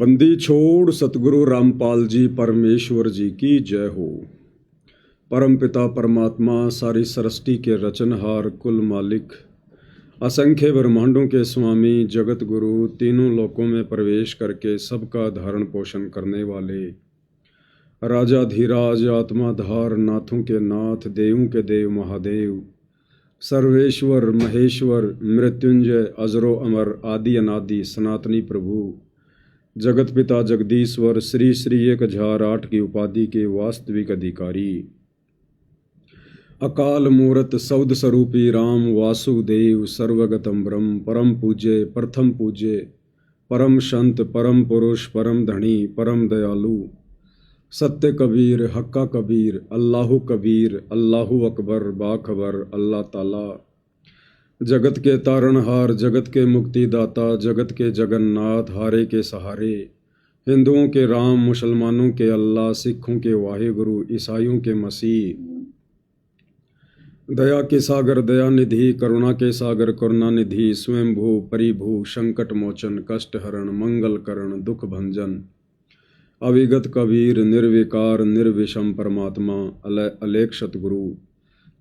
बंदी छोड़ सतगुरु रामपाल जी परमेश्वर जी की जय हो। परम पिता परमात्मा सारी सृष्टि के रचनहार कुल मालिक असंख्य ब्रह्मांडों के स्वामी जगत गुरु तीनों लोकों में प्रवेश करके सबका धारण पोषण करने वाले राजाधीराज आत्माधार नाथों के नाथ देवों के देव महादेव सर्वेश्वर महेश्वर मृत्युंजय अजरो अमर आदि अनादि सनातनी प्रभु जगत पिता जगदीश्वर श्री श्री 1008 की उपाधि के वास्तविक अधिकारी अकाल मूरत सौद स्वरूपी राम वासुदेव सर्वगतम ब्रह्म परम पूज्य प्रथम पूज्य परम संत परम पुरुष परम धनी परम दयालु सत्य कबीर हक्का कबीर अल्लाहु कबीर अल्लाहु अकबर बाखबर अल्लाह ताला जगत के तारणहार जगत के मुक्तिदाता जगत के जगन्नाथ हारे के सहारे हिंदुओं के राम मुसलमानों के अल्लाह सिखों के वाहिगुरु ईसाइयों के मसीह दया के सागर दया निधि करुणा के सागर करुणा निधि स्वयंभू परिभू संकट मोचन कष्ट हरण मंगल करण दुख भंजन अविगत कबीर निर्विकार निर्विषम परमात्मा अलेख सतगुरु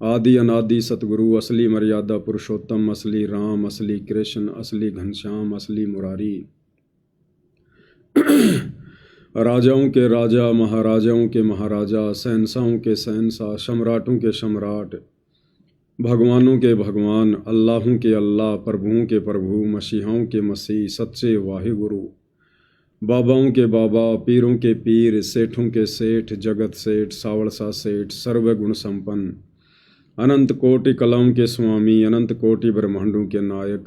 आदि अनादि सतगुरु असली मर्यादा पुरुषोत्तम असली राम असली कृष्ण असली घनश्याम असली मुरारी राजाओं के राजा महाराजाओं के महाराजा शहंशाहों के शहंशाह सम्राटों के सम्राट भगवानों के भगवान अल्लाहों के अल्लाह प्रभुओं के प्रभु मसीहाओं के मसीह सच्चे वाहिगुरु बाबाओं के बाबा पीरों के पीर सेठों के सेठ जगत सेठ सावड़सा सेठ सर्वगुण संपन्न अनंत कोटि कलाओं के स्वामी अनंत कोटि ब्रह्मांडों के नायक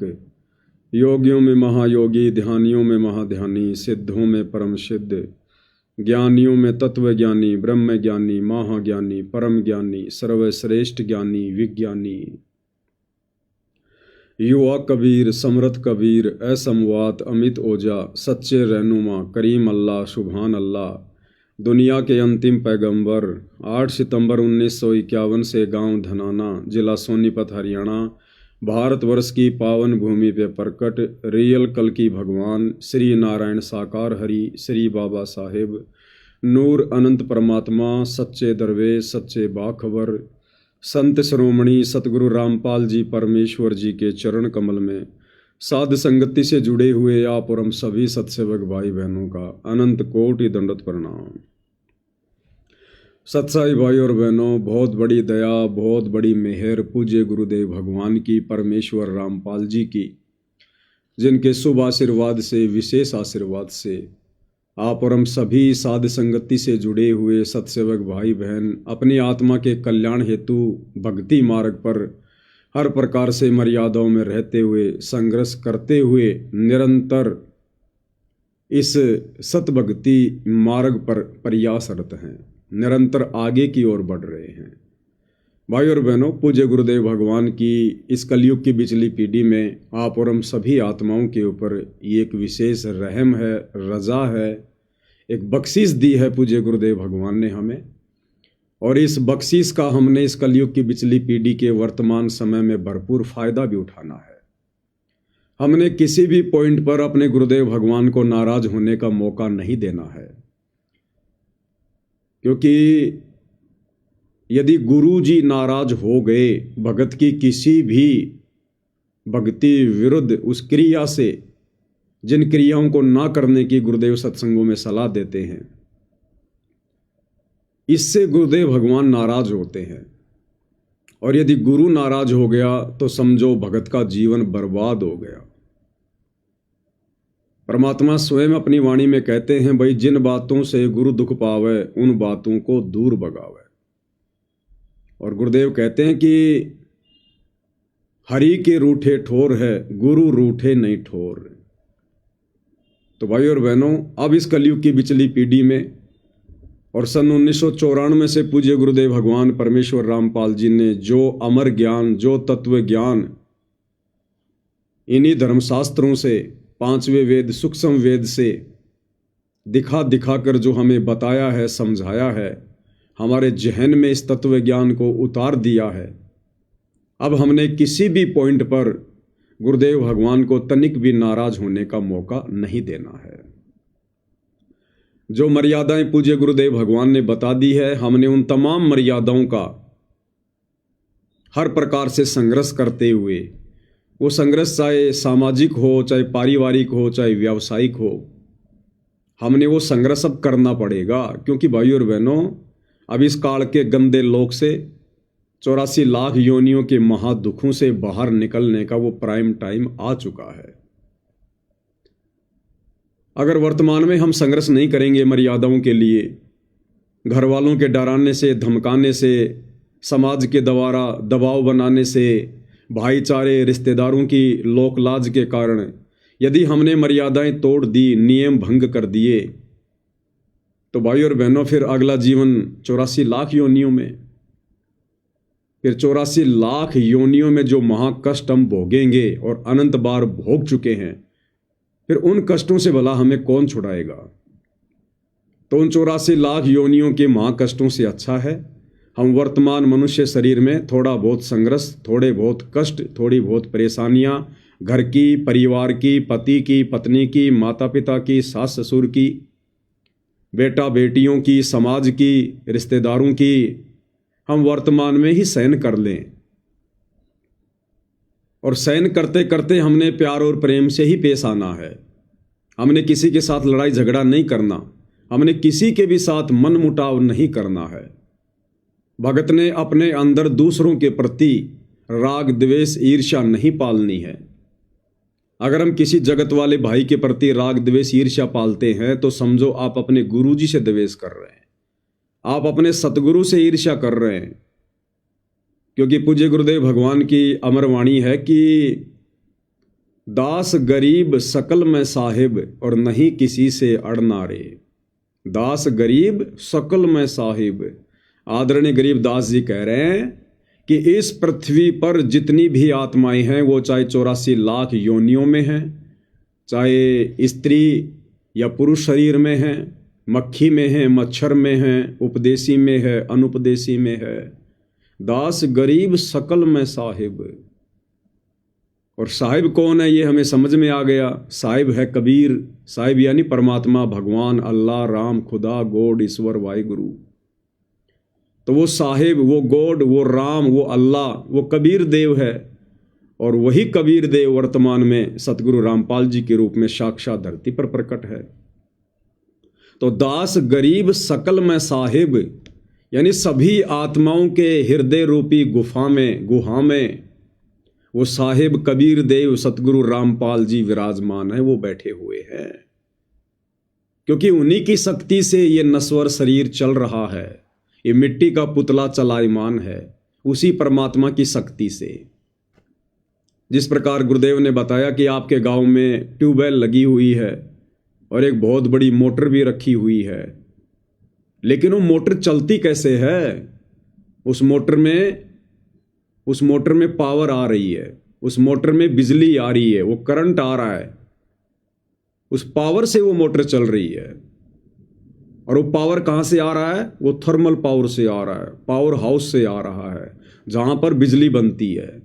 योगियों में महायोगी ध्यानियों में महाध्यानी सिद्धों में परम सिद्ध ज्ञानियों में तत्व ज्ञानी ब्रह्म ज्ञानी महाज्ञानी परम ज्ञानी सर्वश्रेष्ठ ज्ञानी विज्ञानी युवा कबीर समरथ कबीर असमवात अमित ओजा सच्चे रहनुमा करीम अल्लाह सुभान अल्लाह दुनिया के अंतिम पैगंबर 8 सितंबर 1951 से गांव धनाना जिला सोनीपत हरियाणा भारतवर्ष की पावन भूमि पे प्रकट रियल कल की भगवान श्री नारायण साकार हरि श्री बाबा साहेब नूर अनंत परमात्मा सच्चे दरवेश सच्चे बाखबर संत श्रोमणी सतगुरु रामपाल जी परमेश्वर जी के चरण कमल में साध संगति से जुड़े हुए आप और हम सभी सत्सेवक भाई बहनों का अनंत कोटि दंडवत प्रणाम। सत्साई भाई और बहनों, बहुत बड़ी दया बहुत बड़ी मेहर पूज्य गुरुदेव भगवान की परमेश्वर रामपाल जी की, जिनके शुभ आशीर्वाद से विशेष आशीर्वाद से आप और हम सभी साध संगति से जुड़े हुए सत्सेवक भाई बहन अपनी आत्मा के कल्याण हेतु भक्ति मार्ग पर हर प्रकार से मर्यादाओं में रहते हुए संघर्ष करते हुए निरंतर इस सतभक्ति मार्ग पर प्रयासरत हैं, निरंतर आगे की ओर बढ़ रहे हैं। भाई और बहनों, पूज्य गुरुदेव भगवान की इस कलयुग की बिचली पीढ़ी में आप और हम सभी आत्माओं के ऊपर ये एक विशेष रहम है, रजा है, एक बख्शीश दी है पूज्य गुरुदेव भगवान ने हमें, और इस बख्शीश का हमने इस कलयुग की बिचली पीढ़ी के वर्तमान समय में भरपूर फायदा भी उठाना है। हमने किसी भी पॉइंट पर अपने गुरुदेव भगवान को नाराज होने का मौका नहीं देना है, क्योंकि यदि गुरु जी नाराज हो गए भगत की किसी भी भक्ति विरुद्ध उस क्रिया से, जिन क्रियाओं को ना करने की गुरुदेव सत्संगों में सलाह देते हैं, इससे गुरुदेव भगवान नाराज होते हैं। और यदि गुरु नाराज हो गया तो समझो भगत का जीवन बर्बाद हो गया। परमात्मा स्वयं अपनी वाणी में कहते हैं, भाई जिन बातों से गुरु दुख पावे उन बातों को दूर भगावे। और गुरुदेव कहते हैं कि हरि के रूठे ठोर है गुरु रूठे नहीं ठोर। तो भाई और बहनों, अब इस कलयुग की बिचली पीढ़ी में और सन 1994 से पूज्य गुरुदेव भगवान परमेश्वर रामपाल जी ने जो अमर ज्ञान जो तत्व ज्ञान इन्हीं धर्मशास्त्रों से, पांचवें वेद सूक्ष्म वेद से दिखा दिखाकर जो हमें बताया है, समझाया है, हमारे जहन में इस तत्व ज्ञान को उतार दिया है, अब हमने किसी भी पॉइंट पर गुरुदेव भगवान को तनिक भी नाराज होने का मौका नहीं देना है। जो मर्यादाएं पूज्य गुरुदेव भगवान ने बता दी है, हमने उन तमाम मर्यादाओं का हर प्रकार से संघर्ष करते हुए, वो संघर्ष चाहे सामाजिक हो, चाहे पारिवारिक हो, चाहे व्यावसायिक हो, हमने वो संघर्ष अब करना पड़ेगा। क्योंकि भाइयों और बहनों, अब इस काल के गंदे लोक से, 84 लाख योनियों के महादुखों से बाहर निकलने का वो प्राइम टाइम आ चुका है। अगर वर्तमान में हम संघर्ष नहीं करेंगे मर्यादाओं के लिए, घर वालों के डराने से, धमकाने से, समाज के द्वारा दबाव बनाने से, भाईचारे रिश्तेदारों की लोकलाज के कारण यदि हमने मर्यादाएं तोड़ दी, नियम भंग कर दिए, तो भाई और बहनों फिर अगला जीवन 84 लाख योनियों में, फिर 84 लाख योनियों में जो महाकष्ट हम भोगेंगे और अनंत बार भोग चुके हैं, फिर उन कष्टों से भला हमें कौन छुड़ाएगा। तो उन 84 लाख योनियों के महाकष्टों से अच्छा है हम वर्तमान मनुष्य शरीर में थोड़ा बहुत संघर्ष, थोड़े बहुत कष्ट, थोड़ी बहुत परेशानियां, घर की, परिवार की, पति की, पत्नी की, माता पिता की, सास ससुर की, बेटा बेटियों की, समाज की, रिश्तेदारों की, हम वर्तमान में ही सहन कर लें। और सहन करते करते हमने प्यार और प्रेम से ही पेश आना है। हमने किसी के साथ लड़ाई झगड़ा नहीं करना, हमने किसी के भी साथ मन मुटाव नहीं करना है। भगत ने अपने अंदर दूसरों के प्रति राग द्वेष ईर्ष्या नहीं पालनी है। अगर हम किसी जगत वाले भाई के प्रति राग द्वेष ईर्ष्या पालते हैं तो समझो आप अपने गुरु जी से द्वेष कर रहे हैं, आप अपने सतगुरु से ईर्ष्या कर रहे हैं। क्योंकि पूज्य गुरुदेव भगवान की अमर वाणी है कि दास गरीब सकल में साहिब और नहीं किसी से अड़ना रे। दास गरीब सकल में साहिब। आदरणीय गरीब दास जी कह रहे हैं कि इस पृथ्वी पर जितनी भी आत्माएं हैं वो चाहे 84 लाख योनियों में हैं, चाहे स्त्री या पुरुष शरीर में हैं, मक्खी में हैं, मच्छर में हैं, उपदेशी में है, अनुपदेशी में है। दास गरीब सकल में साहिब। और साहिब कौन है ये हमें समझ में आ गया। साहिब है कबीर। साहिब यानी परमात्मा, भगवान, अल्लाह, राम, खुदा, गॉड, ईश्वर, वाहिगुरु। तो वो साहिब, वो गॉड, वो राम, वो अल्लाह, वो कबीर देव है। और वही कबीर देव वर्तमान में सतगुरु रामपाल जी के रूप में साक्षात धरती पर प्रकट है। तो दास गरीब सकल में साहिब यानी सभी आत्माओं के हृदय रूपी गुहा में वो साहिब कबीर देव सतगुरु रामपाल जी विराजमान है, वो बैठे हुए हैं। क्योंकि उन्हीं की शक्ति से ये नश्वर शरीर चल रहा है, ये मिट्टी का पुतला चलायमान है, उसी परमात्मा की शक्ति से। जिस प्रकार गुरुदेव ने बताया कि आपके गांव में ट्यूबवेल लगी हुई है और एक बहुत बड़ी मोटर भी रखी हुई है, लेकिन वो मोटर चलती कैसे है? उस मोटर में पावर आ रही है, उस मोटर में बिजली आ रही है, वो करंट आ रहा है, उस पावर से वो मोटर चल रही है। और वो पावर कहाँ से आ रहा है? वो थर्मल पावर से आ रहा है, पावर हाउस से आ रहा है, जहाँ पर बिजली बनती है।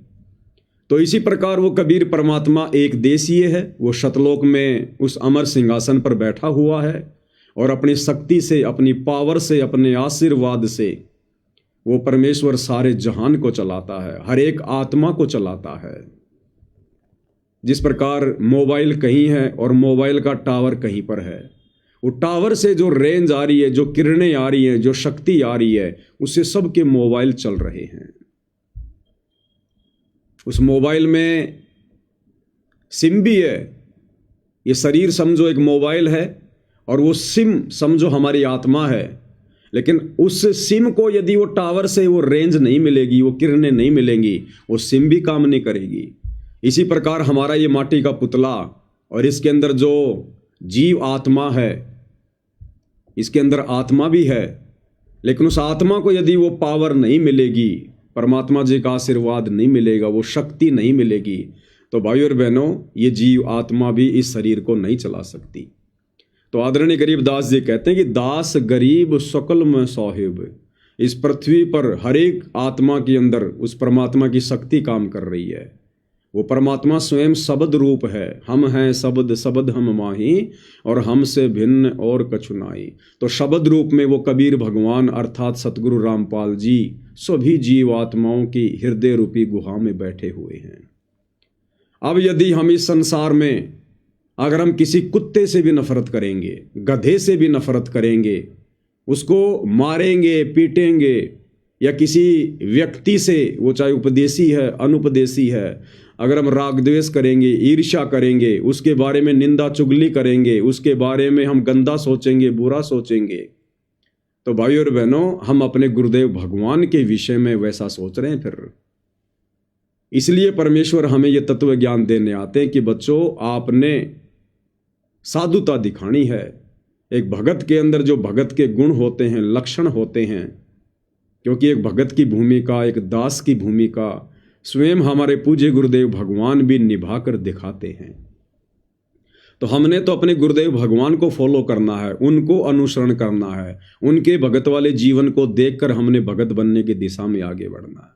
तो इसी प्रकार वो कबीर परमात्मा एक देशीय है, वो शतलोक में उस अमर सिंहासन पर बैठा हुआ है और अपनी शक्ति से, अपनी पावर से, अपने आशीर्वाद से वो परमेश्वर सारे जहान को चलाता है, हर एक आत्मा को चलाता है। जिस प्रकार मोबाइल कहीं है और मोबाइल का टावर कहीं पर है, वो टावर से जो रेंज आ रही है, जो किरणें आ रही हैं, जो शक्ति आ रही है, उससे सबके मोबाइल चल रहे हैं। उस मोबाइल में सिम भी है। ये शरीर समझो एक मोबाइल है और वो सिम समझो हमारी आत्मा है। लेकिन उस सिम को यदि वो टावर से वो रेंज नहीं मिलेगी, वो किरणें नहीं मिलेंगी, वो सिम भी काम नहीं करेगी। इसी प्रकार हमारा ये माटी का पुतला और इसके अंदर जो जीव आत्मा है, इसके अंदर आत्मा भी है, लेकिन उस आत्मा को यदि वो पावर नहीं मिलेगी, परमात्मा जी का आशीर्वाद नहीं मिलेगा, वो शक्ति नहीं मिलेगी, तो भाई और बहनों ये जीव आत्मा भी इस शरीर को नहीं चला सकती। तो आदरणीय गरीब दास जी कहते हैं कि दास गरीब सकल में साहिब। इस पृथ्वी पर हर एक आत्मा के अंदर उस परमात्मा की शक्ति काम कर रही है। वो परमात्मा स्वयं शब्द रूप है। हम हैं शब्द, शब्द हम माही, और हमसे भिन्न और कछु नाई। तो शब्द रूप में वो कबीर भगवान अर्थात सतगुरु रामपाल जी सभी जीवात्माओं की हृदय रूपी गुहा में बैठे हुए हैं। अब यदि हम इस संसार में अगर हम किसी कुत्ते से भी नफरत करेंगे, गधे से भी नफरत करेंगे, उसको मारेंगे, पीटेंगे, या किसी व्यक्ति से, वो चाहे उपदेशी है, अनुपदेशी है, अगर हम राग द्वेष करेंगे, ईर्ष्या करेंगे, उसके बारे में निंदा चुगली करेंगे, उसके बारे में हम गंदा सोचेंगे, बुरा सोचेंगे, तो भाइयों और बहनों, हम अपने गुरुदेव भगवान के विषय में वैसा सोच रहे हैं फिर। इसलिए परमेश्वर हमें यह तत्व ज्ञान देने आते हैं कि बच्चों, आपने साधुता दिखानी है। एक भगत के अंदर जो भगत के गुण होते हैं, लक्षण होते हैं, क्योंकि एक भगत की भूमिका, एक दास की भूमिका स्वयं हमारे पूज्य गुरुदेव भगवान भी निभा कर दिखाते हैं। तो हमने तो अपने गुरुदेव भगवान को फॉलो करना है, उनको अनुसरण करना है, उनके भगत वाले जीवन को देखकर हमने भगत बनने की दिशा में आगे बढ़ना है।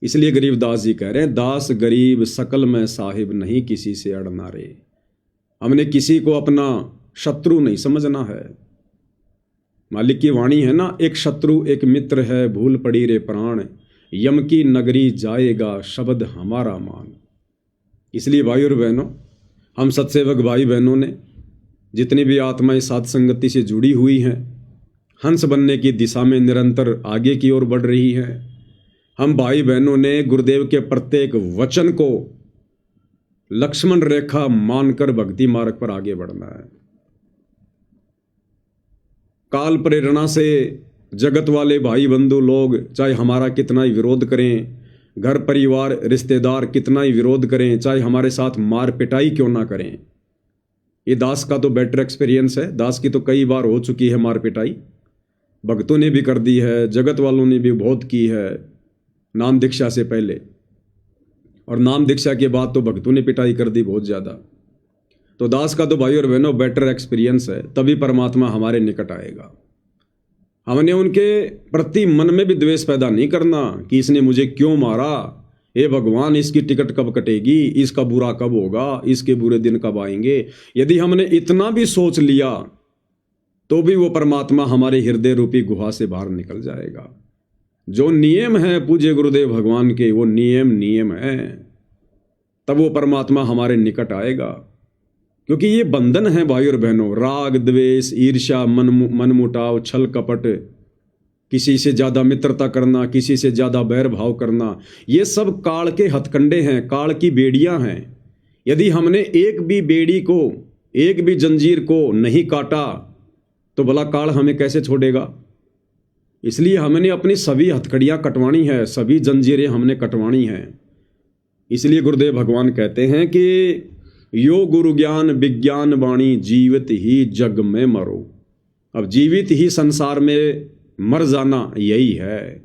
इसलिए गरीबदास जी कह रहे हैं, दास गरीब सकल में साहिब, नहीं किसी से अड़ना रे। हमने किसी को अपना शत्रु नहीं समझना है। मालिक की वाणी है ना, एक शत्रु एक मित्र है, भूल पड़ी रे प्राण, यम की नगरी जाएगा शब्द हमारा मान। इसलिए भाई और बहनों, हम सत्सेवक भाई बहनों ने जितनी भी आत्माएं साध संगति से जुड़ी हुई हैं, हंस बनने की दिशा में निरंतर आगे की ओर बढ़ रही हैं। हम भाई बहनों ने गुरुदेव के प्रत्येक वचन को लक्ष्मण रेखा मानकर भक्ति मार्ग पर आगे बढ़ना है। काल प्रेरणा से जगत वाले भाई बंधु लोग चाहे हमारा कितना ही विरोध करें, घर परिवार रिश्तेदार कितना ही विरोध करें, चाहे हमारे साथ मार पिटाई क्यों ना करें, ये दास का तो बेटर एक्सपीरियंस है। दास की तो कई बार हो चुकी है मार पिटाई, भक्तों ने भी कर दी है, जगत वालों ने भी बहुत की है, नाम दीक्षा से पहले, और नाम दीक्षा के बाद तो भक्तों ने पिटाई कर दी बहुत ज़्यादा। तो दास का तो भाई और बहनों बेटर एक्सपीरियंस है, तभी परमात्मा हमारे निकट आएगा। हमने उनके प्रति मन में भी द्वेष पैदा नहीं करना कि इसने मुझे क्यों मारा, हे भगवान इसकी टिकट कब कटेगी, इसका बुरा कब होगा, इसके बुरे दिन कब आएंगे। यदि हमने इतना भी सोच लिया तो भी वो परमात्मा हमारे हृदय रूपी गुहा से बाहर निकल जाएगा। जो नियम है पूज्य गुरुदेव भगवान के, वो नियम है, तब वो परमात्मा हमारे निकट आएगा। क्योंकि ये बंधन है भाई और बहनों, राग द्वेष ईर्ष्या मनमुटाव छल कपट, किसी से ज़्यादा मित्रता करना, किसी से ज़्यादा बैर भाव करना, ये सब काल के हथकंडे हैं, काल की बेड़ियां हैं। यदि हमने एक भी बेड़ी को, एक भी जंजीर को नहीं काटा तो भला काल हमें कैसे छोड़ेगा। इसलिए हमने अपनी सभी हथकड़ियाँ कटवानी है, सभी जंजीरें हमने कटवानी हैं। इसलिए गुरुदेव भगवान कहते हैं कि यो गुरु ज्ञान विज्ञान वाणी, जीवित ही जग में मरो। अब जीवित ही संसार में मर जाना यही है।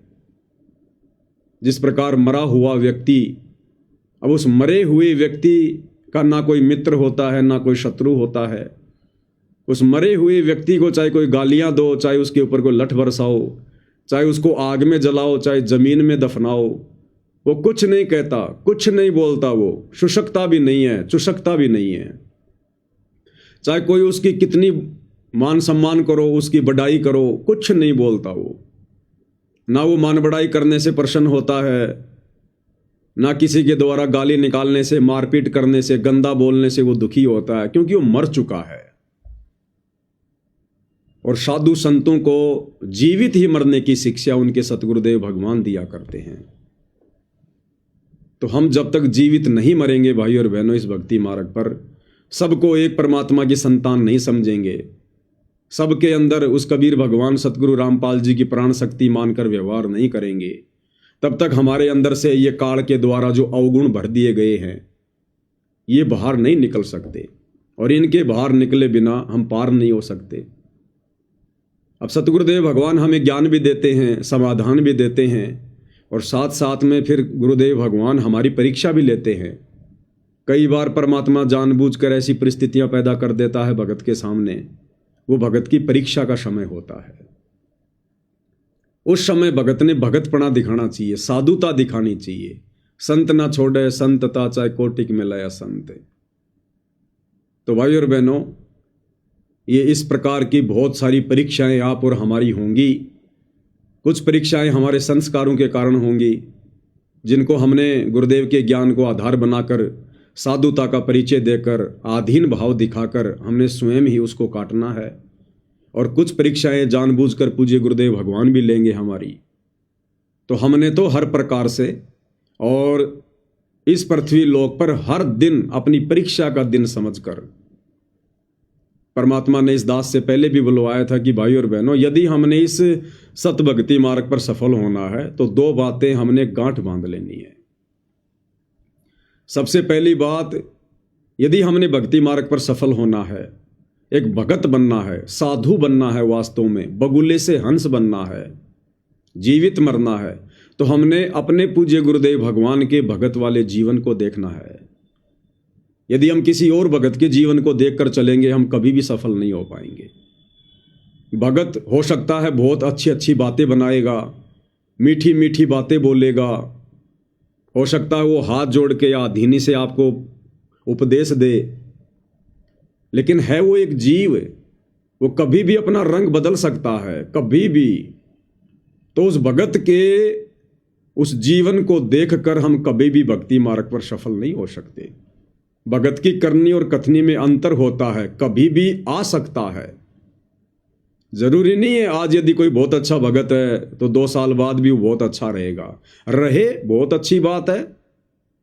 जिस प्रकार मरा हुआ व्यक्ति, अब उस मरे हुए व्यक्ति का ना कोई मित्र होता है, ना कोई शत्रु होता है। उस मरे हुए व्यक्ति को चाहे कोई गालियां दो, चाहे उसके ऊपर कोई लठ बरसाओ, चाहे उसको आग में जलाओ, चाहे जमीन में दफनाओ, वो कुछ नहीं कहता, कुछ नहीं बोलता, वो शुष्कता भी नहीं है, चुशकता भी नहीं है। चाहे कोई उसकी कितनी मान सम्मान करो, उसकी बढ़ाई करो, कुछ नहीं बोलता वो। ना वो मान बढ़ाई करने से प्रसन्न होता है, ना किसी के द्वारा गाली निकालने से, मारपीट करने से, गंदा बोलने से वो दुखी होता है, क्योंकि वो मर चुका है। और साधु संतों को जीवित ही मरने की शिक्षा उनके सतगुरुदेव भगवान दिया करते हैं। तो हम जब तक जीवित नहीं मरेंगे भाई और बहनों इस भक्ति मार्ग पर, सबको एक परमात्मा की संतान नहीं समझेंगे, सबके अंदर उस कबीर भगवान सतगुरु रामपाल जी की प्राण शक्ति मानकर व्यवहार नहीं करेंगे, तब तक हमारे अंदर से ये काल के द्वारा जो अवगुण भर दिए गए हैं ये बाहर नहीं निकल सकते, और इनके बाहर निकले बिना हम पार नहीं हो सकते। अब सतगुरुदेव भगवान हमें ज्ञान भी देते हैं, समाधान भी देते हैं, और साथ साथ में फिर गुरुदेव भगवान हमारी परीक्षा भी लेते हैं। कई बार परमात्मा जानबूझकर ऐसी परिस्थितियां पैदा कर देता है भगत के सामने, वो भगत की परीक्षा का समय होता है। उस समय भगत ने भगतपना दिखाना चाहिए, साधुता दिखानी चाहिए, संत ना छोड़े संतता, चाहे कोटिक में लया संत। तो भाई और बहनों, ये इस प्रकार की बहुत सारी परीक्षाएं आप और हमारी होंगी। कुछ परीक्षाएं हमारे संस्कारों के कारण होंगी, जिनको हमने गुरुदेव के ज्ञान को आधार बनाकर, साधुता का परिचय देकर, आधीन भाव दिखाकर हमने स्वयं ही उसको काटना है। और कुछ परीक्षाएं जानबूझकर पूज्य गुरुदेव भगवान भी लेंगे हमारी। तो हमने तो हर प्रकार से और इस पृथ्वी लोक पर हर दिन अपनी परीक्षा का दिन समझकर, परमात्मा ने इस दास से पहले भी बुलवाया था कि भाई और बहनों, यदि हमने इस सतभक्ति मार्ग पर सफल होना है तो दो बातें हमने गांठ बांध लेनी है। सबसे पहली बात, यदि हमने भक्ति मार्ग पर सफल होना है, एक भगत बनना है, साधु बनना है, वास्तव में बगुले से हंस बनना है, जीवित मरना है, तो हमने अपने पूज्य गुरुदेव भगवान के भगत वाले जीवन को देखना है। यदि हम किसी और भगत के जीवन को देखकर चलेंगे, हम कभी भी सफल नहीं हो पाएंगे। भगत हो सकता है बहुत अच्छी अच्छी बातें बनाएगा, मीठी मीठी बातें बोलेगा, हो सकता है वो हाथ जोड़ के या धीनी से आपको उपदेश दे, लेकिन है वो एक जीव, वो कभी भी अपना रंग बदल सकता है, कभी भी। तो उस भगत के उस जीवन को देखकर हम कभी भी भक्ति मार्ग पर सफल नहीं हो सकते। भगत की करनी और कथनी में अंतर होता है, कभी भी आ सकता है। जरूरी नहीं है आज यदि कोई बहुत अच्छा भगत है तो 2 साल बाद भी वो बहुत अच्छा रहेगा। रहे, बहुत अच्छी बात है,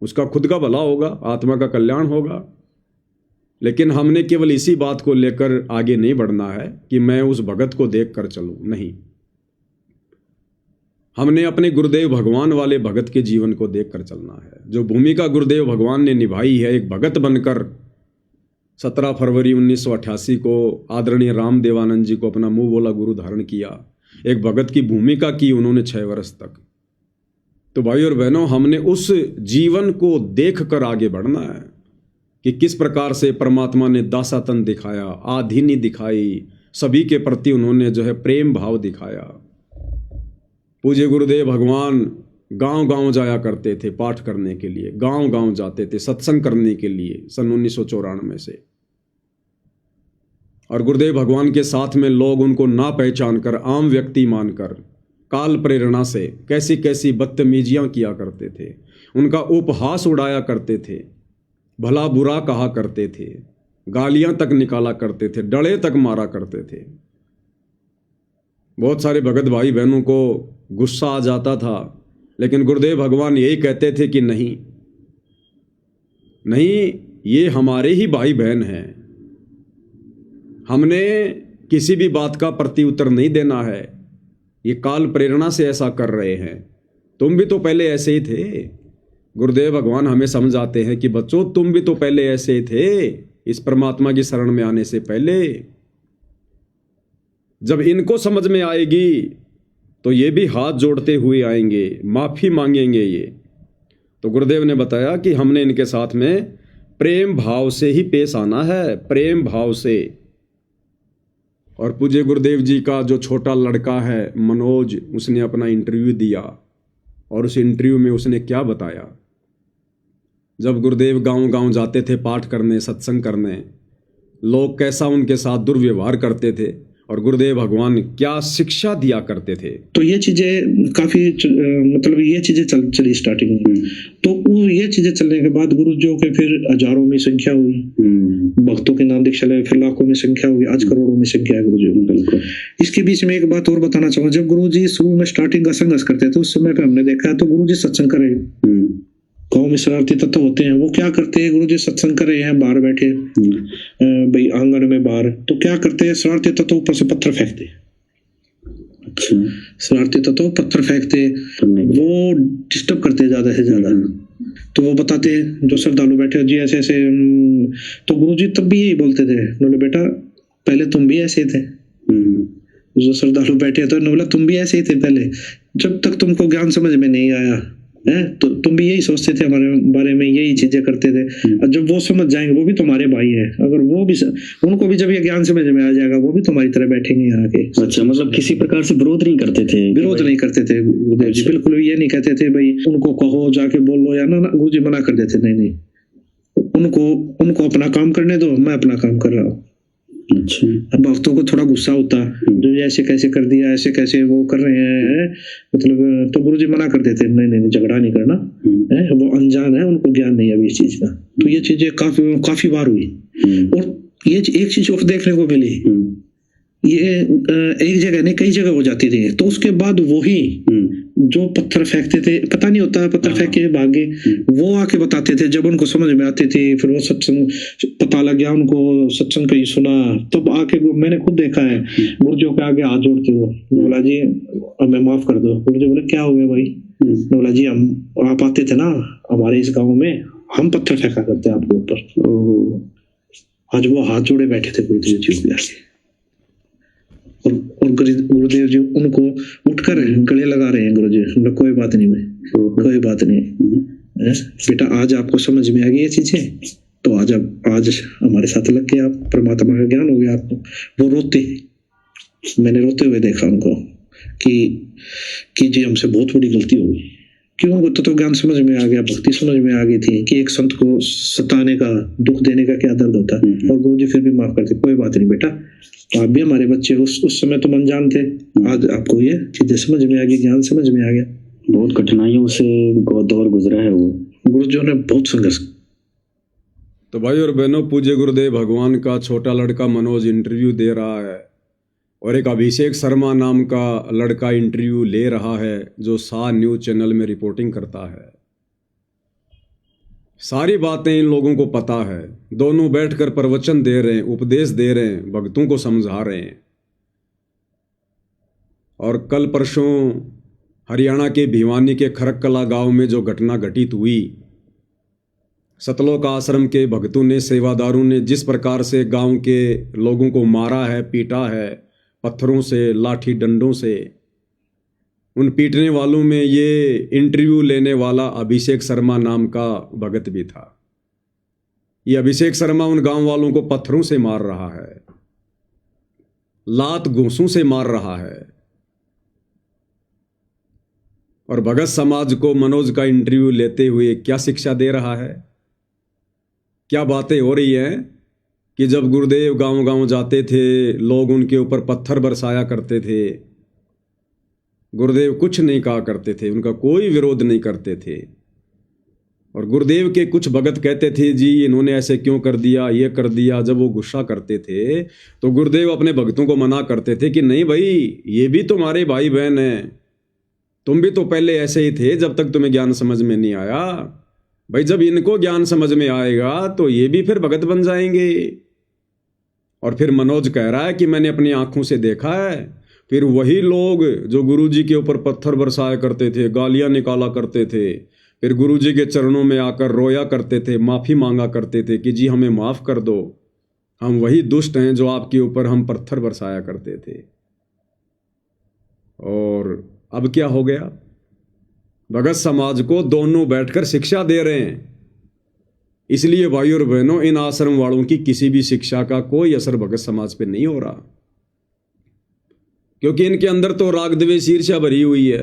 उसका खुद का भला होगा, आत्मा का कल्याण होगा। लेकिन हमने केवल इसी बात को लेकर आगे नहीं बढ़ना है कि मैं उस भगत को देख कर चलूं, नहीं। हमने अपने गुरुदेव भगवान वाले भगत के जीवन को देखकर चलना है। जो भूमिका गुरुदेव भगवान ने निभाई है एक भगत बनकर, 17 फरवरी 1988 को आदरणीय रामदेवानंद जी को अपना मुंह बोला गुरु धारण किया, एक भगत की भूमिका की उन्होंने 6 वर्ष तक। तो भाई और बहनों, हमने उस जीवन को देखकर आगे बढ़ना है कि किस प्रकार से परमात्मा ने दासातन दिखाया, आधीनी दिखाई, सभी के प्रति उन्होंने जो है प्रेम भाव दिखाया। पूज्य गुरुदेव भगवान गांव-गांव जाया करते थे पाठ करने के लिए, गांव-गांव जाते थे सत्संग करने के लिए सन 1994 से। और गुरुदेव भगवान के साथ में लोग उनको ना पहचान कर, आम व्यक्ति मानकर, काल प्रेरणा से कैसी कैसी बदतमीजियां किया करते थे, उनका उपहास उड़ाया करते थे, भला बुरा कहा करते थे, गालियां तक निकाला करते थे, डले तक मारा करते थे। बहुत सारे भगत भाई बहनों को गुस्सा आ जाता था, लेकिन गुरुदेव भगवान यही कहते थे कि नहीं नहीं, ये हमारे ही भाई बहन हैं, हमने किसी भी बात का प्रत्युत्तर नहीं देना है, ये काल प्रेरणा से ऐसा कर रहे हैं, तुम भी तो पहले ऐसे ही थे। गुरुदेव भगवान हमें समझाते हैं कि बच्चों, तुम भी तो पहले ऐसे ही थे, इस परमात्मा की शरण में आने से पहले। जब इनको समझ में आएगी तो ये भी हाथ जोड़ते हुए आएंगे, माफी मांगेंगे ये। तो गुरुदेव ने बताया कि हमने इनके साथ में प्रेम भाव से ही पेश आना है, प्रेम भाव से। और पूज्य गुरुदेव जी का जो छोटा लड़का है मनोज, उसने अपना इंटरव्यू दिया और उस इंटरव्यू में उसने क्या बताया। जब गुरुदेव गांव-गांव जाते थे पाठ करने, सत्संग करने, लोग कैसा उनके साथ दुर्व्यवहार करते थे और गुरुदेव भगवान क्या शिक्षा दिया करते थे। तो ये चीजें काफी मतलब ये चीजें चली स्टार्टिंग में। तो ये चीजें चलने के बाद गुरुजियों के फिर हजारों में संख्या हुई, भक्तों के नाम दीक्षा लगे, फिर लाखों में संख्या हुई, आज करोड़ों में संख्या है गुरुजी। इसके बीच में एक बात और बताना चाहूंगा, जब गुरुजी शुरू में स्टार्टिंग का संघर्ष करते थे उस समय पे हमने देखा है तो गुरुजी सत्संग करे, गाँव में शरारती तत्व होते हैं, वो क्या करते हैं, गुरुजी सत्संग कर रहे हैं, बाहर बैठे भाई आंगन में बाहर, तो क्या करते हैं, शरारती तत्व ऊपर से पत्थर फेंकते, शरारती तत्व पत्थर फेंकते, वो डिस्टर्ब करते ज्यादा से ज्यादा। तो वो बताते जो श्रद्धालु बैठे जी ऐसे ऐसे, तो गुरुजी तब भी यही बोलते थे, बोले बेटा पहले तुम भी ऐसे थे। जो श्रद्धालु बैठे तो बोला तुम भी ऐसे ही थे पहले, जब तक तुमको ज्ञान समझ में नहीं आया है, तो तुम भी यही सोचते थे हमारे बारे में, यही चीजें करते थे। और जब वो समझ जाएंगे, वो भी तुम्हारे भाई है, अगर वो भी उनको भी जब ये ज्ञान समझ में आ जाएगा, वो भी तुम्हारी तरह बैठेंगे यहाँ के। अच्छा, मतलब किसी प्रकार से विरोध नहीं करते थे? विरोध नहीं करते थे गुरुदेव जी, बिल्कुल भी ये नहीं कहते थे भाई उनको कहो जाके बोलो, या ना गुरु जी मना कर देते, नहीं नहीं, उनको अपना काम करने दो, मैं अपना काम कर रहा हूँ। अच्छा। अब भक्तों को थोड़ा गुस्सा होता, जो ऐसे कैसे कर दिया, ऐसे कैसे वो कर रहे हैं, मतलब तो गुरुजी मना कर देते, नहीं नहीं झगड़ा नहीं करना है, वो अनजान है, उनको ज्ञान नहीं है अभी इस चीज का। तो ये चीजें काफी बार हुई। और ये एक चीज और देखने को मिली, ये एक जगह नहीं कई जगह हो जाती थी। तो उसके बाद वही जो पत्थर फेंकते थे, पता नहीं होता पत्थर फेंक के भागे, वो आके बताते थे जब उनको समझ में आती थी। फिर वो सत्संग पता लग गया उनको, सत्संग कहीं सुना, तब आके मैंने खुद देखा है गुरुजियों के आगे हाथ जोड़ते हो, बोला जी हमें माफ कर दो। गुरुजी बोले क्या हो गया भाई? बोला जी हम आप आते थे ना हमारे इस गाँव में, हम पत्थर फेंका करते आपके ऊपर। आज वो हाथ जोड़े बैठे थे गुरुजी के आगे, और गुरुदेव जी उनको उठकर गले लगा रहे हैं। गुरुजी मतलब कोई बात नहीं भाई, कोई बात नहीं बेटा, आज आपको समझ में आ गई ये चीजें, तो आज हमारे साथ लग के आप परमात्मा का ज्ञान हो गया आपको। वो रोते, मैंने रोते हुए देखा उनको कि जी हमसे बहुत बड़ी गलती हो गई। क्यों? उनको तो ज्ञान समझ में आ गया, भक्ति समझ में आ गई थी कि एक संत को सताने का, दुख देने का क्या दर्द होता है। और गुरुजी फिर भी माफ करते, कोई बात नहीं बेटा, आप भी हमारे बच्चे, उस समय तुम अनजान थे, आज आपको ये चीजें समझ में आ गई, ज्ञान समझ में आ गया। बहुत कठिनाइयों से दौर गुजरा है वो गुरुजियों ने, बहुत संघर्ष। तो भाई और बहनों, पूज्य गुरुदेव भगवान का छोटा लड़का मनोज इंटरव्यू दे रहा है, और एक अभिषेक शर्मा नाम का लड़का इंटरव्यू ले रहा है, जो सा न्यूज चैनल में रिपोर्टिंग करता है। सारी बातें इन लोगों को पता है, दोनों बैठकर प्रवचन दे रहे हैं, उपदेश दे रहे हैं, भक्तों को समझा रहे हैं। और कल परसों हरियाणा के भिवानी के खरककला गांव में जो घटना घटित हुई, सतलोक आश्रम के भक्तों ने, सेवादारों ने जिस प्रकार से गांव के लोगों को मारा है, पीटा है, पत्थरों से, लाठी डंडों से, उन पीटने वालों में ये इंटरव्यू लेने वाला अभिषेक शर्मा नाम का भगत भी था। ये अभिषेक शर्मा उन गांव वालों को पत्थरों से मार रहा है, लात घूंसों से मार रहा है। और भगत समाज को मनोज का इंटरव्यू लेते हुए क्या शिक्षा दे रहा है, क्या बातें हो रही हैं कि जब गुरुदेव गांव गांव जाते थे, लोग उनके ऊपर पत्थर बरसाया करते थे, गुरुदेव कुछ नहीं कहा करते थे, उनका कोई विरोध नहीं करते थे। और गुरुदेव के कुछ भगत कहते थे जी इन्होंने ऐसे क्यों कर दिया, ये कर दिया। जब वो गुस्सा करते थे तो गुरुदेव अपने भक्तों को मना करते थे कि नहीं भाई, ये भी तुम्हारे भाई बहन हैं, तुम भी तो पहले ऐसे ही थे जब तक तुम्हें ज्ञान समझ में नहीं आया। भाई जब इनको ज्ञान समझ में आएगा तो ये भी फिर भगत बन जाएंगे। और फिर मनोज कह रहा है कि मैंने अपनी आंखों से देखा है, फिर वही लोग जो गुरुजी के ऊपर पत्थर बरसाया करते थे, गालियां निकाला करते थे, फिर गुरुजी के चरणों में आकर रोया करते थे, माफ़ी मांगा करते थे कि जी हमें माफ़ कर दो, हम वही दुष्ट हैं जो आपके ऊपर हम पत्थर बरसाया करते थे। और अब क्या हो गया, भगत समाज को दोनों बैठकर शिक्षा दे रहे हैं। इसलिए भाई और बहनों, इन आश्रम वालों की किसी भी शिक्षा का कोई असर भगत समाज पे नहीं हो रहा, क्योंकि इनके अंदर तो राग द्वेष ईर्ष्या भरी हुई है।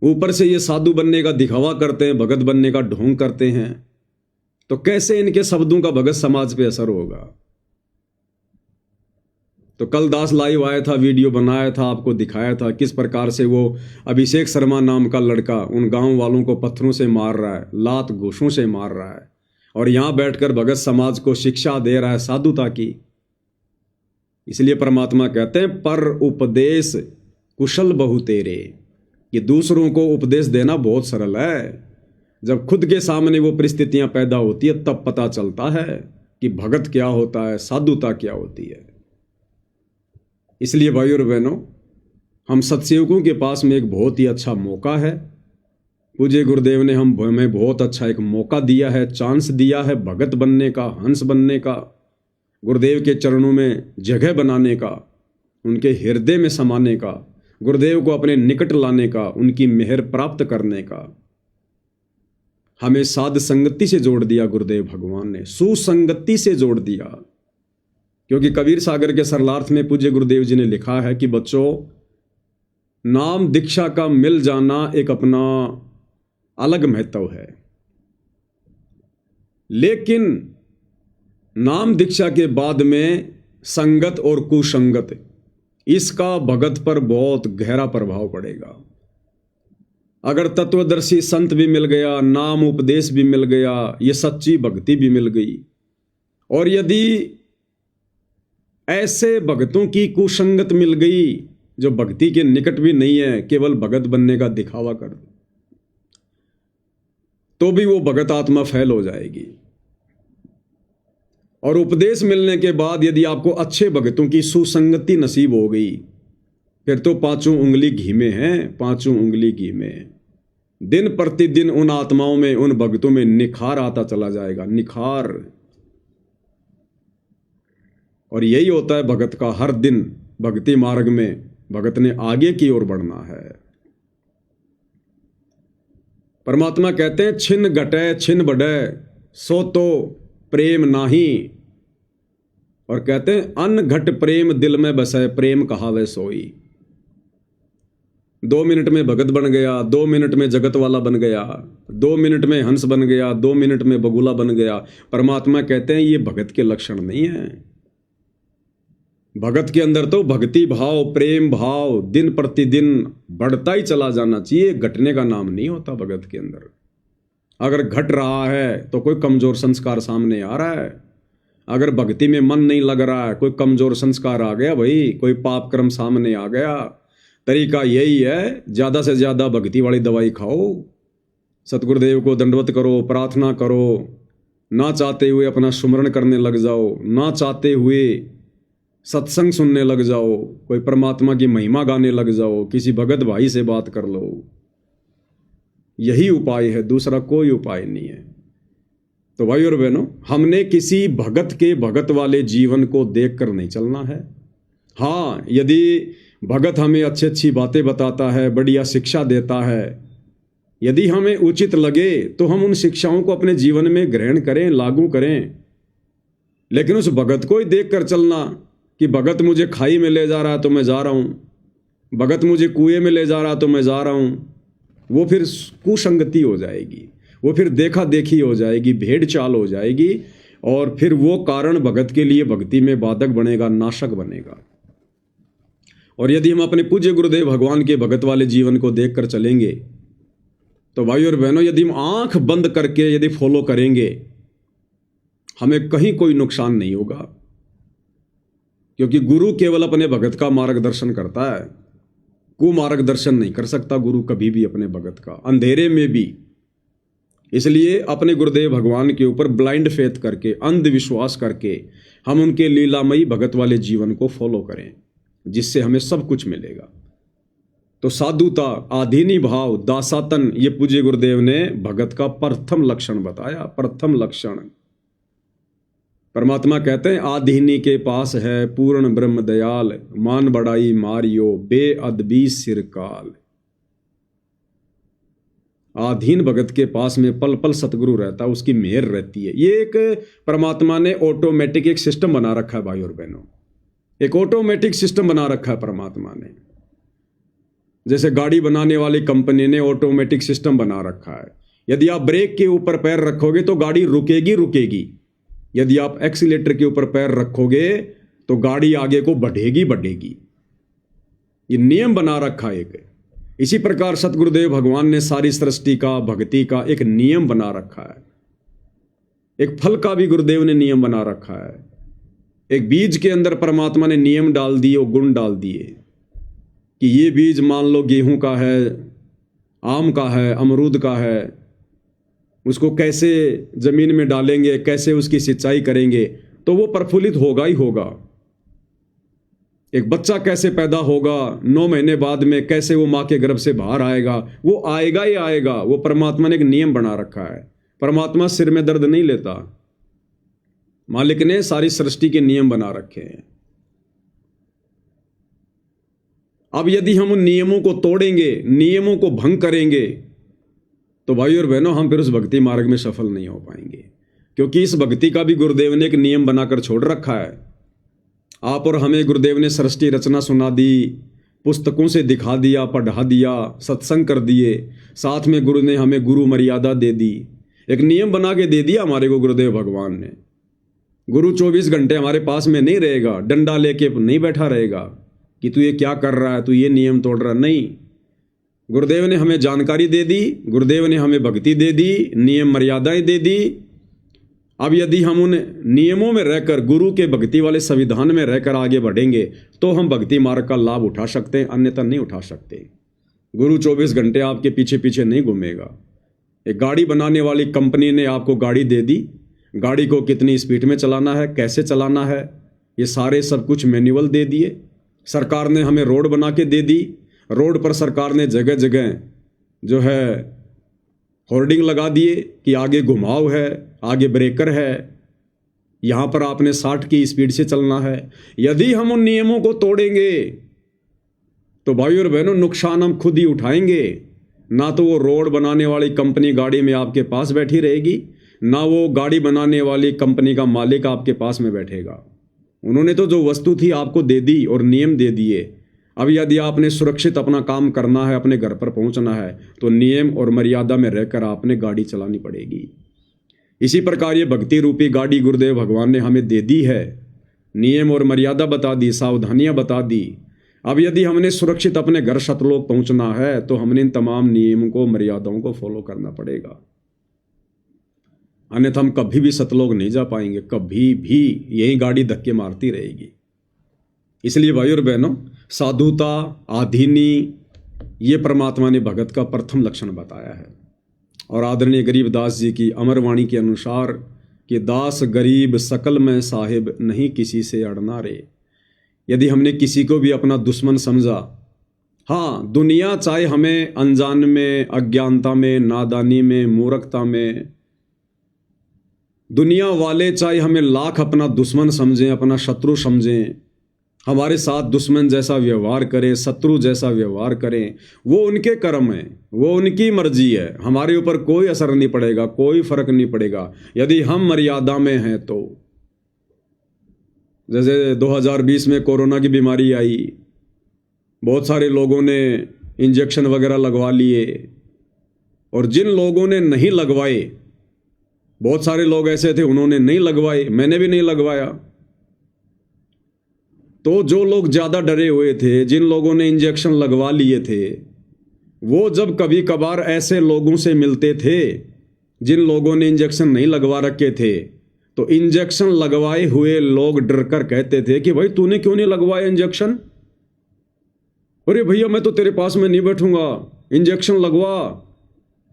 ऊपर से ये साधु बनने का दिखावा करते हैं, भगत बनने का ढोंग करते हैं, तो कैसे इनके शब्दों का भगत समाज पे असर होगा। तो कल दास लाइव आया था, वीडियो बनाया था, आपको दिखाया था किस प्रकार से वो अभिषेक शर्मा नाम का लड़का उन गांव वालों को पत्थरों से मार रहा है, लात घूंसों से मार रहा है, और यहां बैठकर भगत समाज को शिक्षा दे रहा है साधुता की। इसलिए परमात्मा कहते हैं पर उपदेश कुशल बहु तेरे, कि दूसरों को उपदेश देना बहुत सरल है, जब खुद के सामने वो परिस्थितियां पैदा होती है तब पता चलता है कि भगत क्या होता है, साधुता क्या होती है। इसलिए भाई और बहनों, हम सत्सेवकों के पास में एक बहुत ही अच्छा मौका है। पूज्य गुरुदेव ने हमें बहुत अच्छा एक मौका दिया है, चांस दिया है भगत बनने का, हंस बनने का, गुरुदेव के चरणों में जगह बनाने का, उनके हृदय में समाने का, गुरुदेव को अपने निकट लाने का, उनकी मेहर प्राप्त करने का हमें साध संगति से जोड़ दिया गुरुदेव भगवान ने, सुसंगति से जोड़ दिया। क्योंकि कबीर सागर के सरलार्थ में पूज्य गुरुदेव जी ने लिखा है कि बच्चों, नाम दीक्षा का मिल जाना एक अपना अलग महत्व है, लेकिन नाम दीक्षा के बाद में संगत और कुसंगत, इसका भगत पर बहुत गहरा प्रभाव पड़ेगा। अगर तत्वदर्शी संत भी मिल गया, नाम उपदेश भी मिल गया, ये सच्ची भक्ति भी मिल गई, और यदि ऐसे भक्तों की कुसंगत मिल गई जो भक्ति के निकट भी नहीं है, केवल भगत बनने का दिखावा कर, तो भी वो भगत आत्मा फैल हो जाएगी। और उपदेश मिलने के बाद यदि आपको अच्छे भक्तों की सुसंगति नसीब हो गई, फिर तो पांचों उंगली घी में है, पांचों उंगली घी में। दिन प्रतिदिन उन आत्माओं में, उन भक्तों में निखार आता चला जाएगा, निखार। और यही होता है भगत का, हर दिन भक्ति मार्ग में भगत ने आगे की ओर बढ़ना है। परमात्मा कहते हैं, छिन घटे छिन बढ़े सो तो प्रेम नाही, और कहते हैं अन घट प्रेम दिल में बसे, प्रेम कहावे सोई। 2 मिनट में भगत बन गया, 2 मिनट में जगत वाला बन गया, 2 मिनट में हंस बन गया, 2 मिनट में बगुला बन गया। परमात्मा कहते हैं ये भगत के लक्षण नहीं है। भगत के अंदर तो भक्ति भाव, प्रेम भाव दिन प्रतिदिन बढ़ता ही चला जाना चाहिए, घटने का नाम नहीं होता भगत के अंदर। अगर घट रहा है तो कोई कमजोर संस्कार सामने आ रहा है। अगर भक्ति में मन नहीं लग रहा है, कोई कमजोर संस्कार आ गया भाई, कोई पाप कर्म सामने आ गया। तरीका यही है, ज्यादा से ज्यादा भक्ति वाली दवाई खाओ, सतगुरुदेव को दंडवत करो, प्रार्थना करो, ना चाहते हुए अपना सुमरण करने लग जाओ, ना चाहते हुए सत्संग सुनने लग जाओ, कोई परमात्मा की महिमा गाने लग जाओ, किसी भगत भाई से बात कर लो। यही उपाय है, दूसरा कोई उपाय नहीं है। तो भाई और बहनों, हमने किसी भगत के भगत वाले जीवन को देखकर नहीं चलना है। हाँ, यदि भगत हमें अच्छी अच्छी बातें बताता है, बढ़िया शिक्षा देता है, यदि हमें उचित लगे तो हम उन शिक्षाओं को अपने जीवन में ग्रहण करें, लागू करें। लेकिन उस भगत को ही देख कर चलना कि भगत मुझे खाई में ले जा रहा है तो मैं जा रहा हूँ, भगत मुझे कुएं में ले जा रहा है तो मैं जा रहा हूँ, वो फिर कुसंगति हो जाएगी, वो फिर देखा देखी हो जाएगी, भेड़ चाल हो जाएगी, और फिर वो कारण भगत के लिए भक्ति में बाधक बनेगा, नाशक बनेगा। और यदि हम अपने पूज्य गुरुदेव भगवान के भगत वाले जीवन को देखकर चलेंगे तो भाई और बहनों, यदि हम आंख बंद करके यदि फॉलो करेंगे, हमें कहीं कोई नुकसान नहीं होगा। क्योंकि गुरु केवल अपने भगत का मार्गदर्शन करता है, कुमार्गदर्शन नहीं कर सकता गुरु कभी भी अपने भगत का, अंधेरे में भी। इसलिए अपने गुरुदेव भगवान के ऊपर ब्लाइंड फेथ करके, अंधविश्वास करके हम उनके लीलामयी भगत वाले जीवन को फॉलो करें, जिससे हमें सब कुछ मिलेगा। तो साधुता, आधीनी भाव, दासातन, ये पूज्य गुरुदेव ने भगत का प्रथम लक्षण बताया, प्रथम लक्षण। परमात्मा कहते हैं, आधीनी के पास है पूर्ण ब्रह्म दयाल, मान बड़ाई मारियो बेअदबी सिरकाल। आधीन भगत के पास में पल पल सतगुरु रहता है, उसकी मेहर रहती है। ये एक परमात्मा ने ऑटोमेटिक एक सिस्टम बना रखा है भाई और बहनों, एक ऑटोमेटिक सिस्टम बना रखा है परमात्मा ने। जैसे गाड़ी बनाने वाली कंपनी ने ऑटोमेटिक सिस्टम बना रखा है। यदि आप ब्रेक के ऊपर पैर रखोगे तो गाड़ी रुकेगी रुकेगी, यदि आप एक्सीलेटर के ऊपर पैर रखोगे तो गाड़ी आगे को बढ़ेगी बढ़ेगी। ये नियम बना रखा है एक। इसी प्रकार सतगुरुदेव भगवान ने सारी सृष्टि का, भक्ति का एक नियम बना रखा है। एक फल का भी गुरुदेव ने नियम बना रखा है। एक बीज के अंदर परमात्मा ने नियम डाल दिए और गुण डाल दिए कि ये बीज मान लो गेहूं का है, आम का है, अमरूद का है, उसको कैसे जमीन में डालेंगे, कैसे उसकी सिंचाई करेंगे तो वो प्रफुल्लित होगा ही होगा। एक बच्चा कैसे पैदा होगा, 9 महीने बाद में कैसे वो माँ के गर्भ से बाहर आएगा, वो आएगा ही आएगा। वो परमात्मा ने एक नियम बना रखा है। परमात्मा सिर में दर्द नहीं लेता, मालिक ने सारी सृष्टि के नियम बना रखे हैं। अब यदि हम उन नियमों को तोड़ेंगे, नियमों को भंग करेंगे, तो भाई और बहनों हम फिर उस भक्ति मार्ग में सफल नहीं हो पाएंगे, क्योंकि इस भक्ति का भी गुरुदेव ने एक नियम बनाकर छोड़ रखा है। आप और हमें गुरुदेव ने सृष्टि रचना सुना दी, पुस्तकों से दिखा दिया, पढ़ा दिया, सत्संग कर दिए, साथ में गुरु ने हमें गुरु मर्यादा दे दी, एक नियम बना के दे दिया हमारे को गुरुदेव भगवान ने। गुरु 24 घंटे हमारे पास में नहीं रहेगा, डंडा लेके नहीं बैठा रहेगा कि तू ये क्या कर रहा है, तू ये नियम तोड़ रहा है, नहीं। गुरुदेव ने हमें जानकारी दे दी, गुरुदेव ने हमें भक्ति दे दी, नियम मर्यादाएं दे दी। अब यदि हम उन नियमों में रहकर, गुरु के भक्ति वाले संविधान में रहकर आगे बढ़ेंगे तो हम भक्ति मार्ग का लाभ उठा सकते हैं, अन्यथा नहीं उठा सकते। गुरु 24 घंटे आपके पीछे पीछे नहीं घूमेगा। एक गाड़ी बनाने वाली कंपनी ने आपको गाड़ी दे दी, गाड़ी को कितनी स्पीड में चलाना है, कैसे चलाना है, ये सारे सब कुछ मैनुअल दे दिए। सरकार ने हमें रोड बना के दे दी, रोड पर सरकार ने जगह जगह जो है होर्डिंग लगा दिए कि आगे घुमाव है, आगे ब्रेकर है, यहाँ पर आपने 60 की स्पीड से चलना है। यदि हम उन नियमों को तोड़ेंगे तो भाई और बहनों नुकसान हम खुद ही उठाएंगे। ना तो वो रोड बनाने वाली कंपनी गाड़ी में आपके पास बैठी रहेगी, ना वो गाड़ी बनाने वाली कंपनी का मालिक आपके पास में बैठेगा। उन्होंने तो जो वस्तु थी आपको दे दी और नियम दे दिए। अब यदि आपने सुरक्षित अपना काम करना है, अपने घर पर पहुंचना है, तो नियम और मर्यादा में रहकर आपने गाड़ी चलानी पड़ेगी। इसी प्रकार ये भक्ति रूपी गाड़ी गुरुदेव भगवान ने हमें दे दी है, नियम और मर्यादा बता दी, सावधानियां बता दी। अब यदि हमने सुरक्षित अपने घर सतलोक पहुंचना है तो हमने इन तमाम नियमों को, मर्यादाओं को फॉलो करना पड़ेगा, अन्यथा हम कभी भी सतलोक नहीं जा पाएंगे, कभी भी यही गाड़ी धक्के मारती रहेगी। इसलिए भाई और बहनों, साधुता, आधीनी, ये परमात्मा ने भगत का प्रथम लक्षण बताया है। और आदरणीय गरीबदास जी की अमरवाणी के अनुसार कि दास गरीब सकल में साहिब, नहीं किसी से अड़ना रे। यदि हमने किसी को भी अपना दुश्मन समझा, हाँ, दुनिया चाहे हमें अनजान में, अज्ञानता में, नादानी में, मूर्खता में, दुनिया वाले चाहे हमें लाख अपना दुश्मन समझें, अपना शत्रु समझें, हमारे साथ दुश्मन जैसा व्यवहार करें, शत्रु जैसा व्यवहार करें, वो उनके कर्म है, वो उनकी मर्जी है, हमारे ऊपर कोई असर नहीं पड़ेगा, कोई फर्क नहीं पड़ेगा यदि हम मर्यादा में हैं तो। जैसे 2020 में कोरोना की बीमारी आई, बहुत सारे लोगों ने इंजेक्शन वगैरह लगवा लिए, और जिन लोगों ने नहीं लगवाए, बहुत सारे लोग ऐसे थे उन्होंने नहीं लगवाए, मैंने भी नहीं लगवाया। तो जो लोग ज़्यादा डरे हुए थे, जिन लोगों ने इंजेक्शन लगवा लिए थे, वो जब कभी कभार ऐसे लोगों से मिलते थे जिन लोगों ने इंजेक्शन नहीं लगवा रखे थे, तो इंजेक्शन लगवाए हुए लोग डर कर कहते थे कि भाई तूने क्यों नहीं लगवाया इंजेक्शन? अरे भैया मैं तो तेरे पास में नहीं बैठूंगा, इंजेक्शन लगवा,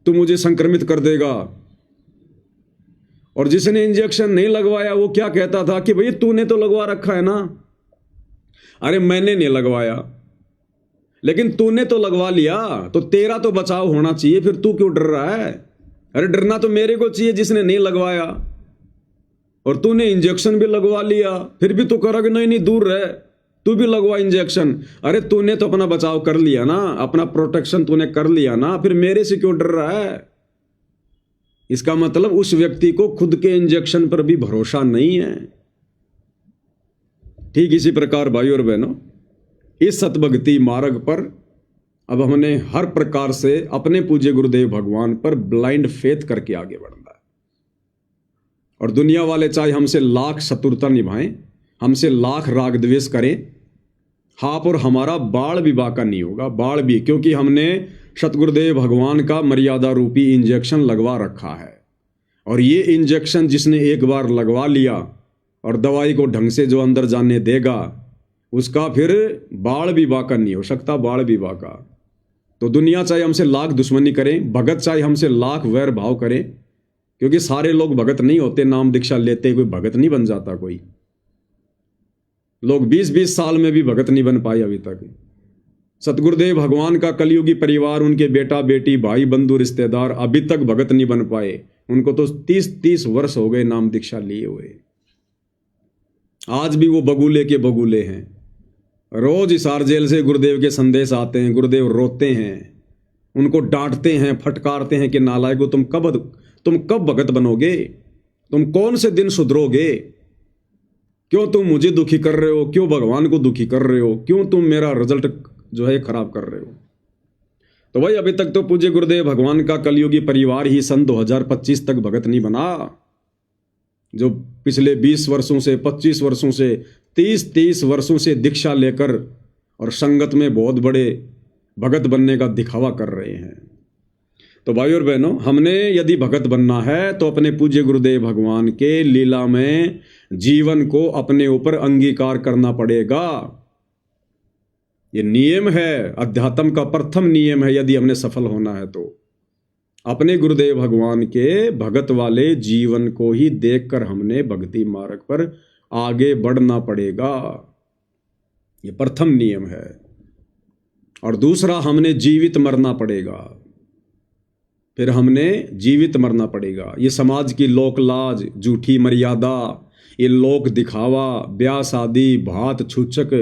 तू मुझे संक्रमित कर देगा। और जिसने इंजेक्शन नहीं लगवाया वो क्या कहता था कि भाई तूने तो लगवा रखा है ना। अरे मैंने नहीं लगवाया, लेकिन तूने तो लगवा लिया, तो तेरा तो बचाव होना चाहिए, फिर तू क्यों डर रहा है? अरे डरना तो मेरे को चाहिए जिसने नहीं लगवाया, और तूने इंजेक्शन भी लगवा लिया, फिर भी तू करा कि नहीं नहीं दूर रह, तू भी लगवा इंजेक्शन। अरे तूने तो अपना बचाव कर लिया ना, अपना प्रोटेक्शन तूने कर लिया ना, फिर मेरे से क्यों डर रहा है? इसका मतलब उस व्यक्ति को खुद के इंजेक्शन पर भी भरोसा नहीं है। ठीक इसी प्रकार भाई और बहनों, इस सतभक्ति मार्ग पर अब हमने हर प्रकार से अपने पूज्य गुरुदेव भगवान पर ब्लाइंड फेथ करके आगे बढ़ना है। और दुनिया वाले चाहे हमसे लाख शत्रुता निभाएं, हमसे लाख राग द्वेष करें, हाँ, पर हमारा बाण भी बाका नहीं होगा, बाण भी, क्योंकि हमने सतगुरुदेव भगवान का मर्यादा रूपी इंजेक्शन लगवा रखा है। और ये इंजेक्शन जिसने एक बार लगवा लिया और दवाई को ढंग से जो अंदर जाने देगा, उसका फिर बाण भी बाका नहीं हो सकता, बाण भी बाका। तो दुनिया चाहे हमसे लाख दुश्मनी करें, भगत चाहे हमसे लाख वैर भाव करें, क्योंकि सारे लोग भगत नहीं होते, नाम दीक्षा लेते कोई भगत नहीं बन जाता। कोई लोग 20-20 साल में भी भगत नहीं बन पाए अभी तक। सतगुरुदेव भगवान का कलयुगी परिवार, उनके बेटा बेटी, भाई बंधु रिश्तेदार अभी तक भगत नहीं बन पाए। उनको तो 30-30 वर्ष हो गए नाम दीक्षा लिए हुए, आज भी वो बगुले के बगुले हैं। रोज हिसार जेल से गुरुदेव के संदेश आते हैं, गुरुदेव रोते हैं, उनको डांटते हैं, फटकारते हैं कि नालायको तुम कब भगत बनोगे, तुम कौन से दिन सुधरोगे, क्यों तुम मुझे दुखी कर रहे हो, क्यों भगवान को दुखी कर रहे हो, क्यों तुम मेरा रिजल्ट जो है खराब कर रहे हो। तो भाई अभी तक तो पूज्य गुरुदेव भगवान का कलयुगी परिवार ही सन 2025 तक भगत नहीं बना। जो पिछले 20 वर्षों से, 25 वर्षों से, 30 वर्षों से दीक्षा लेकर और संगत में बहुत बड़े भगत बनने का दिखावा कर रहे हैं। तो भाई और बहनों, हमने यदि भगत बनना है तो अपने पूज्य गुरुदेव भगवान के लीला में जीवन को अपने ऊपर अंगीकार करना पड़ेगा। ये नियम है, अध्यात्म का प्रथम नियम है। यदि हमने सफल होना है तो अपने गुरुदेव भगवान के भगत वाले जीवन को ही देखकर हमने भक्ति मार्ग पर आगे बढ़ना पड़ेगा। ये प्रथम नियम है। और दूसरा, हमने जीवित मरना पड़ेगा। फिर हमने जीवित मरना पड़ेगा। ये समाज की लोक लाज, झूठी मर्यादा, ये लोक दिखावा, ब्याह शादी, भात छूचक,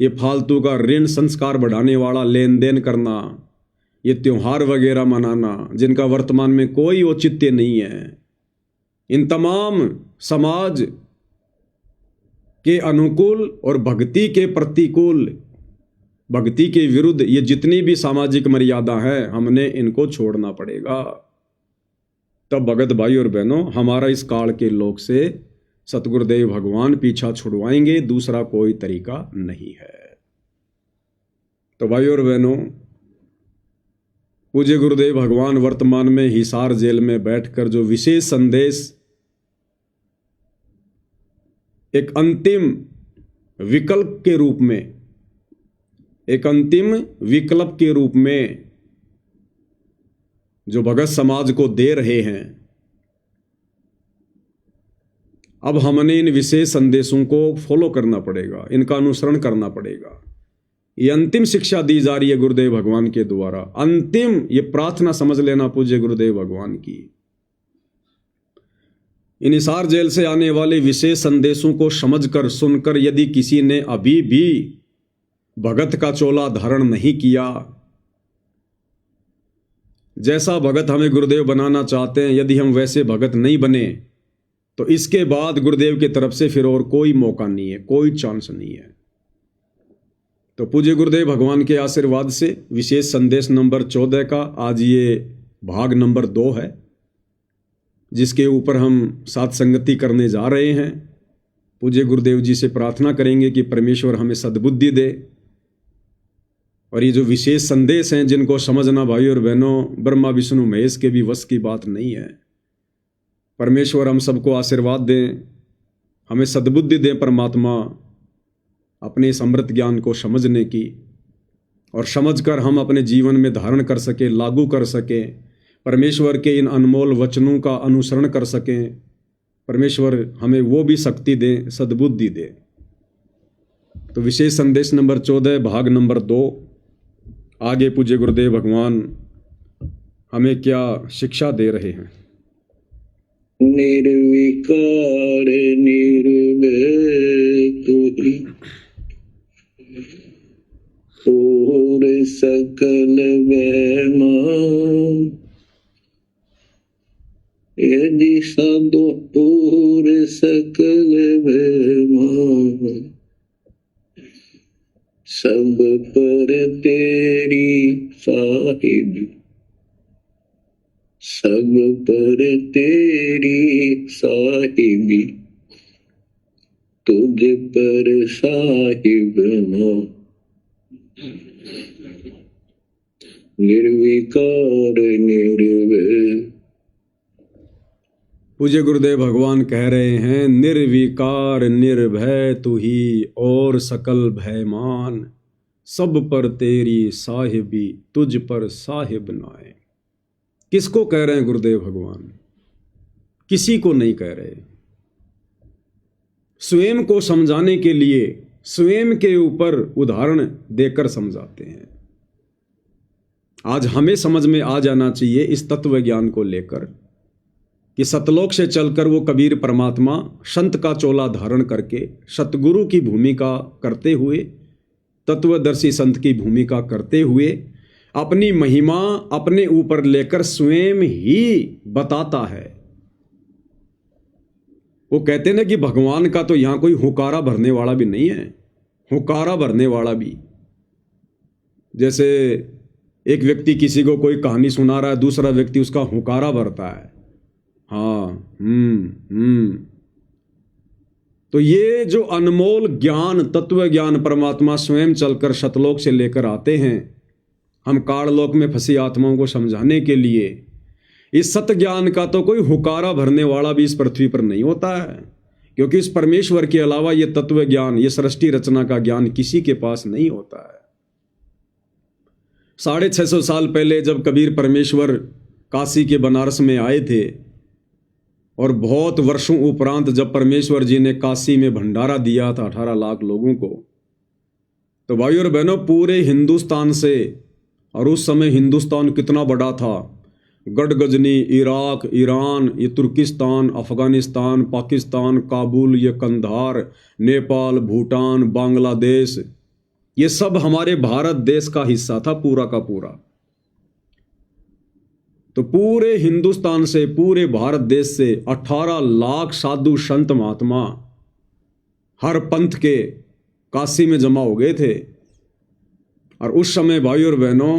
ये फालतू का ऋण संस्कार बढ़ाने वाला लेन देन करना, ये त्योहार वगैरह मनाना जिनका वर्तमान में कोई औचित्य नहीं है, इन तमाम समाज के अनुकूल और भक्ति के प्रतिकूल, भक्ति के विरुद्ध ये जितनी भी सामाजिक मर्यादा है, हमने इनको छोड़ना पड़ेगा। तब भगत भाई और बहनों, हमारा इस काल के लोक से सतगुरुदेव भगवान पीछा छुड़वाएंगे, दूसरा कोई तरीका नहीं है। तो भाई और बहनों, पूज्य गुरुदेव भगवान वर्तमान में हिसार जेल में बैठकर जो विशेष संदेश एक अंतिम विकल्प के रूप में, एक अंतिम विकल्प के रूप में जो भगत समाज को दे रहे हैं, अब हमने इन विशेष संदेशों को फॉलो करना पड़ेगा, इनका अनुसरण करना पड़ेगा। ये अंतिम शिक्षा दी जा रही है गुरुदेव भगवान के द्वारा। अंतिम ये प्रार्थना समझ लेना पूज्य गुरुदेव भगवान की। इन हिसार जेल से आने वाले विशेष संदेशों को समझकर, सुनकर यदि किसी ने अभी भी भगत का चोला धारण नहीं किया, जैसा भगत हमें गुरुदेव बनाना चाहते हैं, यदि हम वैसे भगत नहीं बने तो इसके बाद गुरुदेव की तरफ से फिर और कोई मौका नहीं है, कोई चांस नहीं है। तो पूज्य गुरुदेव भगवान के आशीर्वाद से विशेष संदेश नंबर 14 का आज ये भाग नंबर 2 है, जिसके ऊपर हम साथ संगति करने जा रहे हैं। पूज्य गुरुदेव जी से प्रार्थना करेंगे कि परमेश्वर हमें सद्बुद्धि दे। और ये जो विशेष संदेश हैं, जिनको समझना भाई और बहनों ब्रह्मा विष्णु महेश के भी वश की बात नहीं है। परमेश्वर हम सबको आशीर्वाद दें, हमें सद्बुद्धि दें परमात्मा, अपने इस अमृत ज्ञान को समझने की, और समझकर हम अपने जीवन में धारण कर सकें, लागू कर सकें, परमेश्वर के इन अनमोल वचनों का अनुसरण कर सकें। परमेश्वर हमें वो भी शक्ति दें, सद्बुद्धि दे। तो विशेष संदेश नंबर 14 भाग नंबर 2, आगे पूज्य गुरुदेव भगवान हमें क्या शिक्षा दे रहे हैं। निर्विकार निर्भय तुहि और सकल वैमान, यदि सदो और सकल वैमान, सब पर तेरी साहिब, सब पर तेरी साहिबी, तुझ पर साहिब ना। निर्विकार निर्भय। पूज्य गुरुदेव भगवान कह रहे हैं, निर्विकार निर्भय तू ही और सकल भयमान, सब पर तेरी साहिबी, तुझ पर साहिब नाए। किसको कह रहे हैं गुरुदेव भगवान? किसी को नहीं कह रहे। स्वयं को समझाने के लिए स्वयं के ऊपर उदाहरण देकर समझाते हैं। आज हमें समझ में आ जाना चाहिए इस तत्व ज्ञान को लेकर कि सतलोक से चलकर वो कबीर परमात्मा संत का चोला धारण करके सतगुरु की भूमिका करते हुए तत्वदर्शी संत की भूमिका करते हुए अपनी महिमा अपने ऊपर लेकर स्वयं ही बताता है। वो कहते ना कि भगवान का तो यहां कोई हुकारा भरने वाला भी नहीं है, हुकारा भरने वाला भी। जैसे एक व्यक्ति किसी को कोई कहानी सुना रहा है, दूसरा व्यक्ति उसका हुकारा भरता है, हाँ तो ये जो अनमोल ज्ञान, तत्व ज्ञान परमात्मा स्वयं चलकर शतलोक से लेकर आते हैं हम काललोक में फंसी आत्माओं को समझाने के लिए, इस सत्य ज्ञान का तो कोई हुकारा भरने वाला भी इस पृथ्वी पर नहीं होता है, क्योंकि इस परमेश्वर के अलावा ये तत्व ज्ञान, ये सृष्टि रचना का ज्ञान किसी के पास नहीं होता है। 650 साल पहले जब कबीर परमेश्वर काशी के बनारस में आए थे और बहुत वर्षों उपरांत जब परमेश्वर जी ने काशी में भंडारा दिया था 18 लाख लोगों को, तो भाइयों और बहनों पूरे हिंदुस्तान से, और उस समय हिंदुस्तान कितना बड़ा था, गढ़गजनी, इराक, ईरान, ये तुर्किस्तान, अफगानिस्तान, पाकिस्तान, काबुल, ये कंधार, नेपाल, भूटान, बांग्लादेश, ये सब हमारे भारत देश का हिस्सा था पूरा का पूरा। तो पूरे हिंदुस्तान से, पूरे भारत देश से 18 लाख साधु संत महात्मा हर पंथ के काशी में जमा हो गए थे। और उस समय भाइयों और बहनों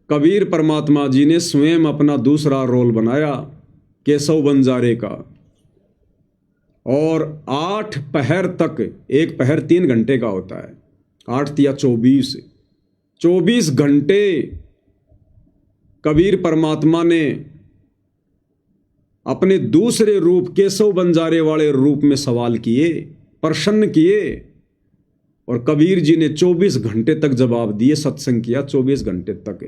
कबीर परमात्मा जी ने स्वयं अपना दूसरा रोल बनाया केशव बंजारे का, और 8 पहर तक, एक पहर 3 घंटे का होता है, 8 या 24 घंटे कबीर परमात्मा ने अपने दूसरे रूप केशव बंजारे वाले रूप में सवाल किए, प्रश्न किए, और कबीर जी ने 24 घंटे तक जवाब दिए, सत्संग किया 24 घंटे तक।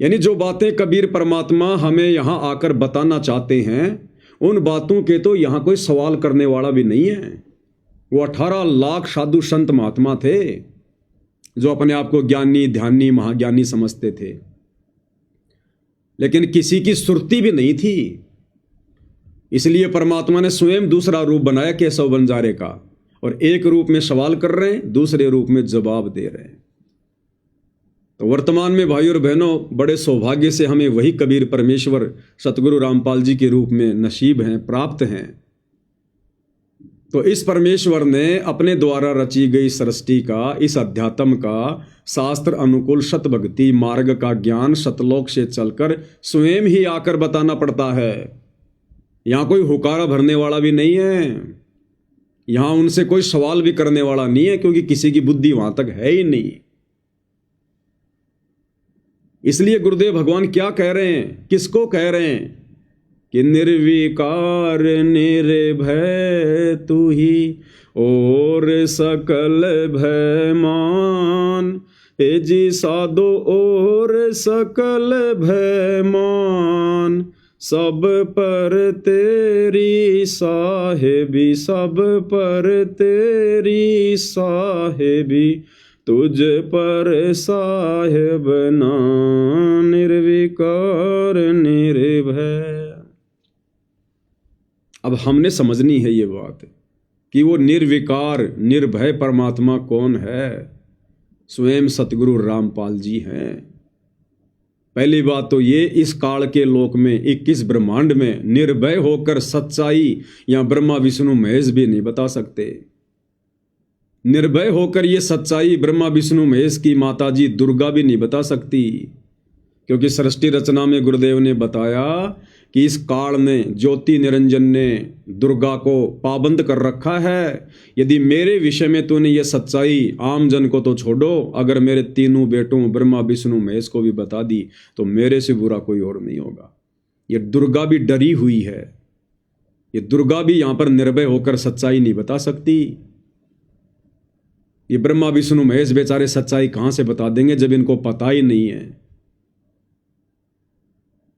यानी जो बातें कबीर परमात्मा हमें यहां आकर बताना चाहते हैं, उन बातों के तो यहां कोई सवाल करने वाला भी नहीं है। वो 18 लाख साधु संत महात्मा थे जो अपने आप को ज्ञानी, ध्यानी, महाज्ञानी समझते थे, लेकिन किसी की सुरती भी नहीं थी। इसलिए परमात्मा ने स्वयं दूसरा रूप बनाया केशव बंजारे का, और एक रूप में सवाल कर रहे हैं, दूसरे रूप में जवाब दे रहे हैं। तो वर्तमान में भाइयों और बहनों बड़े सौभाग्य से हमें वही कबीर परमेश्वर सतगुरु रामपाल जी के रूप में नसीब हैं, प्राप्त हैं। तो इस परमेश्वर ने अपने द्वारा रची गई सृष्टि का, इस अध्यात्म का, शास्त्र अनुकूल सत भक्ति मार्ग का ज्ञान सतलोक से चलकर स्वयं ही आकर बताना पड़ता है। यहाँ कोई हुकारा भरने वाला भी नहीं है, यहाँ उनसे कोई सवाल भी करने वाला नहीं है, क्योंकि किसी की बुद्धि वहां तक है ही नहीं। इसलिए गुरुदेव भगवान क्या कह रहे हैं, किसको कह रहे हैं कि निर्विकार निर्भय तू ही और सकल भय मान, हे जी साधो और सकल भय मान, सब पर तेरी साहेबी, सब पर तेरी साहेबी, तुझ पर साहेब ना निर्विकार निर्भय। अब हमने समझनी है ये बात कि वो निर्विकार निर्भय परमात्मा कौन है। स्वयं सतगुरु रामपाल जी हैं। पहली बात तो ये, इस काल के लोक में 21 ब्रह्मांड में निर्भय होकर सच्चाई या ब्रह्मा विष्णु महेश भी नहीं बता सकते। निर्भय होकर ये सच्चाई ब्रह्मा विष्णु महेश की माता जी दुर्गा भी नहीं बता सकती, क्योंकि सृष्टि रचना में गुरुदेव ने बताया कि इस काल ने, ज्योति निरंजन ने दुर्गा को पाबंद कर रखा है। यदि मेरे विषय में तूने ये सच्चाई आम जन को तो छोड़ो, अगर मेरे तीनों बेटों ब्रह्मा विष्णु महेश को भी बता दी तो मेरे से बुरा कोई और नहीं होगा। ये दुर्गा भी डरी हुई है, ये दुर्गा भी यहाँ पर निर्भय होकर सच्चाई नहीं बता सकती। ये ब्रह्मा विष्णु महेश बेचारे सच्चाई कहाँ से बता देंगे जब इनको पता ही नहीं है।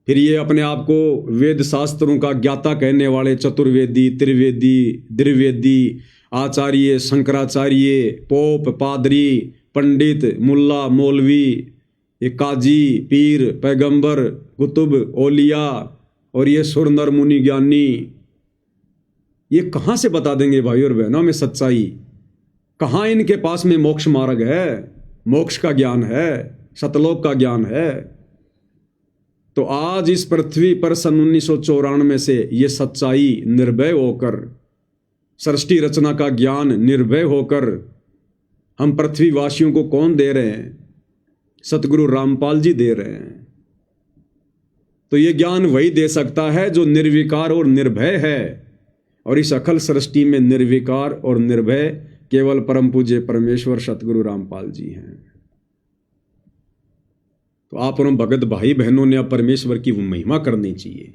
फिर ये अपने आप को वेद शास्त्रों का ज्ञाता कहने वाले चतुर्वेदी, त्रिवेदी, द्विवेदी, आचार्य, शंकराचार्य, पोप, पादरी, पंडित, मुल्ला, मौलवी, ये काजी, पीर, पैगंबर, कुतुब, ओलिया और ये सुर नर मुनि ज्ञानी, ये कहाँ से बता देंगे भाई और बहनों में सच्चाई। कहाँ इनके पास में मोक्ष मार्ग है, मोक्ष का ज्ञान है, सतलोक का ज्ञान है। तो आज इस पृथ्वी पर सन 1994 से ये सच्चाई निर्भय होकर, सृष्टि रचना का ज्ञान निर्भय होकर हम पृथ्वीवासियों को कौन दे रहे हैं? सतगुरु रामपाल जी दे रहे हैं। तो ये ज्ञान वही दे सकता है जो निर्विकार और निर्भय है, और इस अखिल सृष्टि में निर्विकार और निर्भय केवल परम पूज्य परमेश्वर सतगुरु रामपाल जी हैं। तो आप और भगत भाई बहनों ने अब परमेश्वर की वो महिमा करनी चाहिए।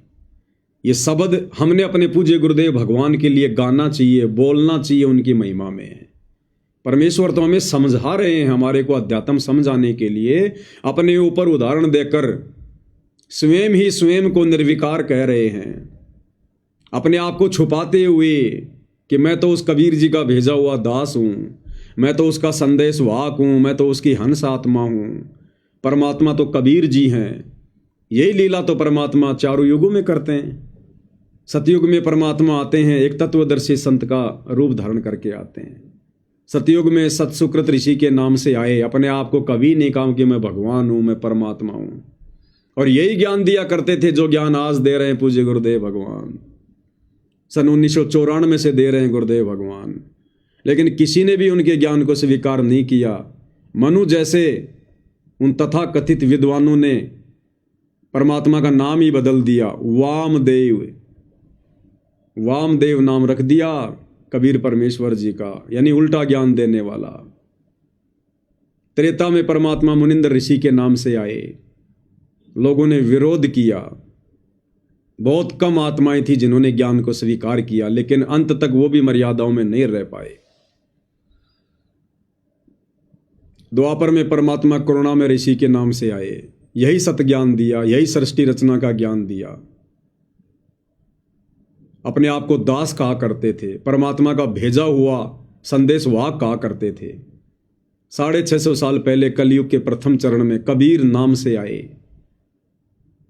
ये शब्द हमने अपने पूज्य गुरुदेव भगवान के लिए गाना चाहिए, बोलना चाहिए उनकी महिमा में। परमेश्वर तो हमें समझा रहे हैं, हमारे को अध्यात्म समझाने के लिए अपने ऊपर उदाहरण देकर स्वयं ही स्वयं को निर्विकार कह रहे हैं, अपने आप को छुपाते हुए कि मैं तो उस कबीर जी का भेजा हुआ दास हूँ, मैं तो उसका संदेश वाहक हूँ, मैं तो उसकी हंस आत्मा हूँ। परमात्मा तो कबीर जी हैं। यही लीला तो परमात्मा चारों युगों में करते हैं। सतयुग में परमात्मा आते हैं, एक तत्वदर्शी संत का रूप धारण करके आते हैं। सतयुग में सतसुकृत ऋषि के नाम से आए, अपने आप को कभी नहीं कहा कि मैं भगवान हूँ, मैं परमात्मा हूँ, और यही ज्ञान दिया करते थे जो ज्ञान आज दे रहे हैं पूज्य गुरुदेव भगवान। सन 1994 से दे रहे हैं गुरुदेव भगवान, लेकिन किसी ने भी उनके ज्ञान को स्वीकार नहीं किया। मनु जैसे उन तथाकथित विद्वानों ने परमात्मा का नाम ही बदल दिया, वामदेव, वामदेव नाम रख दिया कबीर परमेश्वर जी का, यानी उल्टा ज्ञान देने वाला। त्रेता में परमात्मा मुनिंद्र ऋषि के नाम से आए, लोगों ने विरोध किया। बहुत कम आत्माएं थी जिन्होंने ज्ञान को स्वीकार किया, लेकिन अंत तक वो भी मर्यादाओं में नहीं रह पाए। द्वापर में परमात्मा करुणा में ऋषि के नाम से आए, यही सत ज्ञान दिया, यही सृष्टि रचना का ज्ञान दिया। अपने आप को दास कहा करते थे, परमात्मा का भेजा हुआ संदेश वाहक कहा करते थे। 650 साल पहले कलयुग के प्रथम चरण में कबीर नाम से आए,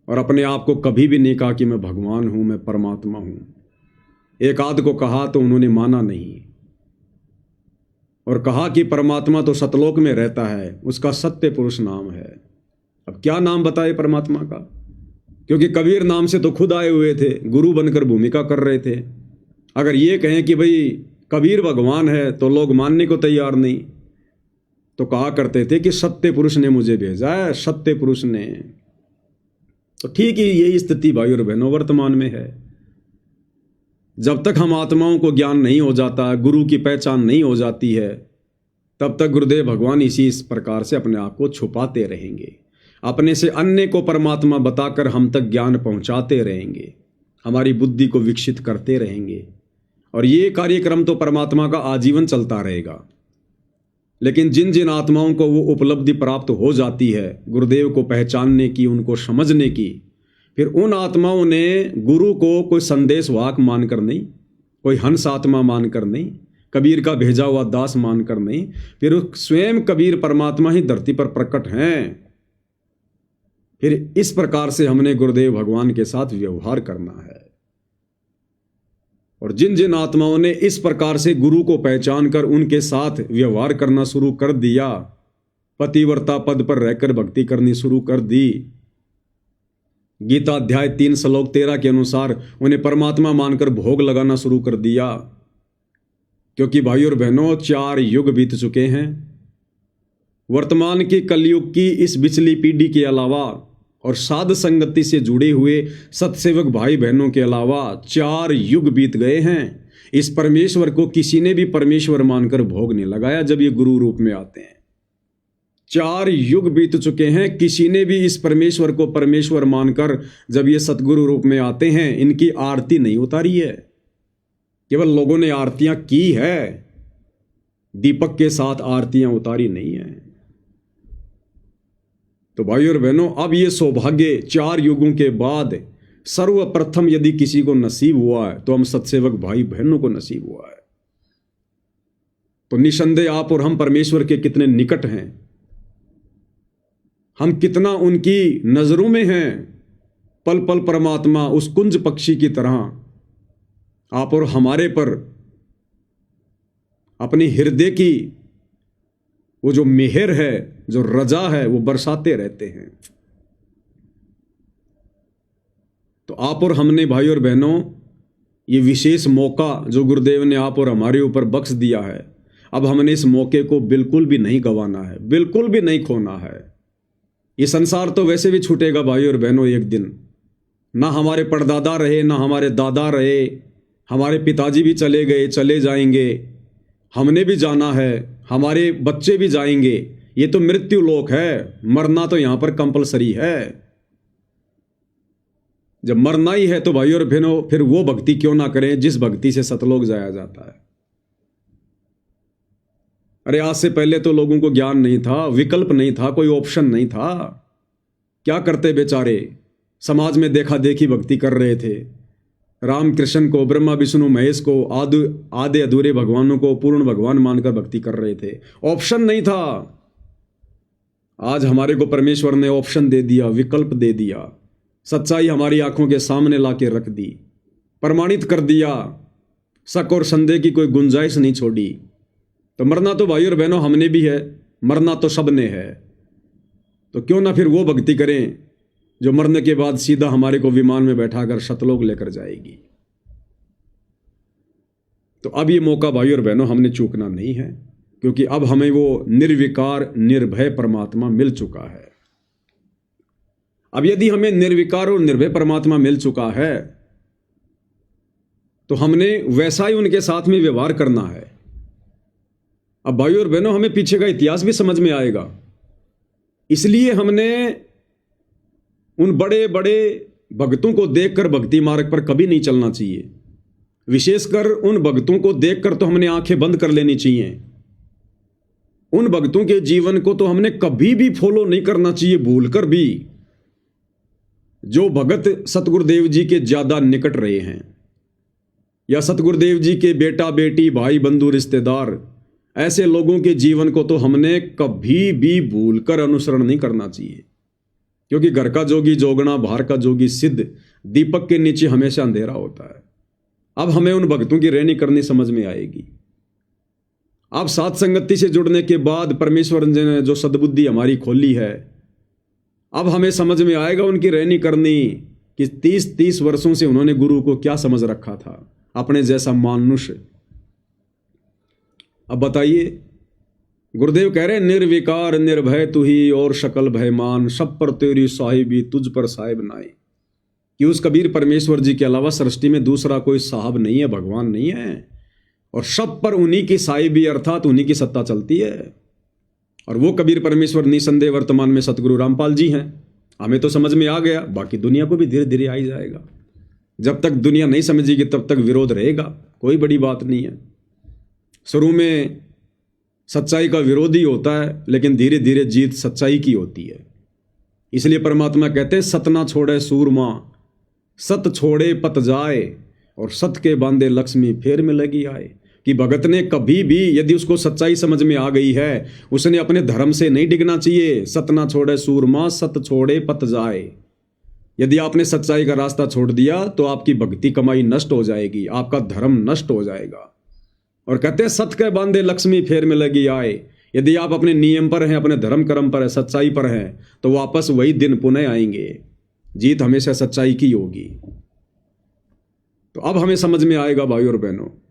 और अपने आप को कभी भी नहीं कहा कि मैं भगवान हूं, मैं परमात्मा हूं। एक आध को कहा तो उन्होंने माना नहीं, और कहा कि परमात्मा तो सतलोक में रहता है, उसका सत्य पुरुष नाम है। अब क्या नाम बताए परमात्मा का, क्योंकि कबीर नाम से तो खुद आए हुए थे, गुरु बनकर भूमिका कर रहे थे। अगर ये कहें कि भाई कबीर भगवान है तो लोग मानने को तैयार नहीं, तो कहा करते थे कि सत्य पुरुष ने मुझे भेजा है, सत्य पुरुष ने। तो ठीक ही यही स्थिति भाई और बहनों वर्तमान में है। जब तक हम आत्माओं को ज्ञान नहीं हो जाता, गुरु की पहचान नहीं हो जाती है, तब तक गुरुदेव भगवान इस प्रकार से अपने आप को छुपाते रहेंगे, अपने से अन्य को परमात्मा बताकर हम तक ज्ञान पहुंचाते रहेंगे, हमारी बुद्धि को विकसित करते रहेंगे, और ये कार्यक्रम तो परमात्मा का आजीवन चलता रहेगा। लेकिन जिन जिन आत्माओं को वो उपलब्धि प्राप्त हो जाती है गुरुदेव को पहचानने की, उनको समझने की, फिर उन आत्माओं ने गुरु को कोई संदेश वाहक मानकर नहीं, कोई हंस आत्मा मानकर नहीं, कबीर का भेजा हुआ दास मानकर नहीं, फिर स्वयं कबीर परमात्मा ही धरती पर प्रकट हैं। फिर इस प्रकार से हमने गुरुदेव भगवान के साथ व्यवहार करना है। और जिन जिन आत्माओं ने इस प्रकार से गुरु को पहचान कर उनके साथ व्यवहार करना शुरू कर दिया, पतिव्रता पद पर रहकर भक्ति करनी शुरू कर दी, गीता अध्याय 3 श्लोक 13 के अनुसार उन्हें परमात्मा मानकर भोग लगाना शुरू कर दिया। क्योंकि भाई और बहनों 4 युग बीत चुके हैं। वर्तमान की कलयुग की इस बिचली पीढ़ी के अलावा और साध संगति से जुड़े हुए सत्सेवक भाई बहनों के अलावा 4 युग बीत गए हैं। इस परमेश्वर को किसी ने भी परमेश्वर मानकर भोग नहीं लगाया जब ये गुरु रूप में आते हैं। 4 युग बीत चुके हैं, किसी ने भी इस परमेश्वर को परमेश्वर मानकर जब ये सतगुरु रूप में आते हैं इनकी आरती नहीं उतारी है। केवल लोगों ने आरतियां की है, दीपक के साथ आरतियां उतारी नहीं है। तो भाई और बहनों, अब ये सौभाग्य 4 युगों के बाद सर्वप्रथम यदि किसी को नसीब हुआ है तो हम सत्सेवक भाई बहनों को नसीब हुआ है। तो निसंदेह आप और हम परमेश्वर के कितने निकट हैं, हम कितना उनकी नजरों में हैं। पल पल परमात्मा उस कुंज पक्षी की तरह आप और हमारे पर अपनी हृदय की वो जो मेहर है, जो रजा है, वो बरसाते रहते हैं। तो आप और हमने भाई और बहनों ये विशेष मौका जो गुरुदेव ने आप और हमारे ऊपर बख्श दिया है, अब हमने इस मौके को बिल्कुल भी नहीं गंवाना है, बिल्कुल भी नहीं खोना है। ये संसार तो वैसे भी छूटेगा भाई और बहनों एक दिन। ना हमारे परदादा रहे, ना हमारे दादा रहे, हमारे पिताजी भी चले गए, चले जाएंगे, हमने भी जाना है, हमारे बच्चे भी जाएंगे। ये तो मृत्यु लोक है, मरना तो यहां पर कंपलसरी है। जब मरना ही है तो भाई और बहनों फिर वो भक्ति क्यों ना करें जिस भक्ति से सतलोक जाया जाता है। अरे आज से पहले तो लोगों को ज्ञान नहीं था, विकल्प नहीं था, कोई ऑप्शन नहीं था। क्या करते बेचारे, समाज में देखा देखी भक्ति कर रहे थे। राम कृष्ण को, ब्रह्मा विष्णु महेश को, आधे अधूरे भगवानों को पूर्ण भगवान मानकर भक्ति कर रहे थे। ऑप्शन नहीं था। आज हमारे को परमेश्वर ने ऑप्शन दे दिया, विकल्प दे दिया, सच्चाई हमारी आंखों के सामने लाके रख दी, प्रमाणित कर दिया, शक और संदेह की कोई गुंजाइश नहीं छोड़ी। तो मरना तो भाई और बहनों हमने भी है, मरना तो सबने है। तो क्यों ना फिर वो भक्ति करें जो मरने के बाद सीधा हमारे को विमान में बैठाकर सतलोक लेकर जाएगी। तो अब ये मौका भाई और बहनों हमने चूकना नहीं है, क्योंकि अब हमें वो निर्विकार निर्भय परमात्मा मिल चुका है। अब यदि हमें निर्विकार और निर्भय परमात्मा मिल चुका है तो हमने वैसा ही उनके साथ में व्यवहार करना है। अब भाई और बहनों हमें पीछे का इतिहास भी समझ में आएगा। इसलिए हमने उन बड़े बड़े भक्तों को देखकर भक्ति मार्ग पर कभी नहीं चलना चाहिए। विशेषकर उन भक्तों को देखकर तो हमने आंखें बंद कर लेनी चाहिए। उन भक्तों के जीवन को तो हमने कभी भी फॉलो नहीं करना चाहिए, भूलकर भी। जो भगत सतगुरुदेव जी के ज्यादा निकट रहे हैं या सतगुरुदेव जी के बेटा बेटी भाई बंधु रिश्तेदार, ऐसे लोगों के जीवन को तो हमने कभी भी भूलकर अनुसरण नहीं करना चाहिए। क्योंकि घर का जोगी जोगना, बाहर का जोगी सिद्ध, दीपक के नीचे हमेशा अंधेरा होता है। अब हमें उन भक्तों की रहनी करनी समझ में आएगी। अब साथ संगति से जुड़ने के बाद परमेश्वर ने जो सद्बुद्धि हमारी खोली है, अब हमें समझ में आएगा उनकी रहनी करनी कि 30 वर्षों से उन्होंने गुरु को क्या समझ रखा था, अपने जैसा मानुष्य। अब बताइए, गुरुदेव कह रहे निर्विकार निर्भय तू ही और शकल भयमान, सब पर तेरी साहिबी तुझ पर साहिब नाई। कि उस कबीर परमेश्वर जी के अलावा सृष्टि में दूसरा कोई साहब नहीं है, भगवान नहीं है, और सब पर उन्हीं की साहिबी अर्थात उन्हीं की सत्ता चलती है। और वो कबीर परमेश्वर निसंदेह वर्तमान में सतगुरु रामपाल जी हैं। हमें तो समझ में आ गया, बाकी दुनिया को भी धीरे धीरे आ ही जाएगा। जब तक दुनिया नहीं समझेगी तब तक विरोध रहेगा, कोई बड़ी बात नहीं है। शुरू में सच्चाई का विरोध ही होता है, लेकिन धीरे धीरे जीत सच्चाई की होती है। इसलिए परमात्मा कहते हैं सत ना छोड़े सूरमा, सत छोड़े पत जाए, और सत के बांधे लक्ष्मी फेर में लगी आए। कि भगत ने कभी भी यदि उसको सच्चाई समझ में आ गई है, उसने अपने धर्म से नहीं डिगना चाहिए। सत ना छोड़े सूरमा, सत छोड़े पत जाए। यदि आपने सच्चाई का रास्ता छोड़ दिया तो आपकी भक्ति कमाई नष्ट हो जाएगी, आपका धर्म नष्ट हो जाएगा। और कहते हैं सत के बांधे लक्ष्मी फेर में लगी आए। यदि आप अपने नियम पर हैं, अपने धर्म कर्म पर है, सच्चाई पर हैं, तो वापस वही दिन पुनः आएंगे। जीत हमेशा सच्चाई की होगी। तो अब हमें समझ में आएगा भाई और बहनों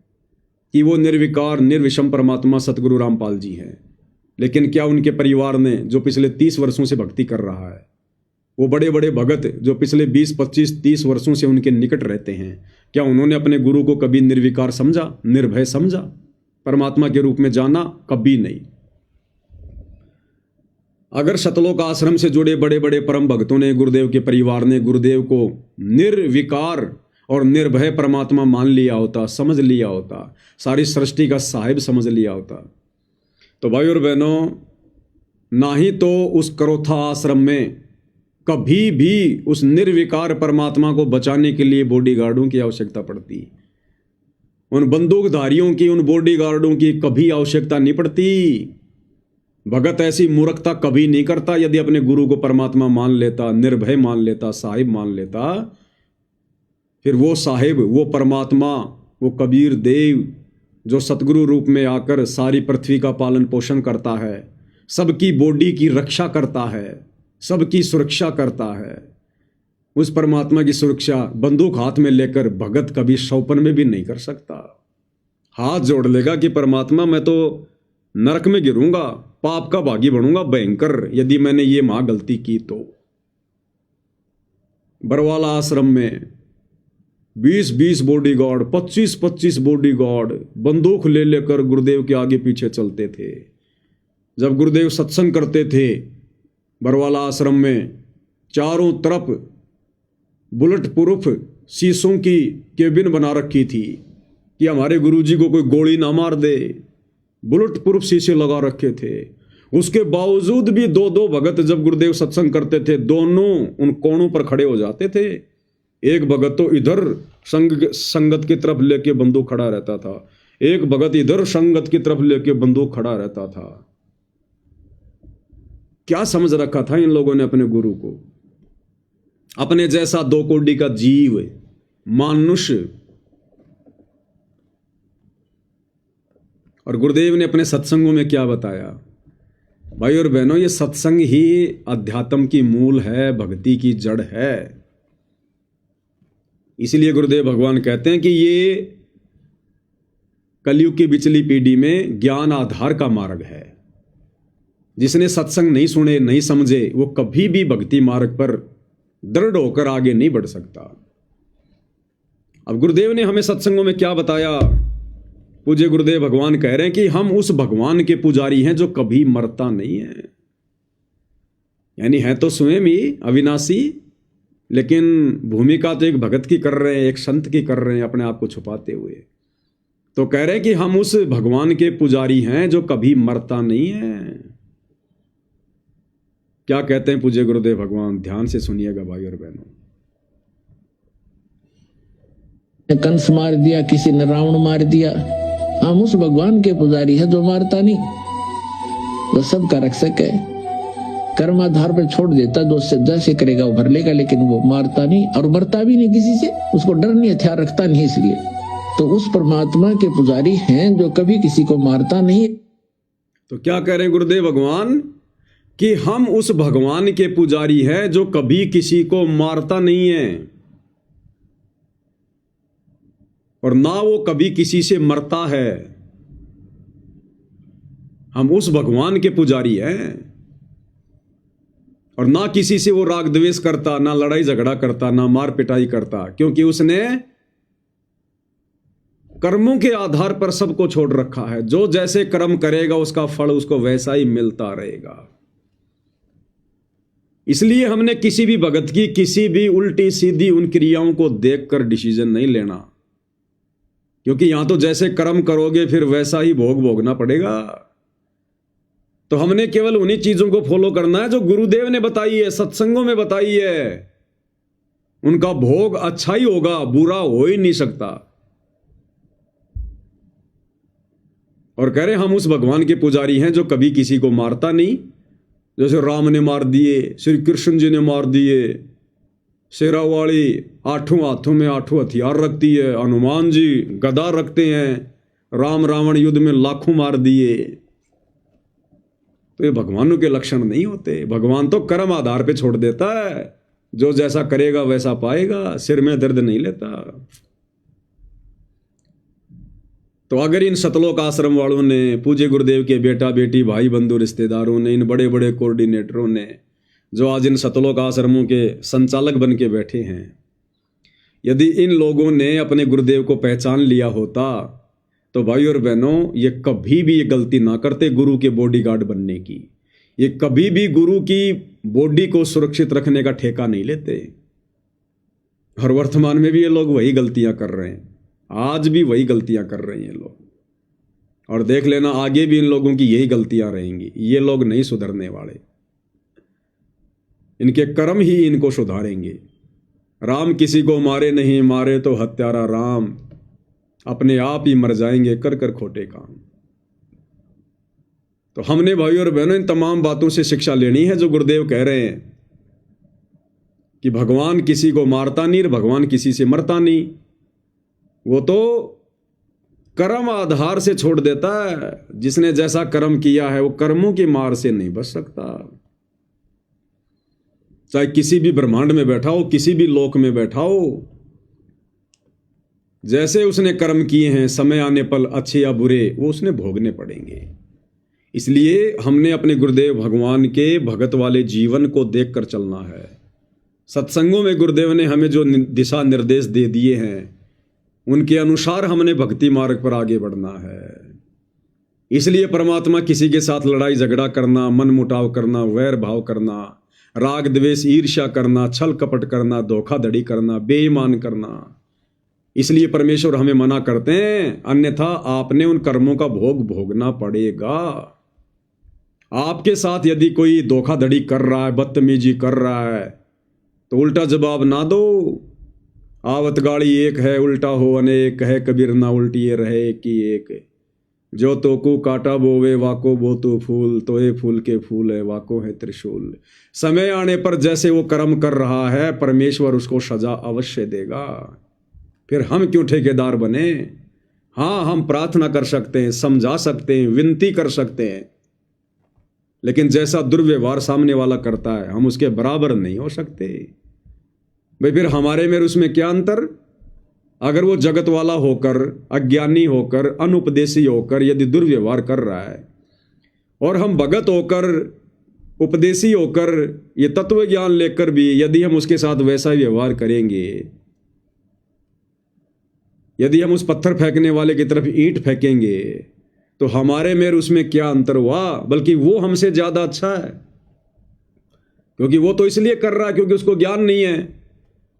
कि वो निर्विकार निर्विषम परमात्मा सतगुरु रामपाल जी हैं। लेकिन क्या उनके परिवार ने, जो पिछले 30 वर्षों से भक्ति कर रहा है, वो बड़े बड़े भगत जो पिछले 20, 25, 30 वर्षों से उनके निकट रहते हैं, क्या उन्होंने अपने गुरु को कभी निर्विकार समझा, निर्भय समझा, परमात्मा के रूप में जाना? कभी नहीं। अगर सतलोक आश्रम से जुड़े बड़े बड़े परम भक्तों ने, गुरुदेव के परिवार ने गुरुदेव को निर्विकार और निर्भय परमात्मा मान लिया होता, समझ लिया होता, सारी सृष्टि का साहिब समझ लिया होता, तो भाई और बहनों, ना ही तो उस करोथा आश्रम में कभी भी उस निर्विकार परमात्मा को बचाने के लिए बॉडीगार्डों की आवश्यकता पड़ती। उन बंदूकधारियों की, उन बॉडीगार्डों की कभी आवश्यकता नहीं पड़ती। भगत ऐसी मूर्खता कभी नहीं करता। यदि अपने गुरु को परमात्मा मान लेता, निर्भय मान लेता, साहिब मान लेता, फिर वो साहिब, वो परमात्मा, वो कबीर देव, जो सतगुरु रूप में आकर सारी पृथ्वी का पालन पोषण करता है, सबकी बॉडी की रक्षा करता है, सबकी सुरक्षा करता है, उस परमात्मा की सुरक्षा बंदूक हाथ में लेकर भगत कभी सौपन में भी नहीं कर सकता। हाथ जोड़ लेगा कि परमात्मा मैं तो नरक में गिरूंगा, पाप का भागी बनूंगा भयंकर, यदि मैंने ये महा गलती की तो। बरवाला आश्रम में 20-20 बॉडीगार्ड, 25-25 बॉडीगार्ड बंदूक ले लेकर गुरुदेव के आगे पीछे चलते थे। जब गुरुदेव सत्संग करते थे बरवाला आश्रम में, चारों तरफ बुलेट प्रूफ शीशों की केबिन बना रखी थी कि हमारे गुरुजी को कोई गोली ना मार दे। बुलेट प्रूफ शीशे लगा रखे थे। उसके बावजूद भी 2-2 भगत जब गुरुदेव सत्संग करते थे, दोनों उन कोणों पर खड़े हो जाते थे। एक भगत तो इधर संगत की तरफ लेके बंदूक खड़ा रहता था, एक भगत इधर संगत की तरफ लेके बंदूक खड़ा रहता था। क्या समझ रखा था इन लोगों ने अपने गुरु को? अपने जैसा 2 कोड़ी का जीव, मानुष्य। और गुरुदेव ने अपने सत्संगों में क्या बताया? भाई और बहनों, ये सत्संग ही अध्यात्म की मूल है, भक्ति की जड़ है। इसलिए गुरुदेव भगवान कहते हैं कि ये कलयुग की बिचली पीढ़ी में ज्ञान आधार का मार्ग है। जिसने सत्संग नहीं सुने, नहीं समझे, वो कभी भी भक्ति मार्ग पर दृढ़ होकर आगे नहीं बढ़ सकता। अब गुरुदेव ने हमें सत्संगों में क्या बताया? पूज्य गुरुदेव भगवान कह रहे हैं कि हम उस भगवान के पुजारी हैं जो कभी मरता नहीं है। यानी है तो स्वयं ही अविनाशी, लेकिन भूमिका तो एक भगत की कर रहे हैं, एक संत की कर रहे हैं, अपने आप को छुपाते हुए। तो कह रहे हैं कि हम उस भगवान के पुजारी हैं जो कभी मरता नहीं है। क्या कहते हैं पूज्य गुरुदेव भगवान? ध्यान से सुनिएगा भाई और बहनों। कंस मार दिया, किसी ने रावण मार दिया, हम उस भगवान के पुजारी है जो मारता नहीं, वो सबका रक्षक है। कर्म आधार पर छोड़ देता, जो जैसे करेगा वो भर लेगा, लेकिन वो मारता नहीं और मरता भी नहीं किसी से, उसको डर नहीं, हथियार रखता नहीं। इसलिए तो उस परमात्मा के पुजारी हैं जो कभी किसी को मारता नहीं। तो क्या कह रहे हैं गुरुदेव भगवान? कि हम उस भगवान के पुजारी हैं जो कभी किसी को मारता नहीं है और ना वो कभी किसी से मरता है। हम उस भगवान के पुजारी हैं और ना किसी से वो राग द्वेष करता, ना लड़ाई झगड़ा करता, ना मार पिटाई करता, क्योंकि उसने कर्मों के आधार पर सबको छोड़ रखा है। जो जैसे कर्म करेगा उसका फल उसको वैसा ही मिलता रहेगा। इसलिए हमने किसी भी भगत की किसी भी उल्टी सीधी उन क्रियाओं को देखकर डिसीजन नहीं लेना, क्योंकि यहां तो जैसे कर्म करोगे फिर वैसा ही भोग भोगना पड़ेगा। तो हमने केवल उन्हीं चीजों को फॉलो करना है जो गुरुदेव ने बताई है, सत्संगों में बताई है। उनका भोग अच्छा ही होगा, बुरा हो ही नहीं सकता। और कह रहे हम उस भगवान के पुजारी हैं जो कभी किसी को मारता नहीं। जैसे राम ने मार दिए, श्री कृष्ण जी ने मार दिए, शेरावाली 8 हाथों में 8 हथियार रखती है, हनुमान जी गदा रखते हैं, राम रावण युद्ध में लाखों मार दिए। तो ये भगवानों के लक्षण नहीं होते। भगवान तो कर्म आधार पे छोड़ देता है, जो जैसा करेगा वैसा पाएगा, सिर में दर्द नहीं लेता। तो अगर इन सतलोक आश्रम वालों ने, पूज्य गुरुदेव के बेटा बेटी भाई बंधु रिश्तेदारों ने, इन बड़े बड़े कोऑर्डिनेटरों ने जो आज इन सतलोक आश्रमों के संचालक बन के बैठे हैं, यदि इन लोगों ने अपने गुरुदेव को पहचान लिया होता तो भाई और बहनों, ये कभी भी ये गलती ना करते गुरु के बॉडीगार्ड बनने की। ये कभी भी गुरु की बॉडी को सुरक्षित रखने का ठेका नहीं लेते। और वर्तमान में भी ये लोग वही गलतियां कर रहे हैं, आज भी वही गलतियां कर रहे हैं ये लोग। और देख लेना आगे भी इन लोगों की यही गलतियां रहेंगी। ये लोग नहीं सुधरने वाले, इनके कर्म ही इनको सुधारेंगे। राम किसी को मारे नहीं, मारे तो हत्यारा राम, अपने आप ही मर जाएंगे कर कर खोटे काम। तो हमने भाई और बहनों इन तमाम बातों से शिक्षा लेनी है जो गुरुदेव कह रहे हैं कि भगवान किसी को मारता नहीं और भगवान किसी से मरता नहीं। वो तो कर्म आधार से छोड़ देता है। जिसने जैसा कर्म किया है वो कर्मों की मार से नहीं बच सकता। चाहे किसी भी ब्रह्मांड में बैठा हो, किसी भी लोक में बैठा हो, जैसे उसने कर्म किए हैं समय आने पर अच्छे या बुरे वो उसने भोगने पड़ेंगे। इसलिए हमने अपने गुरुदेव भगवान के भगत वाले जीवन को देखकर चलना है। सत्संगों में गुरुदेव ने हमें जो दिशा निर्देश दे दिए हैं उनके अनुसार हमने भक्ति मार्ग पर आगे बढ़ना है। इसलिए परमात्मा किसी के साथ लड़ाई झगड़ा करना, मन मुटाव करना, वैर भाव करना, राग द्वेष ईर्ष्या करना, छल कपट करना, धोखाधड़ी करना, बेईमान करना, इसलिए परमेश्वर हमें मना करते हैं, अन्यथा आपने उन कर्मों का भोग भोगना पड़ेगा। आपके साथ यदि कोई धोखाधड़ी कर रहा है, बदतमीजी कर रहा है, तो उल्टा जवाब ना दो। आवत गाड़ी एक है, उल्टा हो अनेक है, कबीर ना उल्टी रहे कि एक। जो तो को काटा बोवे वाको बो तो फूल, तो ये फूल के फूल है वाको है त्रिशूल। समय आने पर जैसे वो कर्म कर रहा है परमेश्वर उसको सजा अवश्य देगा। फिर हम क्यों ठेकेदार बने? हाँ, हम प्रार्थना कर सकते हैं, समझा सकते हैं, विनती कर सकते हैं, लेकिन जैसा दुर्व्यवहार सामने वाला करता है हम उसके बराबर नहीं हो सकते। भाई फिर हमारे में उसमें क्या अंतर? अगर वो जगत वाला होकर, अज्ञानी होकर, अनुपदेशी होकर यदि दुर्व्यवहार कर रहा है और हम भगत होकर, उपदेशी होकर, ये तत्व ज्ञान लेकर भी यदि हम उसके साथ वैसा ही व्यवहार करेंगे, यदि हम उस पत्थर फेंकने वाले की तरफ ईंट फेंकेंगे, तो हमारे में उसमें क्या अंतर हुआ? बल्कि वो हमसे ज्यादा अच्छा है, क्योंकि वो तो इसलिए कर रहा है क्योंकि उसको ज्ञान नहीं है,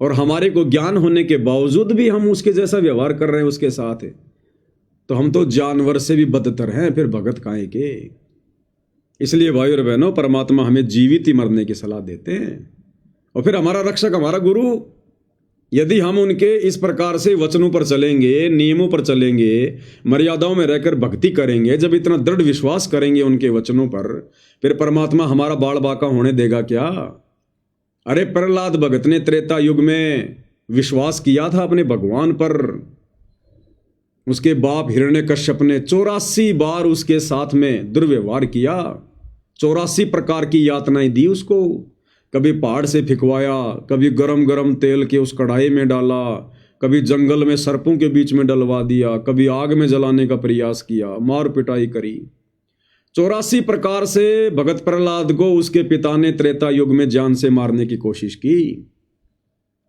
और हमारे को ज्ञान होने के बावजूद भी हम उसके जैसा व्यवहार कर रहे हैं उसके साथ है, तो हम तो जानवर से भी बदतर हैं, फिर भगत काहे के। इसलिए भाई और बहनों, परमात्मा हमें जीवित ही मरने की सलाह देते हैं। और फिर हमारा रक्षक, हमारा गुरु, यदि हम उनके इस प्रकार से वचनों पर चलेंगे, नियमों पर चलेंगे, मर्यादाओं में रहकर भक्ति करेंगे, जब इतना दृढ़ विश्वास करेंगे उनके वचनों पर, फिर परमात्मा हमारा बाल बाका होने देगा क्या? अरे प्रहलाद भगत ने त्रेता युग में विश्वास किया था अपने भगवान पर। उसके बाप हिरण्यकश्यप ने 84 बार उसके साथ में दुर्व्यवहार किया, 84 प्रकार की यातनाएं दी उसको। कभी पहाड़ से फिकवाया, कभी गरम गरम तेल के उस कढ़ाई में डाला, कभी जंगल में सर्पों के बीच में डलवा दिया, कभी आग में जलाने का प्रयास किया, मार पिटाई करी। 84 प्रकार से भगत प्रहलाद को उसके पिता ने त्रेता युग में जान से मारने की कोशिश की,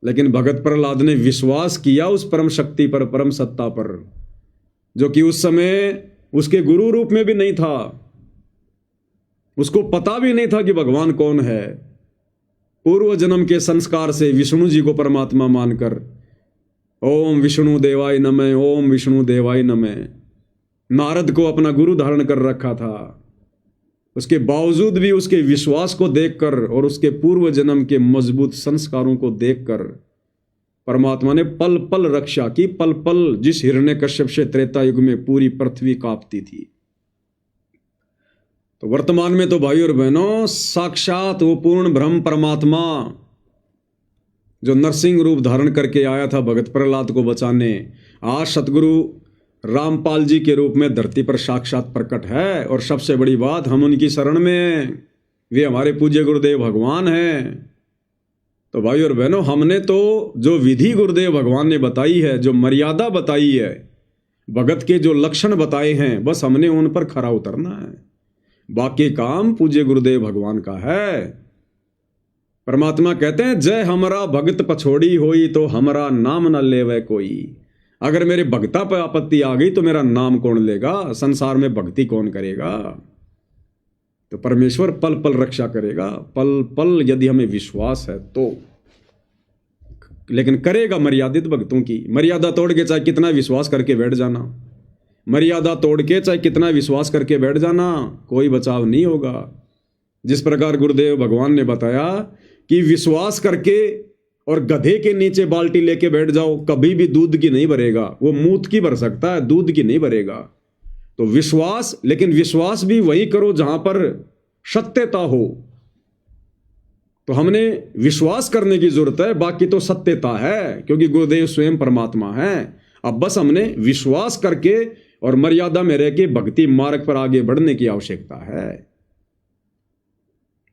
लेकिन भगत प्रहलाद ने विश्वास किया उस परम शक्ति पर, परम सत्ता पर, जो कि उस समय उसके गुरु रूप में भी नहीं था। उसको पता भी नहीं था कि भगवान कौन है। पूर्व जन्म के संस्कार से विष्णु जी को परमात्मा मानकर ओम विष्णु देवाय नमः, ओम विष्णु देवाय नमः, नारद को अपना गुरु धारण कर रखा था। उसके बावजूद भी उसके विश्वास को देखकर और उसके पूर्व जन्म के मजबूत संस्कारों को देखकर परमात्मा ने पल पल रक्षा की। पल पल जिस हिरण्यकश्यप से त्रेता युग में पूरी पृथ्वी कांपती थी, तो वर्तमान में तो भाई और बहनों साक्षात वो पूर्ण ब्रह्म परमात्मा जो नरसिंह रूप धारण करके आया था भगत प्रहलाद को बचाने, आज सतगुरु रामपाल जी के रूप में धरती पर साक्षात प्रकट है। और सबसे बड़ी बात, हम उनकी शरण में हैं, वे हमारे पूज्य गुरुदेव भगवान हैं। तो भाई और बहनों, हमने तो जो विधि गुरुदेव भगवान ने बताई है, जो मर्यादा बताई है, भगत के जो लक्षण बताए हैं, बस हमने उन पर खरा उतरना है। बाकी काम पूज्य गुरुदेव भगवान का है। परमात्मा कहते हैं, जय हमरा भगत पछोड़ी होई, तो हमरा नाम न लेवे कोई। अगर मेरे भक्ता पर आपत्ति आ गई तो मेरा नाम कौन लेगा? संसार में भक्ति कौन करेगा? तो परमेश्वर पल पल रक्षा करेगा, पल पल, यदि हमें विश्वास है तो। लेकिन करेगा मर्यादित भक्तों की। मर्यादा तोड़ के चाहे कितना विश्वास करके बैठ जाना, मर्यादा तोड़ के चाहे कितना विश्वास करके बैठ जाना, कोई बचाव नहीं होगा। जिस प्रकार गुरुदेव भगवान ने बताया कि विश्वास करके और गधे के नीचे बाल्टी लेके बैठ जाओ, कभी भी दूध की नहीं भरेगा, वो मूत की भर सकता है, दूध की नहीं भरेगा। तो विश्वास, लेकिन विश्वास भी वही करो जहां पर सत्यता हो। तो हमने विश्वास करने की जरूरत है, बाकी तो सत्यता है, क्योंकि गुरुदेव स्वयं परमात्मा है। अब बस हमने विश्वास करके और मर्यादा में रह के भक्ति मार्ग पर आगे बढ़ने की आवश्यकता है।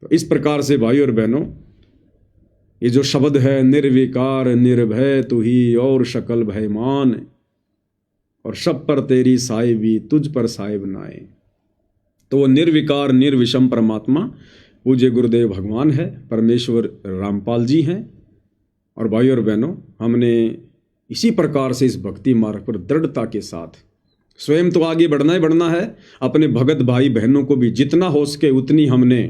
तो इस प्रकार से भाई और बहनों, ये जो शब्द है निर्विकार निर्भय तू ही और शकल भयमान, और सब पर तेरी साहिबी तुझ पर साहिब नाए, तो वो निर्विकार निर्विषम परमात्मा पूज्य गुरुदेव भगवान है, परमेश्वर रामपाल जी हैं। और भाई और बहनों, हमने इसी प्रकार से इस भक्ति मार्ग पर दृढ़ता के साथ स्वयं तो आगे बढ़ना ही बढ़ना है, अपने भगत भाई बहनों को भी जितना हो सके उतनी हमने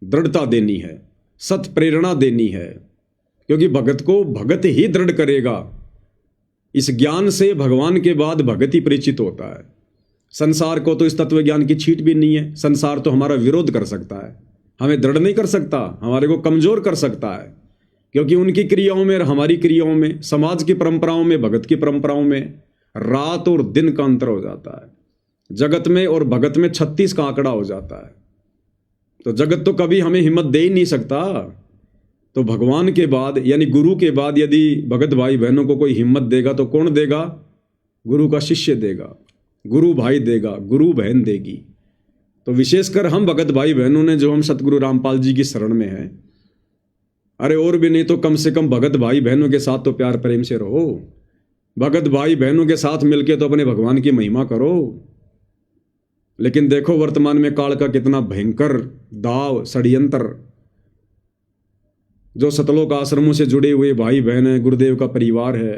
दृढ़ता देनी है, सत प्रेरणा देनी है, क्योंकि भगत को भगत ही दृढ़ करेगा। इस ज्ञान से भगवान के बाद भगत ही परिचित होता है। संसार को तो इस तत्व ज्ञान की छीट भी नहीं है। संसार तो हमारा विरोध कर सकता है, हमें दृढ़ नहीं कर सकता, हमारे को कमजोर कर सकता है, क्योंकि उनकी क्रियाओं में और हमारी क्रियाओं में, समाज की परंपराओं में, भगत की परंपराओं में रात और दिन का अंतर हो जाता है। जगत में और भगत में 36 का आंकड़ा हो जाता है। तो जगत तो कभी हमें हिम्मत दे ही नहीं सकता। तो भगवान के बाद यानी गुरु के बाद यदि भगत भाई बहनों को कोई हिम्मत देगा तो कौन देगा? गुरु का शिष्य देगा, गुरु भाई देगा, गुरु बहन देगी। तो विशेषकर हम भगत भाई बहनों ने जो हम सतगुरु रामपाल जी की शरण में हैं, अरे और भी नहीं तो कम से कम भगत भाई बहनों के साथ तो प्यार प्रेम से रहो। भगत भाई बहनों के साथ मिलके तो अपने भगवान की महिमा करो। लेकिन देखो वर्तमान में काल का कितना भयंकर दाव षड्यंत्र, जो सतलोक आश्रमों से जुड़े हुए भाई बहन हैं, गुरुदेव का परिवार है,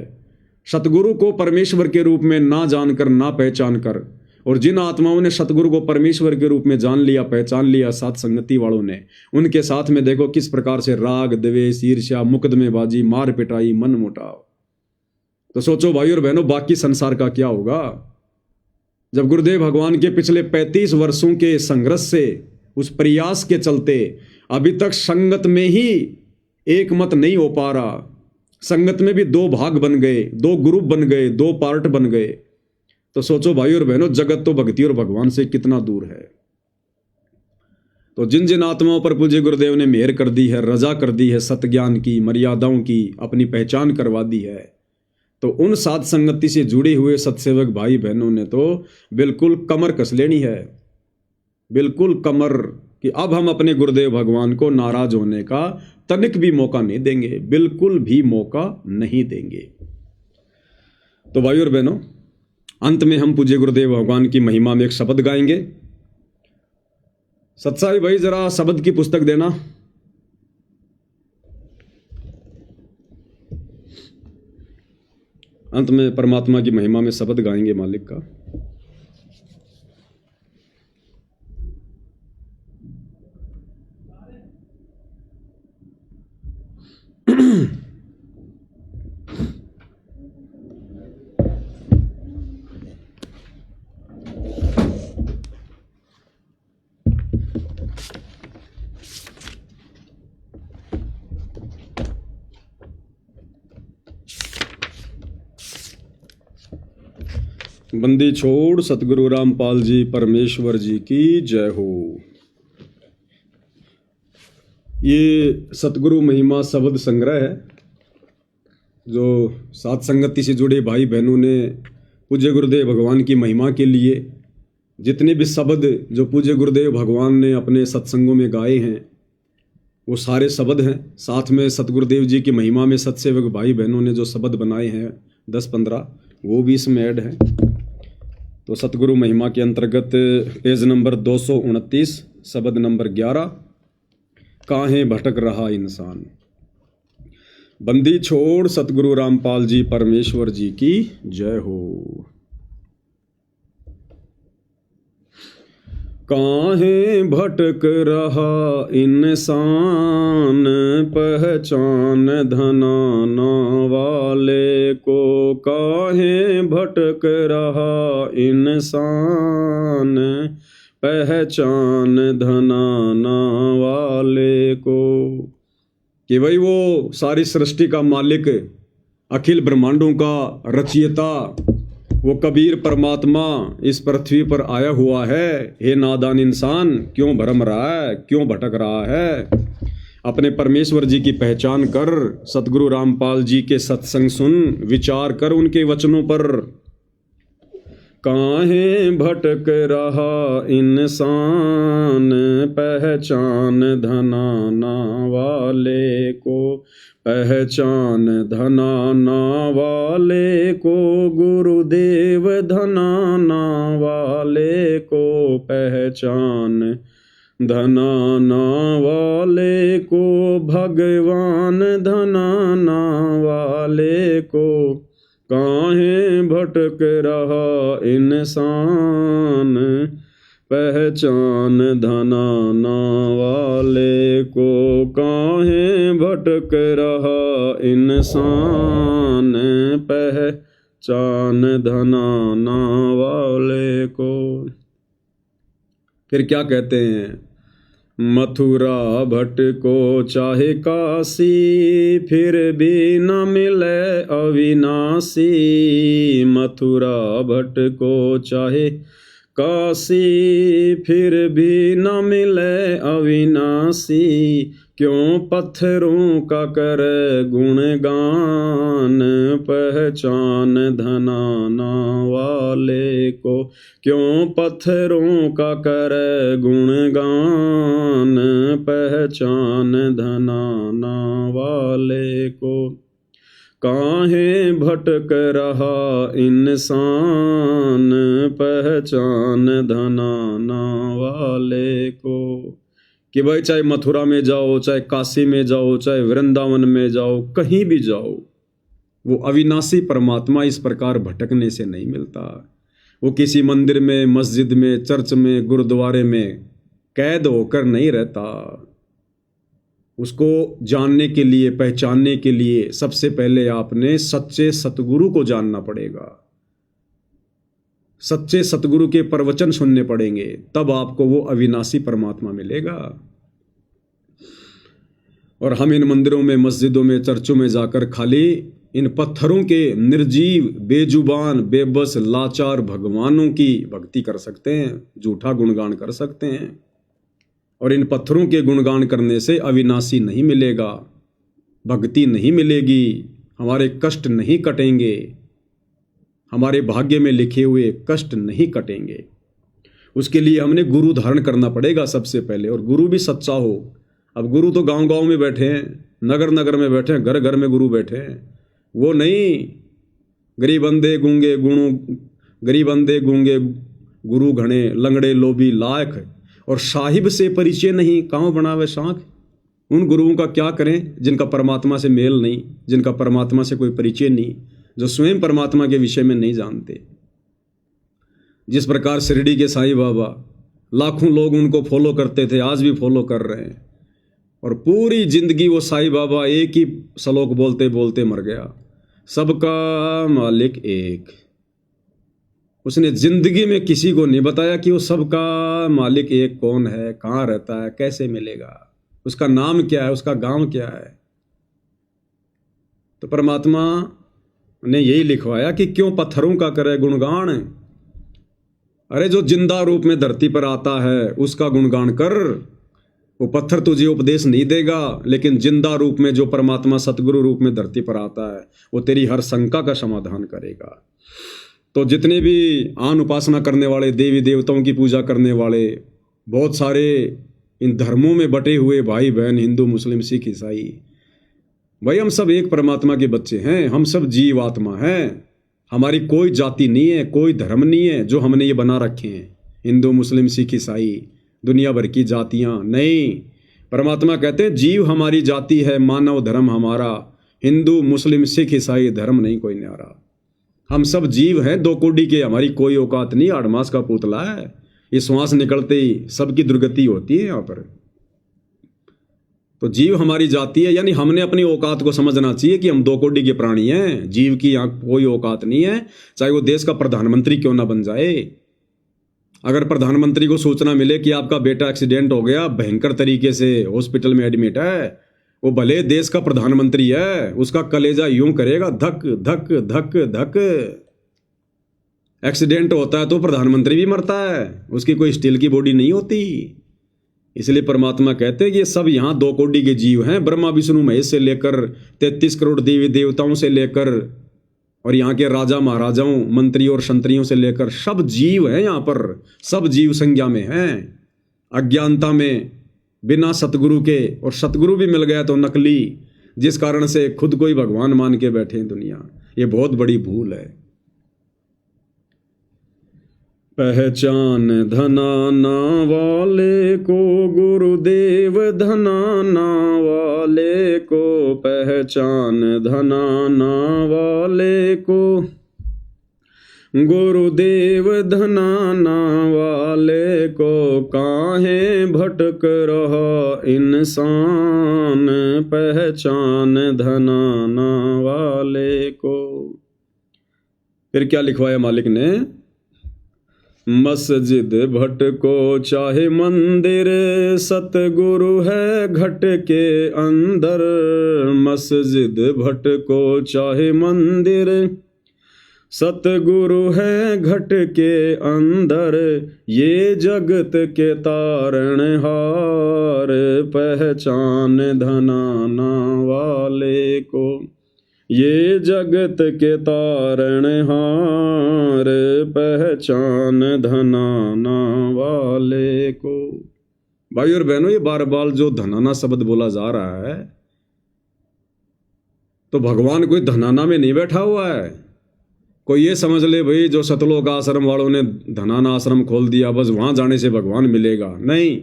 सतगुरु को परमेश्वर के रूप में ना जानकर ना पहचान कर, और जिन आत्माओं ने सतगुरु को परमेश्वर के रूप में जान लिया, पहचान लिया, साथ संगति वालों ने, उनके साथ में देखो किस प्रकार से राग द्वेष ईर्ष्या मुकदमेबाजी मार पिटाई मन मुटाव। तो सोचो भाई और बहनों, बाकी संसार का क्या होगा जब गुरुदेव भगवान के पिछले 35 वर्षों के संघर्ष से, उस प्रयास के चलते अभी तक संगत में ही एक मत नहीं हो पा रहा, संगत में भी 2 भाग बन गए, 2 ग्रुप बन गए, 2 पार्ट बन गए। तो सोचो भाई और बहनों, जगत तो भक्ति और भगवान से कितना दूर है। तो जिन जिन आत्माओं पर पूज्य गुरुदेव ने मेहर कर दी है, रजा कर दी है, सतज्ञान की, मर्यादाओं की, अपनी पहचान करवा दी है, तो उन साध संगति से जुड़े हुए सत्सेवक भाई बहनों ने तो बिल्कुल कमर कस लेनी है, बिल्कुल कमर, कि अब हम अपने गुरुदेव भगवान को नाराज होने का तनिक भी मौका नहीं देंगे, बिल्कुल भी मौका नहीं देंगे। तो भाई और बहनों, अंत में हम पूज्य गुरुदेव भगवान की महिमा में एक शब्द गाएंगे। सत्साई भाई जरा शब्द की पुस्तक देना। अंत में परमात्मा की महिमा में शब्द गाएंगे मालिक का। बंदी छोड़ सतगुरु रामपाल जी परमेश्वर जी की जय हो। ये सतगुरु महिमा शब्द संग्रह है जो साथ संगति से जुड़े भाई बहनों ने पूज्य गुरुदेव भगवान की महिमा के लिए जितने भी शब्द जो पूज्य गुरुदेव भगवान ने अपने सत्संगों में गाए हैं वो सारे शब्द हैं। साथ में सतगुरुदेव जी की महिमा में सत्सेवक भाई बहनों ने जो शब्द बनाए हैं 10-15 वो भी इसमें ऐड हैं। तो सतगुरु महिमा के अंतर्गत पेज नंबर 229 शब्द नंबर 11, काहे भटक रहा इंसान। बंदी छोड़ सतगुरु रामपाल जी परमेश्वर जी की जय हो। काहे भटक रहा इंसान, पहचान धनाना वाले को। काहे भटक रहा इंसान, पहचान धनाना वाले को। कि भाई वो सारी सृष्टि का मालिक, अखिल ब्रह्मांडों का रचयिता, वो कबीर परमात्मा इस पृथ्वी पर आया हुआ है। हे नादान इंसान, क्यों भरम रहा है, क्यों भटक रहा है? अपने परमेश्वर जी की पहचान कर, सतगुरु रामपाल जी के सत्संग सुन, विचार कर उनके वचनों पर। काहे भटक रहा इंसान, पहचान धनाना वाले को, पहचान धनाना वाले को, गुरुदेव धनाना वाले को, पहचान धनाना वाले को, भगवान धनाना वाले को। काहे भटक रहा इंसान, पहचान धनाना वाले को। काहे भटक रहा इंसान, पहचान धनाना वाले को। फिर क्या कहते हैं? मथुरा भटको चाहे काशी, फिर भी न मिले अविनाशी। मथुरा भटको चाहे काशी, फिर भी न मिले अविनाशी। क्यों पत्थरों का कर गुणगान, पहचान धनाना वाले को। क्यों पत्थरों का कर गुणगान, पहचान धनाना वाले को। काहे भटक रहा इंसान, पहचान धनाना वाले को। कि भाई चाहे मथुरा में जाओ, चाहे काशी में जाओ, चाहे वृंदावन में जाओ, कहीं भी जाओ, वो अविनाशी परमात्मा इस प्रकार भटकने से नहीं मिलता। वो किसी मंदिर में, मस्जिद में, चर्च में, गुरुद्वारे में कैद होकर नहीं रहता। उसको जानने के लिए, पहचानने के लिए सबसे पहले आपने सच्चे सतगुरु को जानना पड़ेगा। सच्चे सतगुरु के प्रवचन सुनने पड़ेंगे, तब आपको वो अविनाशी परमात्मा मिलेगा। और हम इन मंदिरों में, मस्जिदों में, चर्चों में जाकर खाली इन पत्थरों के निर्जीव, बेजुबान, बेबस, लाचार भगवानों की भक्ति कर सकते हैं, झूठा गुणगान कर सकते हैं। और इन पत्थरों के गुणगान करने से अविनाशी नहीं मिलेगा, भक्ति नहीं मिलेगी, हमारे कष्ट नहीं कटेंगे, हमारे भाग्य में लिखे हुए कष्ट नहीं कटेंगे। उसके लिए हमने गुरु धारण करना पड़ेगा सबसे पहले, और गुरु भी सच्चा हो। अब गुरु तो गांव-गांव में बैठे हैं, नगर-नगर में बैठे हैं, घर-घर में गुरु बैठे हैं। वो नहीं, गरीब अंधे गूंगे गुणु, गरीब अंधे गूंगे गुरु घणे, लंगड़े लोभी लायक, और साहिब से परिचय नहीं, कांव बनावे शाख। उन गुरुओं का क्या करें जिनका परमात्मा से मेल नहीं, जिनका परमात्मा से कोई परिचय नहीं, जो स्वयं परमात्मा के विषय में नहीं जानते। जिस प्रकार शिरडी के साईं बाबा, लाखों लोग उनको फॉलो करते थे, आज भी फॉलो कर रहे हैं, और पूरी जिंदगी वो साईं बाबा एक ही श्लोक बोलते बोलते मर गया, सबका मालिक एक। उसने जिंदगी में किसी को नहीं बताया कि वो सबका मालिक एक कौन है, कहाँ रहता है, कैसे मिलेगा, उसका नाम क्या है, उसका गांव क्या है। तो परमात्मा ने यही लिखवाया कि क्यों पत्थरों का करे गुणगान। अरे जो जिंदा रूप में धरती पर आता है उसका गुणगान कर। वो पत्थर तुझे उपदेश नहीं देगा, लेकिन जिंदा रूप में जो परमात्मा सतगुरु रूप में धरती पर आता है वो तेरी हर शंका का समाधान करेगा। तो जितने भी आन उपासना करने वाले, देवी देवताओं की पूजा करने वाले, बहुत सारे इन धर्मों में बटे हुए भाई बहन, हिंदू, मुस्लिम, सिख, ईसाई, भाई हम सब एक परमात्मा के बच्चे हैं, हम सब जीव आत्मा हैं। हमारी कोई जाति नहीं है, कोई धर्म नहीं है जो हमने ये बना रखे हैं, हिंदू, मुस्लिम, सिख, ईसाई, दुनिया भर की जातियां नहीं। परमात्मा कहते हैं जीव हमारी जाति है, मानव धर्म हमारा, हिंदू, मुस्लिम, सिख, ईसाई धर्म नहीं कोई न्यारा। हम सब जीव हैं, दो कोडी के, हमारी कोई औकात नहीं, 8 मास का पुतला है। ये श्वास निकलते ही सबकी दुर्गति होती है यहाँ पर। तो जीव हमारी जाति है, यानी हमने अपनी औकात को समझना चाहिए कि हम 2 कोडी के प्राणी हैं। जीव की यहाँ कोई औकात नहीं है, चाहे वो देश का प्रधानमंत्री क्यों ना बन जाए। अगर प्रधानमंत्री को सूचना मिले कि आपका बेटा एक्सीडेंट हो गया, भयंकर तरीके से हॉस्पिटल में एडमिट है, वो भले देश का प्रधानमंत्री है, उसका कलेजा यूं करेगा धक धक धक धक। एक्सीडेंट होता है तो प्रधानमंत्री भी मरता है, उसकी कोई स्टील की बॉडी नहीं होती। इसलिए परमात्मा कहते हैं कि ये सब यहाँ 2 कोटि के जीव हैं, ब्रह्मा विष्णु महेश से लेकर 33 करोड़ देवी देवताओं से लेकर और यहाँ के राजा महाराजाओं मंत्रियों और संतरियों से लेकर सब जीव हैं यहाँ पर, सब जीव संज्ञा में हैं, अज्ञानता में, बिना सतगुरु के। और सतगुरु भी मिल गया तो नकली, जिस कारण से खुद को ही भगवान मान के बैठे हैं दुनिया। ये बहुत बड़ी भूल है। पहचान धनाना वाले को गुरुदेव, धनाना वाले को पहचान, धनाना वाले को गुरुदेव, धनाना वाले को काहे भटक रहा इंसान, पहचान धनाना वाले को। फिर क्या लिखवाया मालिक ने? मस्जिद भटको चाहे मंदिर, सतगुरु है घट के अंदर। मस्जिद भटको चाहे मंदिर, सतगुरु है घट के अंदर। ये जगत के तारणहार, पहचान धनाना वाले को। ये जगत के तारणहार, पहचान धनाना वाले को। भाई और बहनों, ये बार बार जो धनाना शब्द बोला जा रहा है, तो भगवान कोई धनाना में नहीं बैठा हुआ है। कोई ये समझ ले भाई जो सतलोक आश्रम वालों ने धनाना आश्रम खोल दिया, बस वहां जाने से भगवान मिलेगा। नहीं,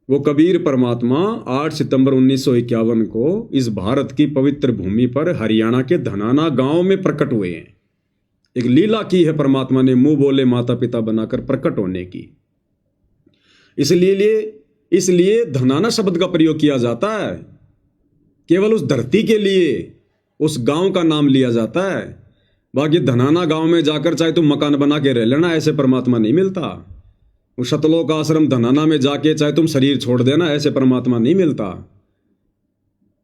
वो कबीर परमात्मा 8 सितंबर 1951 को इस भारत की पवित्र भूमि पर हरियाणा के धनाना गांव में प्रकट हुए हैं। एक लीला की है परमात्मा ने, मुंह बोले माता पिता बनाकर प्रकट होने की। इसलिए धनाना शब्द का प्रयोग किया जाता है। केवल उस धरती के लिए उस गांव का नाम लिया जाता है। बाकी धनाना गांव में जाकर चाहे तुम मकान बना के रह लेना, ऐसे परमात्मा नहीं मिलता। उस सतलोक आश्रम धनाना में जाके चाहे तुम शरीर छोड़ देना, ऐसे परमात्मा नहीं मिलता।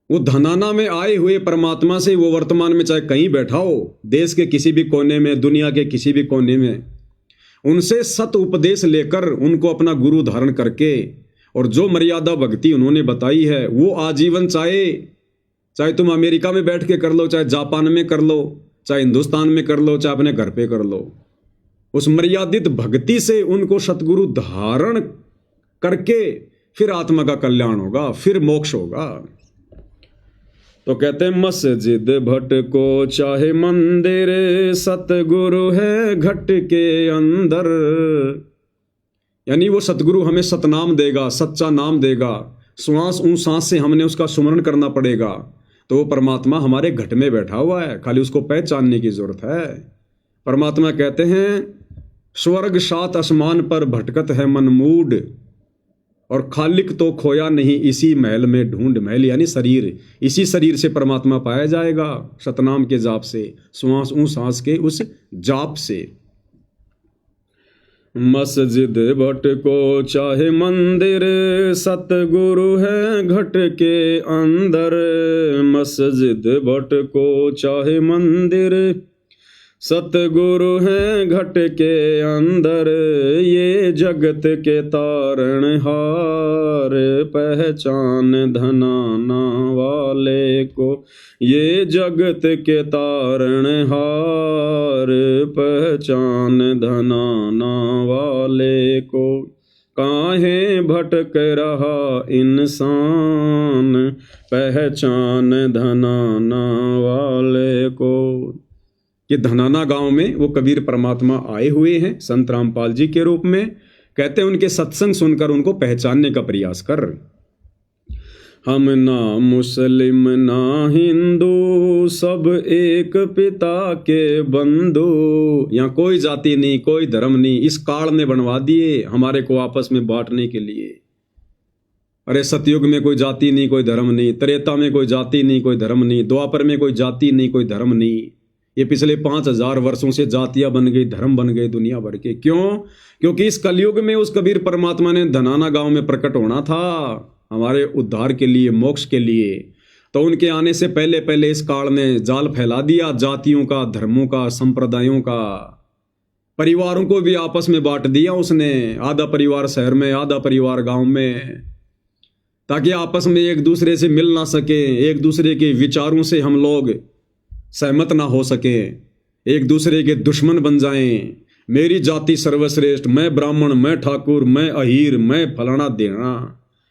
वो धनाना में आए हुए परमात्मा से वो वर्तमान में चाहे कहीं बैठा हो, देश के किसी भी कोने में, दुनिया के किसी भी कोने में, उनसे सत उपदेश लेकर उनको अपना गुरु धारण करके और जो मर्यादा भक्ति उन्होंने बताई है वो आजीवन, चाहे तुम अमेरिका में बैठ के कर लो, चाहे जापान में कर लो, चाहे हिंदुस्तान में कर लो, चाहे अपने घर पे कर लो, उस मर्यादित भक्ति से उनको सतगुरु धारण करके फिर आत्मा का कल्याण होगा, फिर मोक्ष होगा। तो कहते हैं मस्जिद भटको चाहे मंदिर, सतगुरु है घट के अंदर। यानी वो सतगुरु हमें सतनाम देगा, सच्चा नाम देगा। श्वास सांस से हमने उसका सुमरण करना पड़ेगा। तो वो परमात्मा हमारे घट में बैठा हुआ है, खाली उसको पहचानने की जरूरत है। परमात्मा कहते हैं स्वर्ग सात आसमान पर भटकत है मन मूड, और खालिक तो खोया नहीं इसी महल में ढूंढ। महल यानी शरीर, इसी शरीर से परमात्मा पाया जाएगा सतनाम के जाप से, श्वास सांस के उस जाप से। मस्जिद भटको चाहे मंदिर, सतगुरु है घट के अंदर। मस्जिद भटको चाहे मंदिर, सतगुरु है घट के अंदर। ये जगत के तारणहार, पहचान धनाना वाले को। ये जगत के तारणहार, पहचान धनाना वाले को। काहे भटक रहा इंसान, पहचान धनाना वाले को। ये धनाना गांव में वो कबीर परमात्मा आए हुए हैं संत रामपाल जी के रूप में। कहते हैं उनके सत्संग सुनकर उनको पहचानने का प्रयास कर। हम ना मुस्लिम ना हिंदू, सब एक पिता के बंधु। यहाँ कोई जाति नहीं, कोई धर्म नहीं, इस काल ने बनवा दिए हमारे को आपस में बांटने के लिए। अरे सतयुग में कोई जाति नहीं, कोई धर्म नहीं, त्रेता में कोई जाति नहीं, कोई धर्म नहीं, द्वापर में कोई जाति नहीं, कोई धर्म नहीं। ये पिछले 5000 वर्षों से जातियां बन गई, धर्म बन गए दुनिया भर के। क्यों? क्योंकि इस कलयुग में उस कबीर परमात्मा ने धनाना गांव में प्रकट होना था हमारे उद्धार के लिए, मोक्ष के लिए। तो उनके आने से पहले पहले इस काल ने जाल फैला दिया जातियों का, धर्मों का, संप्रदायों का। परिवारों को भी आपस में बांट दिया उसने, आधा परिवार शहर में, आधा परिवार गांव में, ताकि आपस में एक दूसरे से मिल ना सके, एक दूसरे के विचारों से हम लोग सहमत ना हो सके, एक दूसरे के दुश्मन बन जाएं। मेरी जाति सर्वश्रेष्ठ, मैं ब्राह्मण, मैं ठाकुर, मैं अहीर, मैं फलाना देना,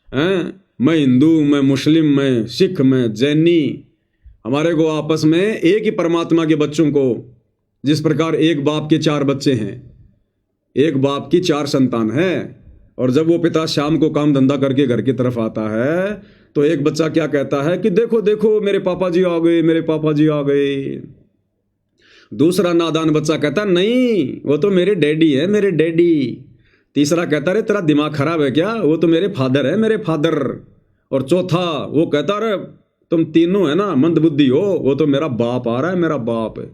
हैं, मैं हिंदू, मैं मुस्लिम, मैं सिख, मैं जैनी। हमारे को आपस में एक ही परमात्मा के बच्चों को, जिस प्रकार एक बाप के 4 बच्चे हैं, एक बाप की 4 संतान है, और जब वो पिता शाम को काम धंधा करके घर की तरफ आता है तो एक बच्चा क्या कहता है कि देखो देखो मेरे पापा जी आ गए, मेरे पापा जी आ गए। दूसरा नादान बच्चा कहता नहीं, वो तो मेरे डैडी है, मेरे डैडी। तीसरा कहता अरे तेरा दिमाग खराब है क्या, वो तो मेरे फादर है, मेरे फादर। और चौथा वो कहता अरे तुम तीनों है ना मंदबुद्धि हो, वो तो मेरा बाप आ रहा है, मेरा बाप है।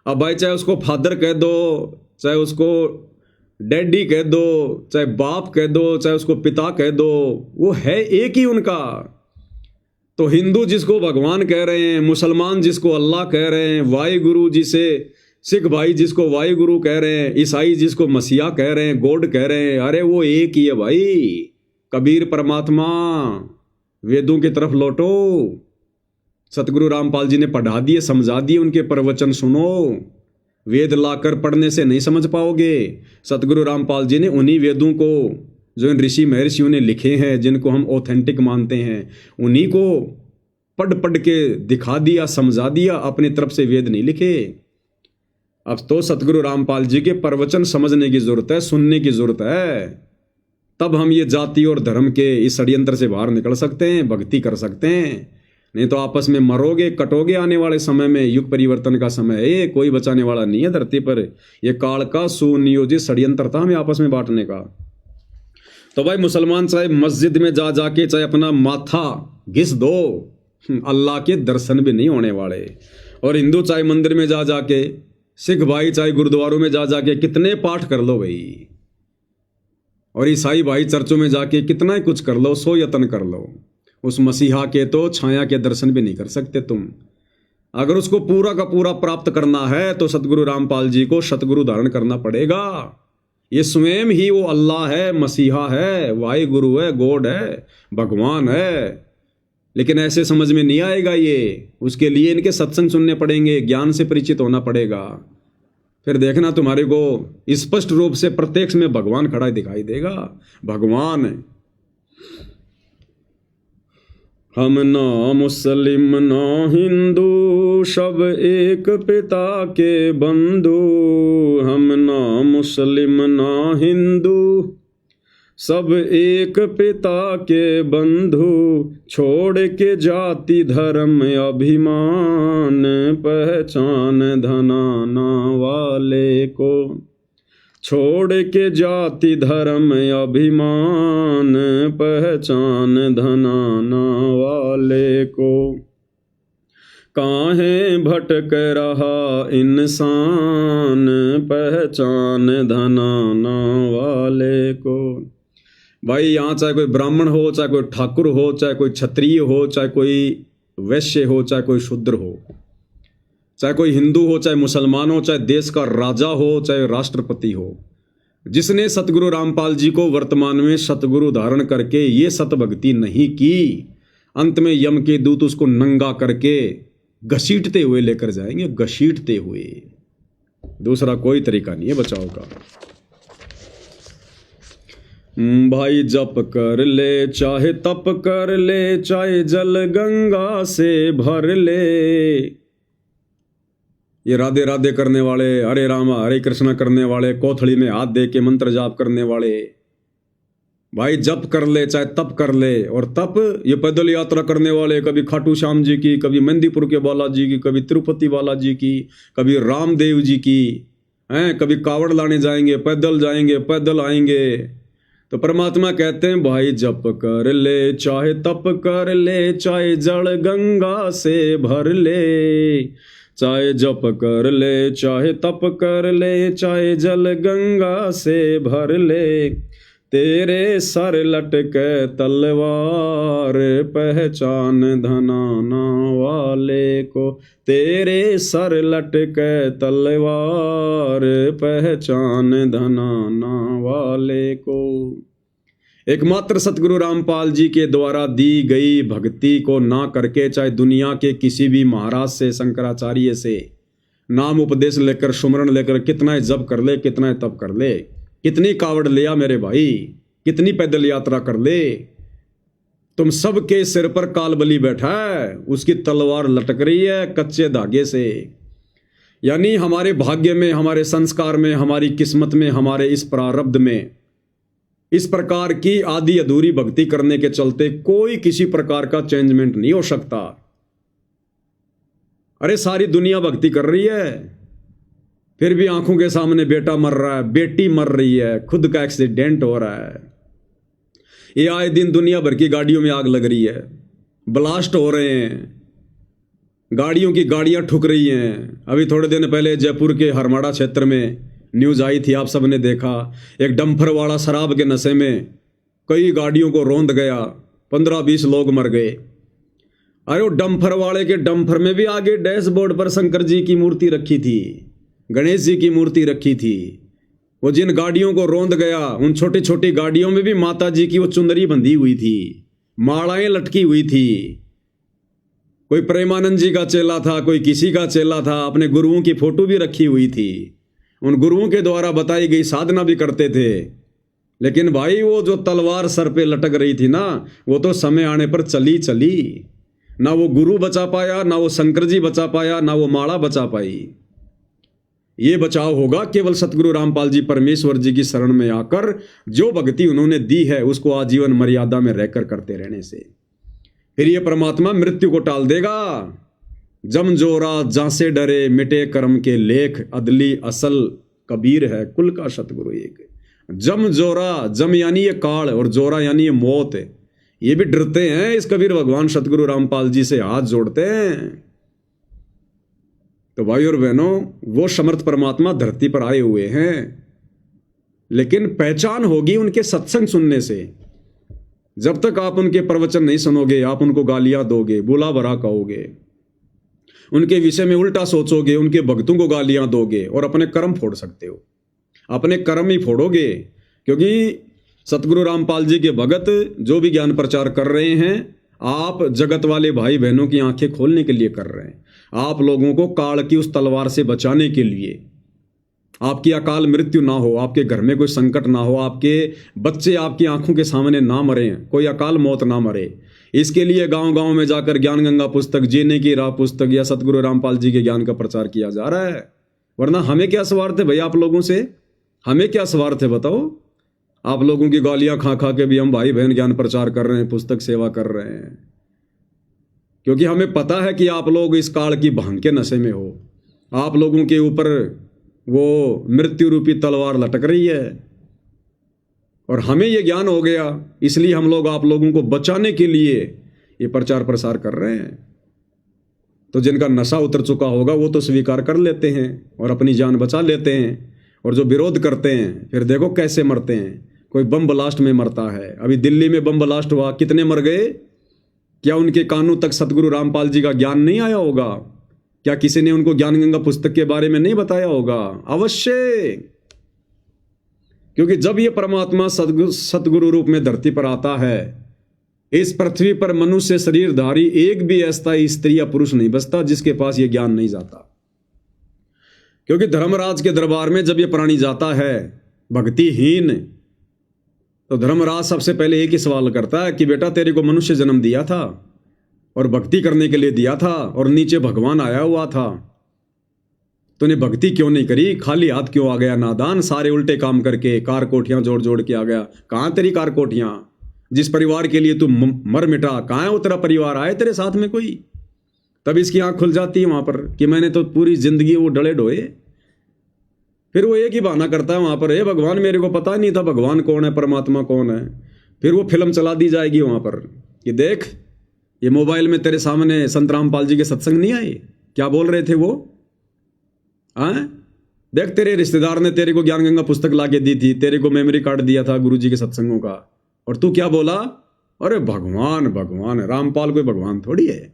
अब भाई चाहे उसको फादर कह दो, चाहे उसको डैडी कह दो, चाहे बाप कह दो, चाहे उसको पिता कह दो, वो है एक ही उनका। तो हिंदू जिसको भगवान कह रहे हैं, मुसलमान जिसको अल्लाह कह रहे हैं, वाहिगुरु जिसे सिख भाई जिसको वाहिगुरु कह रहे हैं, ईसाई जिसको मसीहा कह रहे हैं, गॉड कह रहे हैं, अरे वो एक ही है भाई, कबीर परमात्मा। वेदों की तरफ लौटो, सतगुरु रामपाल जी ने पढ़ा दिए, समझा दिए, उनके प्रवचन सुनो। वेद लाकर पढ़ने से नहीं समझ पाओगे। सतगुरु रामपाल जी ने उन्हीं वेदों को जो इन ऋषि महर्षियों ने लिखे हैं, जिनको हम ऑथेंटिक मानते हैं, उन्हीं को पढ़ पढ़ के दिखा दिया, समझा दिया, अपनी तरफ से वेद नहीं लिखे। अब तो सतगुरु रामपाल जी के प्रवचन समझने की जरूरत है, सुनने की जरूरत है, तब हम ये जाति और धर्म के इस षड्यंत्र से बाहर निकल सकते हैं, भक्ति कर सकते हैं। नहीं तो आपस में मरोगे, कटोगे। आने वाले समय में युग परिवर्तन का समय है, ये कोई बचाने वाला नहीं है धरती पर। ये काल का सुनियोजित षड्यंत्र था हमें आपस में बांटने का। तो भाई मुसलमान चाहे मस्जिद में जा जाके चाहे अपना माथा घिस दो, अल्लाह के दर्शन भी नहीं होने वाले। और हिंदू चाहे मंदिर में जा जाके, सिख भाई चाहे गुरुद्वारों में जा जाके कितने पाठ कर लो भाई, और ईसाई भाई चर्चों में जाके कितना ही कुछ कर लो, सो यत्न कर लो, उस मसीहा के तो छाया के दर्शन भी नहीं कर सकते तुम। अगर उसको पूरा का पूरा प्राप्त करना है तो सतगुरु रामपाल जी को सतगुरु धारण करना पड़ेगा। ये स्वयं ही वो अल्लाह है, मसीहा है, वाहिगुरु है, गॉड है, भगवान है। लेकिन ऐसे समझ में नहीं आएगा ये, उसके लिए इनके सत्संग सुनने पड़ेंगे, ज्ञान से परिचित होना पड़ेगा। फिर देखना तुम्हारे को स्पष्ट रूप से प्रत्यक्ष में भगवान खड़ा दिखाई देगा। भगवान है। हम ना मुस्लिम ना हिंदू, सब एक पिता के बंधु। हम ना मुस्लिम ना हिंदू, सब एक पिता के बंधु। छोड़ के जाति धर्म अभिमान, पहचान धनाना वाले को। छोड़ के जाति धर्म अभिमान, पहचान धनाना वाले को। काहे भटक रहा इंसान, पहचान धनाना वाले को। भाई यहाँ चाहे कोई ब्राह्मण हो, चाहे कोई ठाकुर हो, चाहे कोई क्षत्रिय हो, चाहे कोई वैश्य हो, चाहे कोई शूद्र हो, चाहे कोई हिंदू हो, चाहे मुसलमान हो, चाहे देश का राजा हो, चाहे राष्ट्रपति हो, जिसने सतगुरु रामपाल जी को वर्तमान में सतगुरु धारण करके ये सतभक्ति नहीं की, अंत में यम के दूत उसको नंगा करके घसीटते हुए लेकर जाएंगे, घसीटते हुए। दूसरा कोई तरीका नहीं है बचाव का। भाई जप कर ले, चाहे तप कर ले, चाहे जल गंगा से भर ले। ये राधे राधे करने वाले, हरे राम हरे कृष्णा करने वाले, कोथड़ी में हाथ दे के मंत्र जाप करने वाले, भाई जप कर ले, चाहे तप कर ले। और तप ये पैदल यात्रा करने वाले, कभी खाटू श्याम जी की, कभी मेहंदीपुर के बालाजी की, कभी तिरुपति बालाजी की, कभी रामदेव जी की, हैं, कभी कावड़ लाने जाएंगे, पैदल जाएंगे, पैदल आएंगे। तो परमात्मा कहते हैं भाई जप कर ले, चाहे तप कर ले, चाहे जल गंगा से भर ले। चाहे जप कर ले, चाहे तप कर ले, चाहे जल गंगा से भर ले। तेरे सर लटके तलवार पहचान धनाना वाले को, तेरे सर लटके तलवार पहचान धनाना वाले को। एकमात्र सतगुरु रामपाल जी के द्वारा दी गई भक्ति को ना करके, चाहे दुनिया के किसी भी महाराज से, शंकराचार्य से नाम उपदेश लेकर, सुमरण लेकर कितना जप कर ले, कितना तप कर ले, कितनी कावड़ लिया मेरे भाई, कितनी पैदल यात्रा कर ले, तुम सबके सिर पर कालबली बैठा है, उसकी तलवार लटक रही है कच्चे धागे से। यानी हमारे भाग्य में, हमारे संस्कार में, हमारी किस्मत में, हमारे इस प्रारब्ध में इस प्रकार की आधी अधूरी भक्ति करने के चलते कोई किसी प्रकार का चेंजमेंट नहीं हो सकता। अरे सारी दुनिया भक्ति कर रही है, फिर भी आंखों के सामने बेटा मर रहा है, बेटी मर रही है, खुद का एक्सीडेंट हो रहा है, ये आए दिन दुनिया भर की गाड़ियों में आग लग रही है, ब्लास्ट हो रहे हैं, गाड़ियों की गाड़ियां ठुक रही हैं। अभी थोड़े दिन पहले जयपुर के हरमाड़ा क्षेत्र में न्यूज़ आई थी, आप सबने देखा, एक डंपर वाला शराब के नशे में कई गाड़ियों को रौंद गया, 15-20 लोग मर गए। अरे वो डंपर वाले के डंपर में भी आगे डैशबोर्ड पर शंकर जी की मूर्ति रखी थी, गणेश जी की मूर्ति रखी थी। वो जिन गाड़ियों को रौंद गया, उन छोटी छोटी गाड़ियों में भी माता जी की वो चुंदरी बंधी हुई थी, मालाएं लटकी हुई थी। कोई प्रेमानंद जी का चेला था, कोई किसी का चेला था, अपने गुरुओं की फोटो भी रखी हुई थी, उन गुरुओं के द्वारा बताई गई साधना भी करते थे। लेकिन भाई वो जो तलवार सर पे लटक रही थी ना, वो तो समय आने पर चली चली, ना वो गुरु बचा पाया, ना वो शंकर जी बचा पाया, ना वो माला बचा पाई। ये बचाव होगा केवल सतगुरु रामपाल जी परमेश्वर जी की शरण में आकर, जो भक्ति उन्होंने दी है उसको आजीवन मर्यादा में रहकर करते रहने से। फिर ये परमात्मा मृत्यु को टाल देगा। जम जोरा जासे डरे, मिटे कर्म के लेख, अदली असल कबीर है कुल का सतगुरु एक। जम जोरा, जम यानी ये काल और जोरा यानी ये मौत, ये भी डरते हैं इस कबीर भगवान सतगुरु रामपाल जी से हाथ जोड़ते हैं। तो भाई और बहनों, वो समर्थ परमात्मा धरती पर आए हुए हैं, लेकिन पहचान होगी उनके सत्संग सुनने से। जब तक आप उनके प्रवचन नहीं सुनोगे, आप उनको गालियां दोगे, बुला भरा कहोगे, उनके विषय में उल्टा सोचोगे, उनके भक्तों को गालियां दोगे और अपने कर्म फोड़ सकते हो, अपने कर्म ही फोड़ोगे। क्योंकि सतगुरु रामपाल जी के भगत जो भी ज्ञान प्रचार कर रहे हैं, आप जगत वाले भाई बहनों की आंखें खोलने के लिए कर रहे हैं, आप लोगों को काल की उस तलवार से बचाने के लिए। आपकी अकाल मृत्यु ना हो, आपके घर में कोई संकट ना हो, आपके बच्चे आपकी आंखों के सामने ना मरे, कोई अकाल मौत ना मरे, इसके लिए गांव गांव में जाकर ज्ञान गंगा पुस्तक, जीने की राह पुस्तक या सतगुरु रामपाल जी के ज्ञान का प्रचार किया जा रहा है। वरना हमें क्या स्वार्थ है भाई आप लोगों से, हमें क्या स्वार्थ है बताओ? आप लोगों की गालियां खा खा के भी हम भाई बहन ज्ञान प्रचार कर रहे हैं, पुस्तक सेवा कर रहे हैं, क्योंकि हमें पता है कि आप लोग इस काल की भांग के नशे में हो, आप लोगों के ऊपर वो मृत्यु रूपी तलवार लटक रही है और हमें ये ज्ञान हो गया, इसलिए हम लोग आप लोगों को बचाने के लिए ये प्रचार प्रसार कर रहे हैं। तो जिनका नशा उतर चुका होगा वो तो स्वीकार कर लेते हैं और अपनी जान बचा लेते हैं, और जो विरोध करते हैं फिर देखो कैसे मरते हैं। कोई बम ब्लास्ट में मरता है, अभी दिल्ली में बम ब्लास्ट हुआ, कितने मर गए? क्या उनके कानों तक सतगुरु रामपाल जी का ज्ञान नहीं आया होगा? क्या किसी ने उनको ज्ञान गंगा पुस्तक के बारे में नहीं बताया होगा? अवश्य, क्योंकि जब ये परमात्मा सतगुरु रूप में धरती पर आता है, इस पृथ्वी पर मनुष्य शरीरधारी एक भी ऐसा स्त्री या पुरुष नहीं बचता जिसके पास ये ज्ञान नहीं जाता। क्योंकि धर्मराज के दरबार में जब ये प्राणी जाता है भक्तिहीन, तो धर्मराज सबसे पहले एक ही सवाल करता है कि बेटा तेरे को मनुष्य जन्म दिया था और भक्ति करने के लिए दिया था, और नीचे भगवान आया हुआ था, तूने भक्ति क्यों नहीं करी? खाली हाथ क्यों आ गया नादान? सारे उल्टे काम करके कार कोठियां जोड़ जोड़ के आ गया। कहाँ तेरी कार कोठियां? जिस परिवार के लिए तू मर मिटा, कहाँ है वो तेरा परिवार? आए तेरे साथ में कोई? तब इसकी आंख खुल जाती है वहां पर कि मैंने तो पूरी जिंदगी वो डले ढोए। फिर वो एक ही बहाना करता है वहां पर, हे भगवान मेरे को पता नहीं था भगवान कौन है, परमात्मा कौन है। फिर वो फिल्म चला दी जाएगी वहां पर कि देख ये मोबाइल में तेरे सामने संत रामपाल जी के सत्संग नहीं आए, क्या बोल रहे थे वो? देख तेरे रिश्तेदार ने तेरे को ज्ञान गंगा पुस्तक ला के दी थी, तेरे को मेमोरी कार्ड दिया था गुरुजी के सत्संगों का, और तू क्या बोला? अरे भगवान भगवान, रामपाल कोई भगवान थोड़ी है,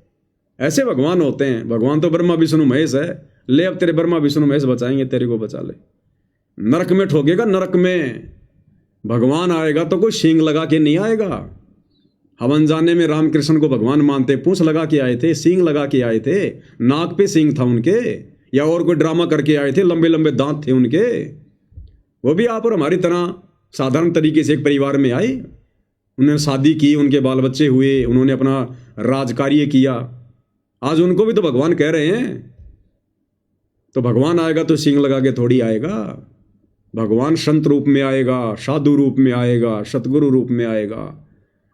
ऐसे भगवान होते हैं, भगवान तो ब्रह्मा विष्णु महेश है। ले अब तेरे ब्रह्मा विष्णु महेश बचाएंगे, तेरे को बचा ले। नरक में ठोकेगा, नरक में। भगवान आएगा तो कोई सींग लगा के नहीं आएगा। हवन जाने में रामकृष्ण को भगवान मानते, पूंछ लगा के आए थे, सींग लगा के आए थे, नाक पे सींग था उनके, या और कोई ड्रामा करके आए थे, लंबे लंबे दांत थे उनके। वो भी आप और हमारी तरह साधारण तरीके से एक परिवार में आए, उन्होंने शादी की, उनके बाल बच्चे हुए, उन्होंने अपना राजकार्य किया। आज उनको भी तो भगवान कह रहे हैं। तो भगवान आएगा तो सींग लगा के थोड़ी आएगा। भगवान संत रूप में आएगा, साधु रूप में आएगा, सतगुरु रूप में आएगा,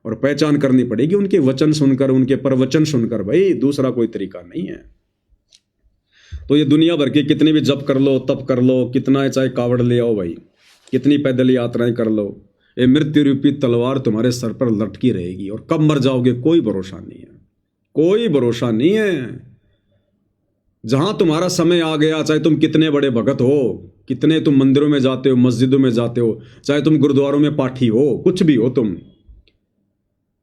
और पहचान करनी पड़ेगी उनके वचन सुनकर, उनके प्रवचन सुनकर। भाई दूसरा कोई तरीका नहीं है। तो ये दुनिया भर के कितने भी जप कर लो, तप कर लो, कितना चाहे कावड़ ले आओ भाई, कितनी पैदल यात्राएं कर लो, ये मृत्यु रूपी तलवार तुम्हारे सर पर लटकी रहेगी, और कब मर जाओगे कोई भरोसा नहीं है, कोई भरोसा नहीं है। जहां तुम्हारा समय आ गया, चाहे तुम कितने बड़े भगत हो, कितने तुम मंदिरों में जाते हो, मस्जिदों में जाते हो, चाहे तुम गुरुद्वारों में पाठी हो, कुछ भी हो तुम,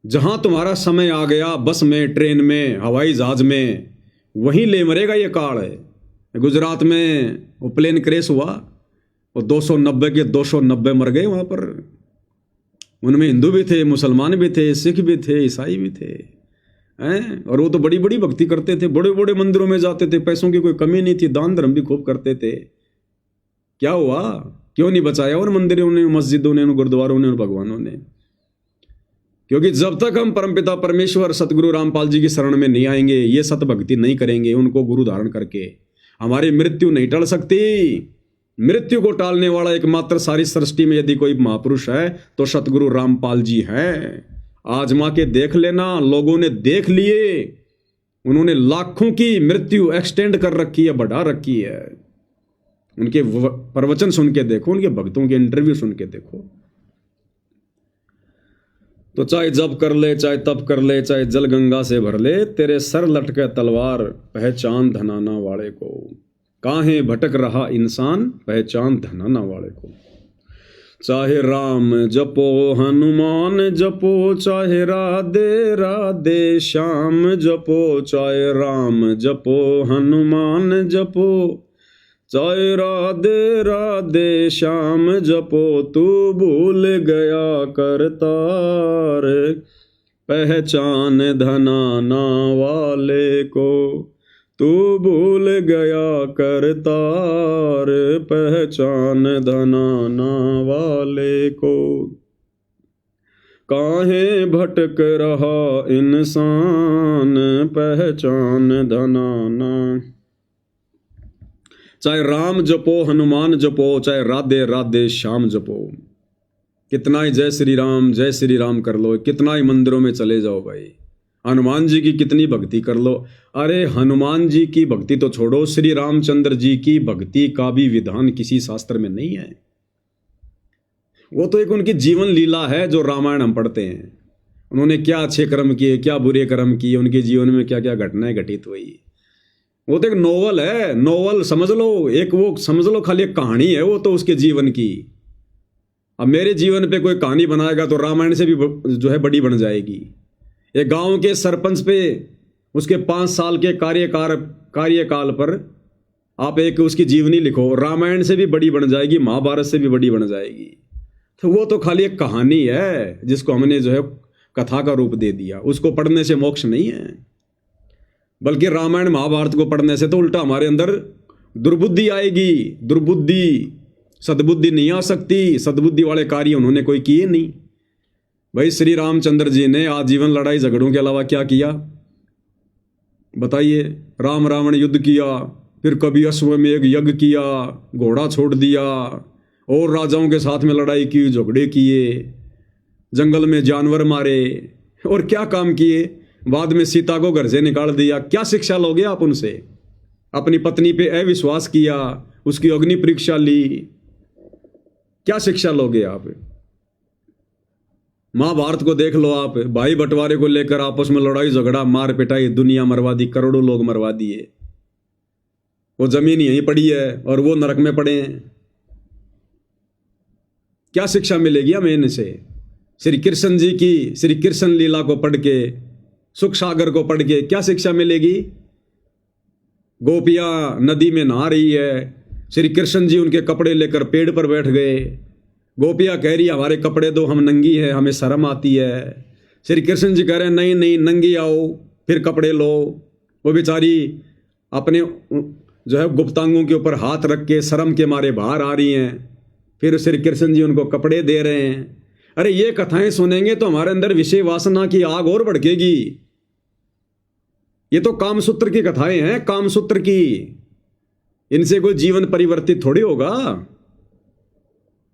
जहां तुम्हारा समय आ गया, बस में, ट्रेन में, हवाई जहाज में, वहीं ले मरेगा ये काल है। गुजरात में वो प्लेन क्रैश हुआ, वो 290 के 290 मर गए वहां पर। उनमें हिंदू भी थे, मुसलमान भी थे, सिख भी थे, ईसाई भी थे, हैं? और वो तो बड़ी बड़ी भक्ति करते थे, बड़े बड़े मंदिरों में जाते थे, पैसों की कोई कमी नहीं थी, दान धर्म भी खूब करते थे। क्या हुआ? क्यों नहीं बचाया उन मंदिरों ने, मस्जिदों ने, उन गुरुद्वारों ने, उन भगवानों ने? क्योंकि जब तक हम परमपिता परमेश्वर सतगुरु रामपाल जी की शरण में नहीं आएंगे, ये सत भक्ति नहीं करेंगे, उनको गुरु धारण करके, हमारी मृत्यु नहीं टल सकती। मृत्यु को टालने वाला एकमात्र सारी सृष्टि में यदि कोई महापुरुष है तो सतगुरु रामपाल जी हैं। आजमा के देख लेना, लोगों ने देख लिए, उन्होंने लाखों की मृत्यु एक्सटेंड कर रखी है, बढ़ा रखी है। उनके प्रवचन सुन के देखो, उनके भक्तों के इंटरव्यू सुन के देखो। तो चाहे जप कर ले, चाहे तप कर ले, चाहे जल गंगा से भर ले, तेरे सर लटके तलवार, पहचान धनाना वाले को। काहे भटक रहा इंसान, पहचान धनाना वाले को। चाहे राम जपो, हनुमान जपो, चाहे राधे राधे श्याम जपो, चाहे राम जपो, हनुमान जपो, चाहे राधे राधे श्याम जपो, तू भूल गया करतार, पहचान धनाना वाले को। तू भूल गया करतार, पहचान धनाना वाले को। काहे भटक रहा इंसान, पहचान धनाना। चाहे राम जपो, हनुमान जपो, चाहे राधे राधे श्याम जपो, कितना ही जय श्री राम कर लो, कितना ही मंदिरों में चले जाओ भाई, हनुमान जी की कितनी भक्ति कर लो। अरे हनुमान जी की भक्ति तो छोड़ो, श्री रामचंद्र जी की भक्ति का भी विधान किसी शास्त्र में नहीं है। वो तो एक उनकी जीवन लीला है जो रामायण हम पढ़ते हैं। उन्होंने क्या अच्छे कर्म किए, क्या बुरे कर्म किए, उनके जीवन में क्या क्या घटनाएं घटित हुई। वो तो एक नोवेल है, नोवेल समझ लो, एक वो समझ लो खाली एक कहानी है वो तो उसके जीवन की। अब मेरे जीवन पे कोई कहानी बनाएगा तो रामायण से भी जो है बड़ी बन जाएगी। एक गांव के सरपंच पे उसके 5 साल के कार्यकाल पर आप एक उसकी जीवनी लिखो, रामायण से भी बड़ी बन जाएगी, महाभारत से भी बड़ी बन जाएगी। तो वो तो खाली एक कहानी है जिसको हमने जो है कथा का रूप दे दिया। उसको पढ़ने से मोक्ष नहीं है, बल्कि रामायण महाभारत को पढ़ने से तो उल्टा हमारे अंदर दुर्बुद्धि आएगी। दुर्बुद्धि, सद्बुद्धि नहीं आ सकती। सद्बुद्धि वाले कार्य उन्होंने कोई किए नहीं। भाई श्री रामचंद्र जी ने आजीवन लड़ाई झगड़ों के अलावा क्या किया बताइए? राम रावण युद्ध किया, फिर कभी अश्वमेध यज्ञ किया, घोड़ा छोड़ दिया, और राजाओं के साथ में लड़ाई की, झगड़े किए, जंगल में जानवर मारे, और क्या काम किए। बाद में सीता को घर से निकाल दिया। क्या शिक्षा लोगे आप उनसे? अपनी पत्नी पे अविश्वास किया, उसकी अग्नि परीक्षा ली, क्या शिक्षा लोगे आप? महाभारत को देख लो आप, भाई बंटवारे को लेकर आपस में लड़ाई झगड़ा, मार पिटाई, दुनिया मरवा दी, करोड़ों लोग मरवा दिए। वो जमीन यहीं पड़ी है और वो नरक में पड़े हैं। क्या शिक्षा मिलेगी हमें इनसे? श्री कृष्ण जी की श्री कृष्ण लीला को पढ़ के, सुख सागर को पढ़ के क्या शिक्षा मिलेगी? गोपियां नदी में नहा रही है, श्री कृष्ण जी उनके कपड़े लेकर पेड़ पर बैठ गए। गोपियां कह रही हमारे कपड़े दो, हम नंगी है, हमें शर्म आती है। श्री कृष्ण जी कह रहे हैं नहीं नहीं, नंगी आओ फिर कपड़े लो। वो बेचारी अपने जो है गुप्तांगों के ऊपर हाथ रख के शर्म के मारे बाहर आ रही हैं। फिर श्री कृष्ण जी उनको कपड़े दे रहे हैं। अरे ये कथाएं सुनेंगे तो हमारे अंदर विषय वासना की आग और भड़केगी। ये तो कामसूत्र की कथाएं हैं, कामसूत्र की। इनसे कोई जीवन परिवर्तित थोड़ी होगा।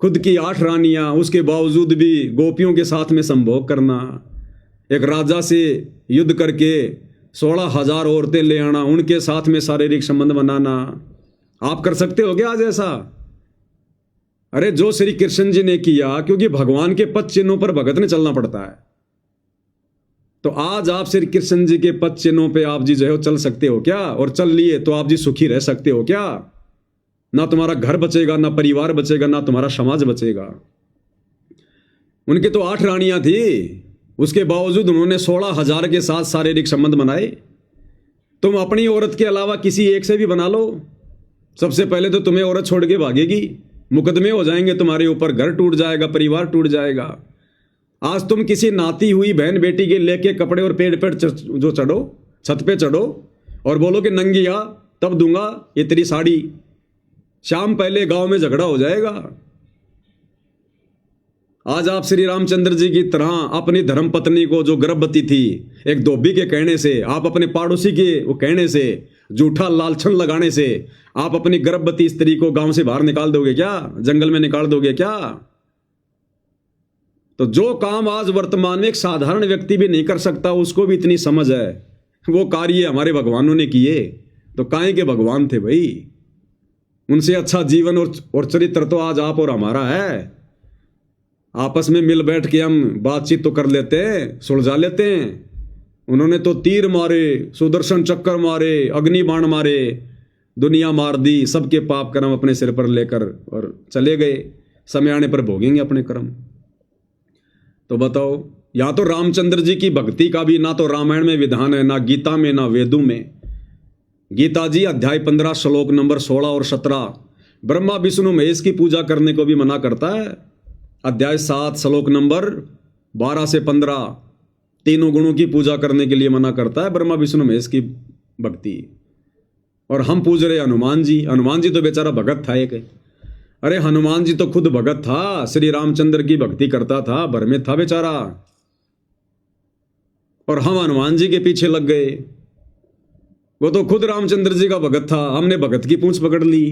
खुद की 8 रानियां, उसके बावजूद भी गोपियों के साथ में संभोग करना, एक राजा से युद्ध करके 16,000 औरतें ले आना, उनके साथ में शारीरिक संबंध बनाना, आप कर सकते हो क्या आज ऐसा? अरे जो श्री कृष्ण जी ने किया, क्योंकि भगवान के पद चिन्हों पर भगत ने चलना पड़ता है, तो आज आप श्री कृष्ण जी के पद चिन्हों पे आप जी जो है चल सकते हो क्या? और चल लिए तो आप जी सुखी रह सकते हो क्या? ना तुम्हारा घर बचेगा, ना परिवार बचेगा, ना तुम्हारा समाज बचेगा। उनके तो 8 रानियां थी, उसके बावजूद उन्होंने 16,000 के साथ शारीरिक संबंध बनाए। तुम अपनी औरत के अलावा किसी एक से भी बना लो, सबसे पहले तो तुम्हें औरत छोड़ के भागेगी, मुकदमे हो जाएंगे तुम्हारे ऊपर, घर टूट जाएगा, परिवार टूट जाएगा। आज तुम किसी नाती हुई बहन बेटी के लेके कपड़े और पेड़ पर जो चढ़ो, छत पे चढ़ो और बोलो कि नंगी आ तब दूंगा ये तेरी साड़ी, शाम पहले गांव में झगड़ा हो जाएगा। आज आप श्री रामचंद्र जी की तरह अपनी धर्म पत्नी को, जो गर्भवती थी, एक धोबी के कहने से, आप अपने पड़ोसी के वो कहने से, झूठा लालछन लगाने से आप अपनी गर्भवती स्त्री को गांव से बाहर निकाल दोगे क्या? जंगल में निकाल दोगे क्या? तो जो काम आज वर्तमान में एक साधारण व्यक्ति भी नहीं कर सकता, उसको भी इतनी समझ है, वो कार्य हमारे भगवानों ने किए। तो काहे के भगवान थे भाई? उनसे अच्छा जीवन और चरित्र तो आज आप और हमारा है। आपस में मिल बैठ के हम बातचीत तो कर लेते हैं, सुलझा लेते हैं। उन्होंने तो तीर मारे, सुदर्शन चक्कर मारे, अग्नि बाण मारे, दुनिया मार दी, सबके पाप कर्म अपने सिर पर लेकर और चले गए। समय आने पर भोगेंगे अपने कर्म। तो बताओ, या तो रामचंद्र जी की भक्ति का भी ना तो रामायण में विधान है, ना गीता में, ना वेदों में। गीता जी अध्याय 15 श्लोक नंबर 16 और 17 ब्रह्मा विष्णु महेश की पूजा करने को भी मना करता है। अध्याय 7 श्लोक नंबर 12 से 15 तीनों गुणों की पूजा करने के लिए मना करता है, ब्रह्मा विष्णु महेश की भक्ति। और हम पूज रहे हनुमान जी। हनुमान जी तो बेचारा भगत था एक। अरे हनुमान जी तो खुद भगत था, श्री रामचंद्र की भक्ति करता था, भर में था बेचारा, और हम हनुमान जी के पीछे लग गए। वो तो खुद रामचंद्र जी का भगत था, हमने भगत की पूंछ पकड़ ली।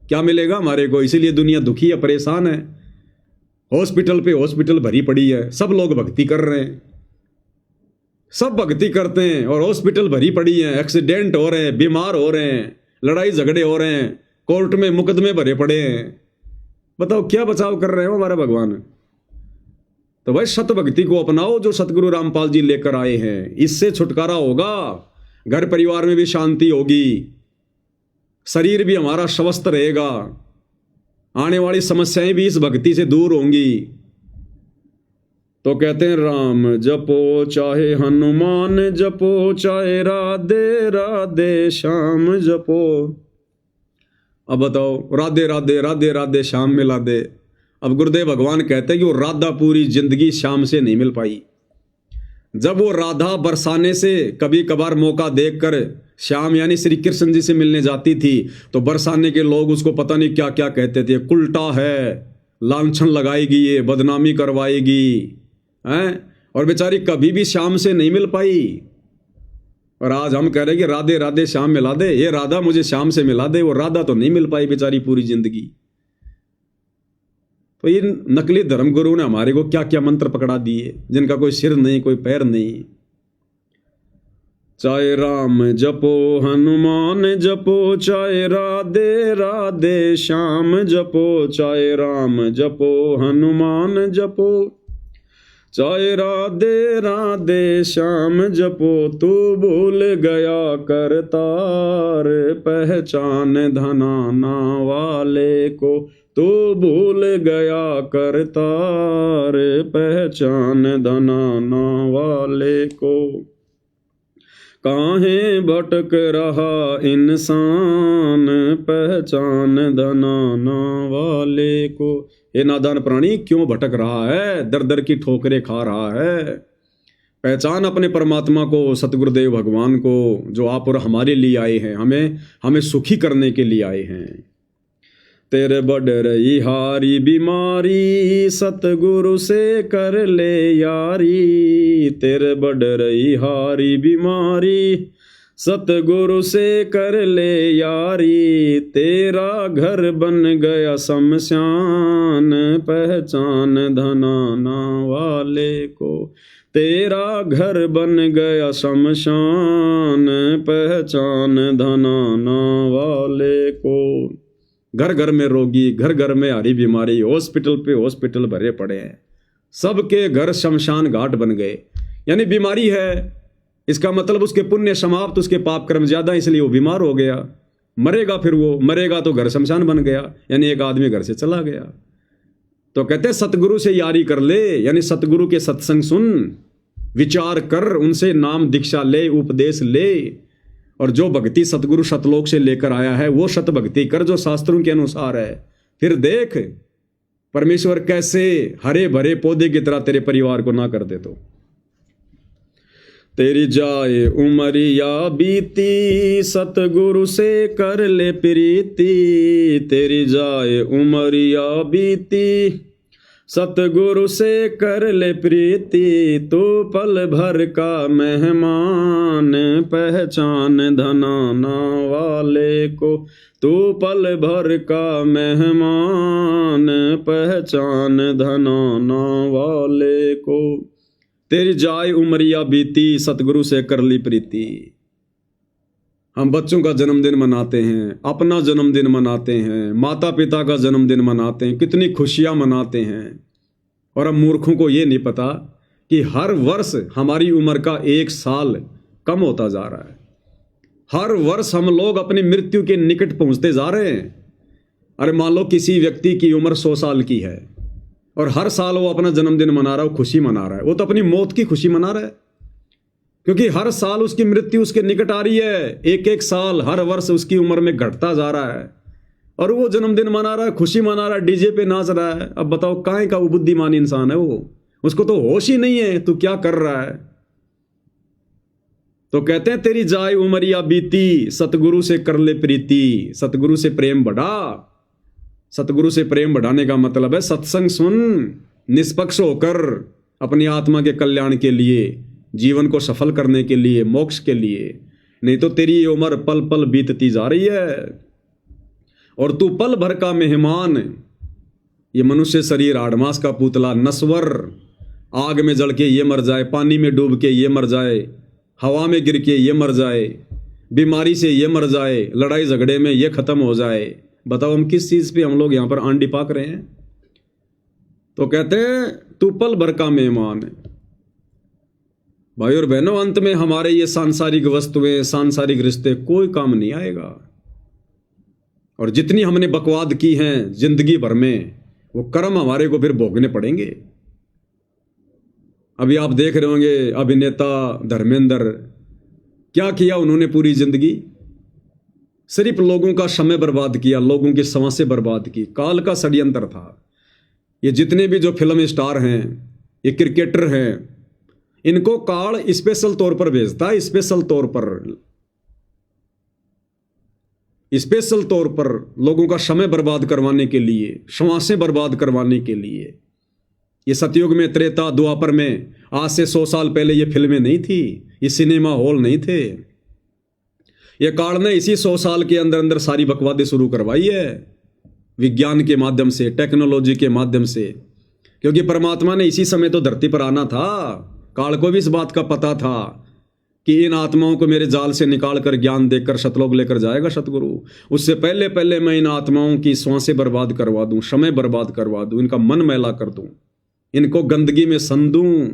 क्या मिलेगा हमारे को? इसीलिए दुनिया दुखी है, परेशान है। हॉस्पिटल पे हॉस्पिटल भरी पड़ी है, सब लोग भक्ति कर रहे हैं, सब भक्ति करते हैं और हॉस्पिटल भरी पड़ी है। एक्सीडेंट हो रहे हैं, बीमार हो रहे हैं, लड़ाई झगड़े हो रहे हैं, कोर्ट में मुकदमे भरे पड़े हैं। बताओ क्या बचाव कर रहे हो हमारा भगवान? तो भाई सत भक्ति को अपनाओ जो सतगुरु रामपाल जी लेकर आए हैं, इससे छुटकारा होगा, घर परिवार में भी शांति होगी, शरीर भी हमारा स्वस्थ रहेगा, आने वाली समस्याएं भी इस भक्ति से दूर होंगी। तो कहते हैं राम जपो चाहे हनुमान जपो, चाहे राधे राधे श्याम जपो। अब बताओ, राधे राधे राधे राधे श्याम मिला दे। अब गुरुदेव भगवान कहते हैं कि वो राधा पूरी जिंदगी श्याम से नहीं मिल पाई। जब वो राधा बरसाने से कभी कभार मौका देखकर श्याम यानी श्री कृष्ण जी से मिलने जाती थी, तो बरसाने के लोग उसको पता नहीं क्या क्या कहते थे, कुलटा है, लांछन लगाएगी, ये बदनामी करवाएगी हैं, और बेचारी कभी भी श्याम से नहीं मिल पाई। और आज हम कह रहे हैं कि राधे राधे श्याम मिला दे, ये राधा मुझे श्याम से मिला दे। वो राधा तो नहीं मिल पाई बेचारी पूरी जिंदगी। तो ये नकली धर्मगुरु ने हमारे को क्या क्या मंत्र पकड़ा दिए, जिनका कोई सिर नहीं, कोई पैर नहीं। चाहे राम जपो हनुमान जपो, चाहे राधे राधे श्याम जपो, चाहे राम जपो हनुमान जपो, चाहे राधे राधे श्याम जपो तू भूल गया करतार, पहचान धनाना वाले को तू भूल गया करतार, पहचान धनाना वाले को। काहे भटक रहा इंसान, पहचान धनाना वाले को। ये नादान प्राणी क्यों भटक रहा है, दर दर की ठोकरें खा रहा है। पहचान अपने परमात्मा को, सतगुरुदेव भगवान को, जो आप और हमारे लिए आए हैं, हमें सुखी करने के लिए आए हैं। तेरे बढ़ रही हारी बीमारी, सतगुरु से कर ले यारी। तेरे बढ़ रही हारी बीमारी, सतगुरु से कर ले यारी। तेरा घर बन गया शमशान, पहचान धनाना वाले को। तेरा घर बन गया शमशान, पहचान धनाना वाले को। घर घर में रोगी, घर घर में हारी बीमारी, हॉस्पिटल पे हॉस्पिटल भरे पड़े हैं, सबके घर शमशान घाट बन गए। यानी बीमारी है, इसका मतलब उसके पुण्य समाप्त, उसके पाप कर्म ज्यादा, इसलिए वो बीमार हो गया। मरेगा, फिर वो मरेगा तो घर शमशान बन गया, यानी एक आदमी घर से चला गया। तो कहते हैं सतगुरु से यारी कर ले, यानी सतगुरु के सत्संग सुन, विचार कर, उनसे नाम दीक्षा ले, उपदेश ले, और जो भक्ति सतगुरु सतलोक से लेकर आया है वो सत भक्ति कर जो शास्त्रों के अनुसार है। फिर देख परमेश्वर कैसे हरे भरे पौधे की तरह तेरे परिवार को ना कर दे। तो तेरी जाए उमरिया बीती, सतगुरु से कर ले प्रीति। तेरी जाए उमरिया बीती, सतगुरु से कर ले प्रीति। तो पल भर का मेहमान, पहचान धनाना वाले को। तो पल भर का मेहमान, पहचान धनाना वाले को। तेरी जाए उमरिया बीती, सतगुरु से कर ली प्रीति। हम बच्चों का जन्मदिन मनाते हैं, अपना जन्मदिन मनाते हैं, माता पिता का जन्मदिन मनाते हैं, कितनी खुशियां मनाते हैं। और हम मूर्खों को ये नहीं पता कि हर वर्ष हमारी उम्र का 1 साल कम होता जा रहा है। हर वर्ष हम लोग अपनी मृत्यु के निकट पहुंचते जा रहे हैं। अरे मान लो किसी व्यक्ति की उम्र 100 साल की है और हर साल वो अपना जन्मदिन मना रहा है, खुशी मना रहा है, वो तो अपनी मौत की खुशी मना रहा है, क्योंकि हर साल उसकी मृत्यु उसके निकट आ रही है। एक एक साल हर वर्ष उसकी उम्र में घटता जा रहा है और वो जन्मदिन मना रहा है, खुशी मना रहा है, डीजे पे नाच रहा है। अब बताओ काहे का वो बुद्धिमान इंसान है वो, उसको तो होश ही नहीं है तू क्या कर रहा है। तो कहते हैं तेरी जाए उमरिया बीती, सतगुरु से कर ले प्रीति। सतगुरु से प्रेम बढ़ा। सतगुरु से प्रेम बढ़ाने का मतलब है सत्संग सुन, निष्पक्ष होकर अपनी आत्मा के कल्याण के लिए, जीवन को सफल करने के लिए, मोक्ष के लिए। नहीं तो तेरी ये उम्र पल पल बीतती जा रही है और तू पल भर का मेहमान। ये मनुष्य शरीर 8 मास का पुतला, नश्वर, आग में जल के ये मर जाए, पानी में डूब के ये मर जाए, हवा में गिर के ये मर जाए, बीमारी से ये मर जाए, लड़ाई झगड़े में ये खत्म हो जाए। बताओ हम किस चीज पे हम लोग यहां पर आंडी पाक रहे हैं। तो कहते हैं तू पल भर का मेहमान। भाई और बहनों, अंत में हमारे ये सांसारिक वस्तुएं, सांसारिक रिश्ते कोई काम नहीं आएगा। और जितनी हमने बकवाद की हैं जिंदगी भर में, वो कर्म हमारे को फिर भोगने पड़ेंगे। अभी आप देख रहे होंगे अभिनेता धर्मेंद्र, क्या किया उन्होंने पूरी जिंदगी, सिर्फ लोगों का समय बर्बाद किया, लोगों की सांसें बर्बाद की। काल का षड्यंत्र था। ये जितने भी जो फिल्म स्टार हैं, ये क्रिकेटर हैं, इनको काल स्पेशल तौर पर भेजता है, स्पेशल तौर पर लोगों का समय बर्बाद करवाने के लिए, श्वासें बर्बाद करवाने के लिए। ये सतयुग में, त्रेता द्वापर में, आज से 100 साल पहले ये फिल्में नहीं थी, ये सिनेमा हॉल नहीं थे। ये काल ने इसी 100 साल के अंदर अंदर सारी बकवादी शुरू करवाई है, विज्ञान के माध्यम से, टेक्नोलॉजी के माध्यम से। क्योंकि परमात्मा ने इसी समय तो धरती पर आना था। काल को भी इस बात का पता था कि इन आत्माओं को मेरे जाल से निकाल कर ज्ञान देकर सतलोक लेकर जाएगा सतगुरु। उससे पहले पहले मैं इन आत्माओं की श्वासें बर्बाद करवा दूं, समय बर्बाद करवा दूं, इनका मन मैला कर दूं। इनको गंदगी में संदूं।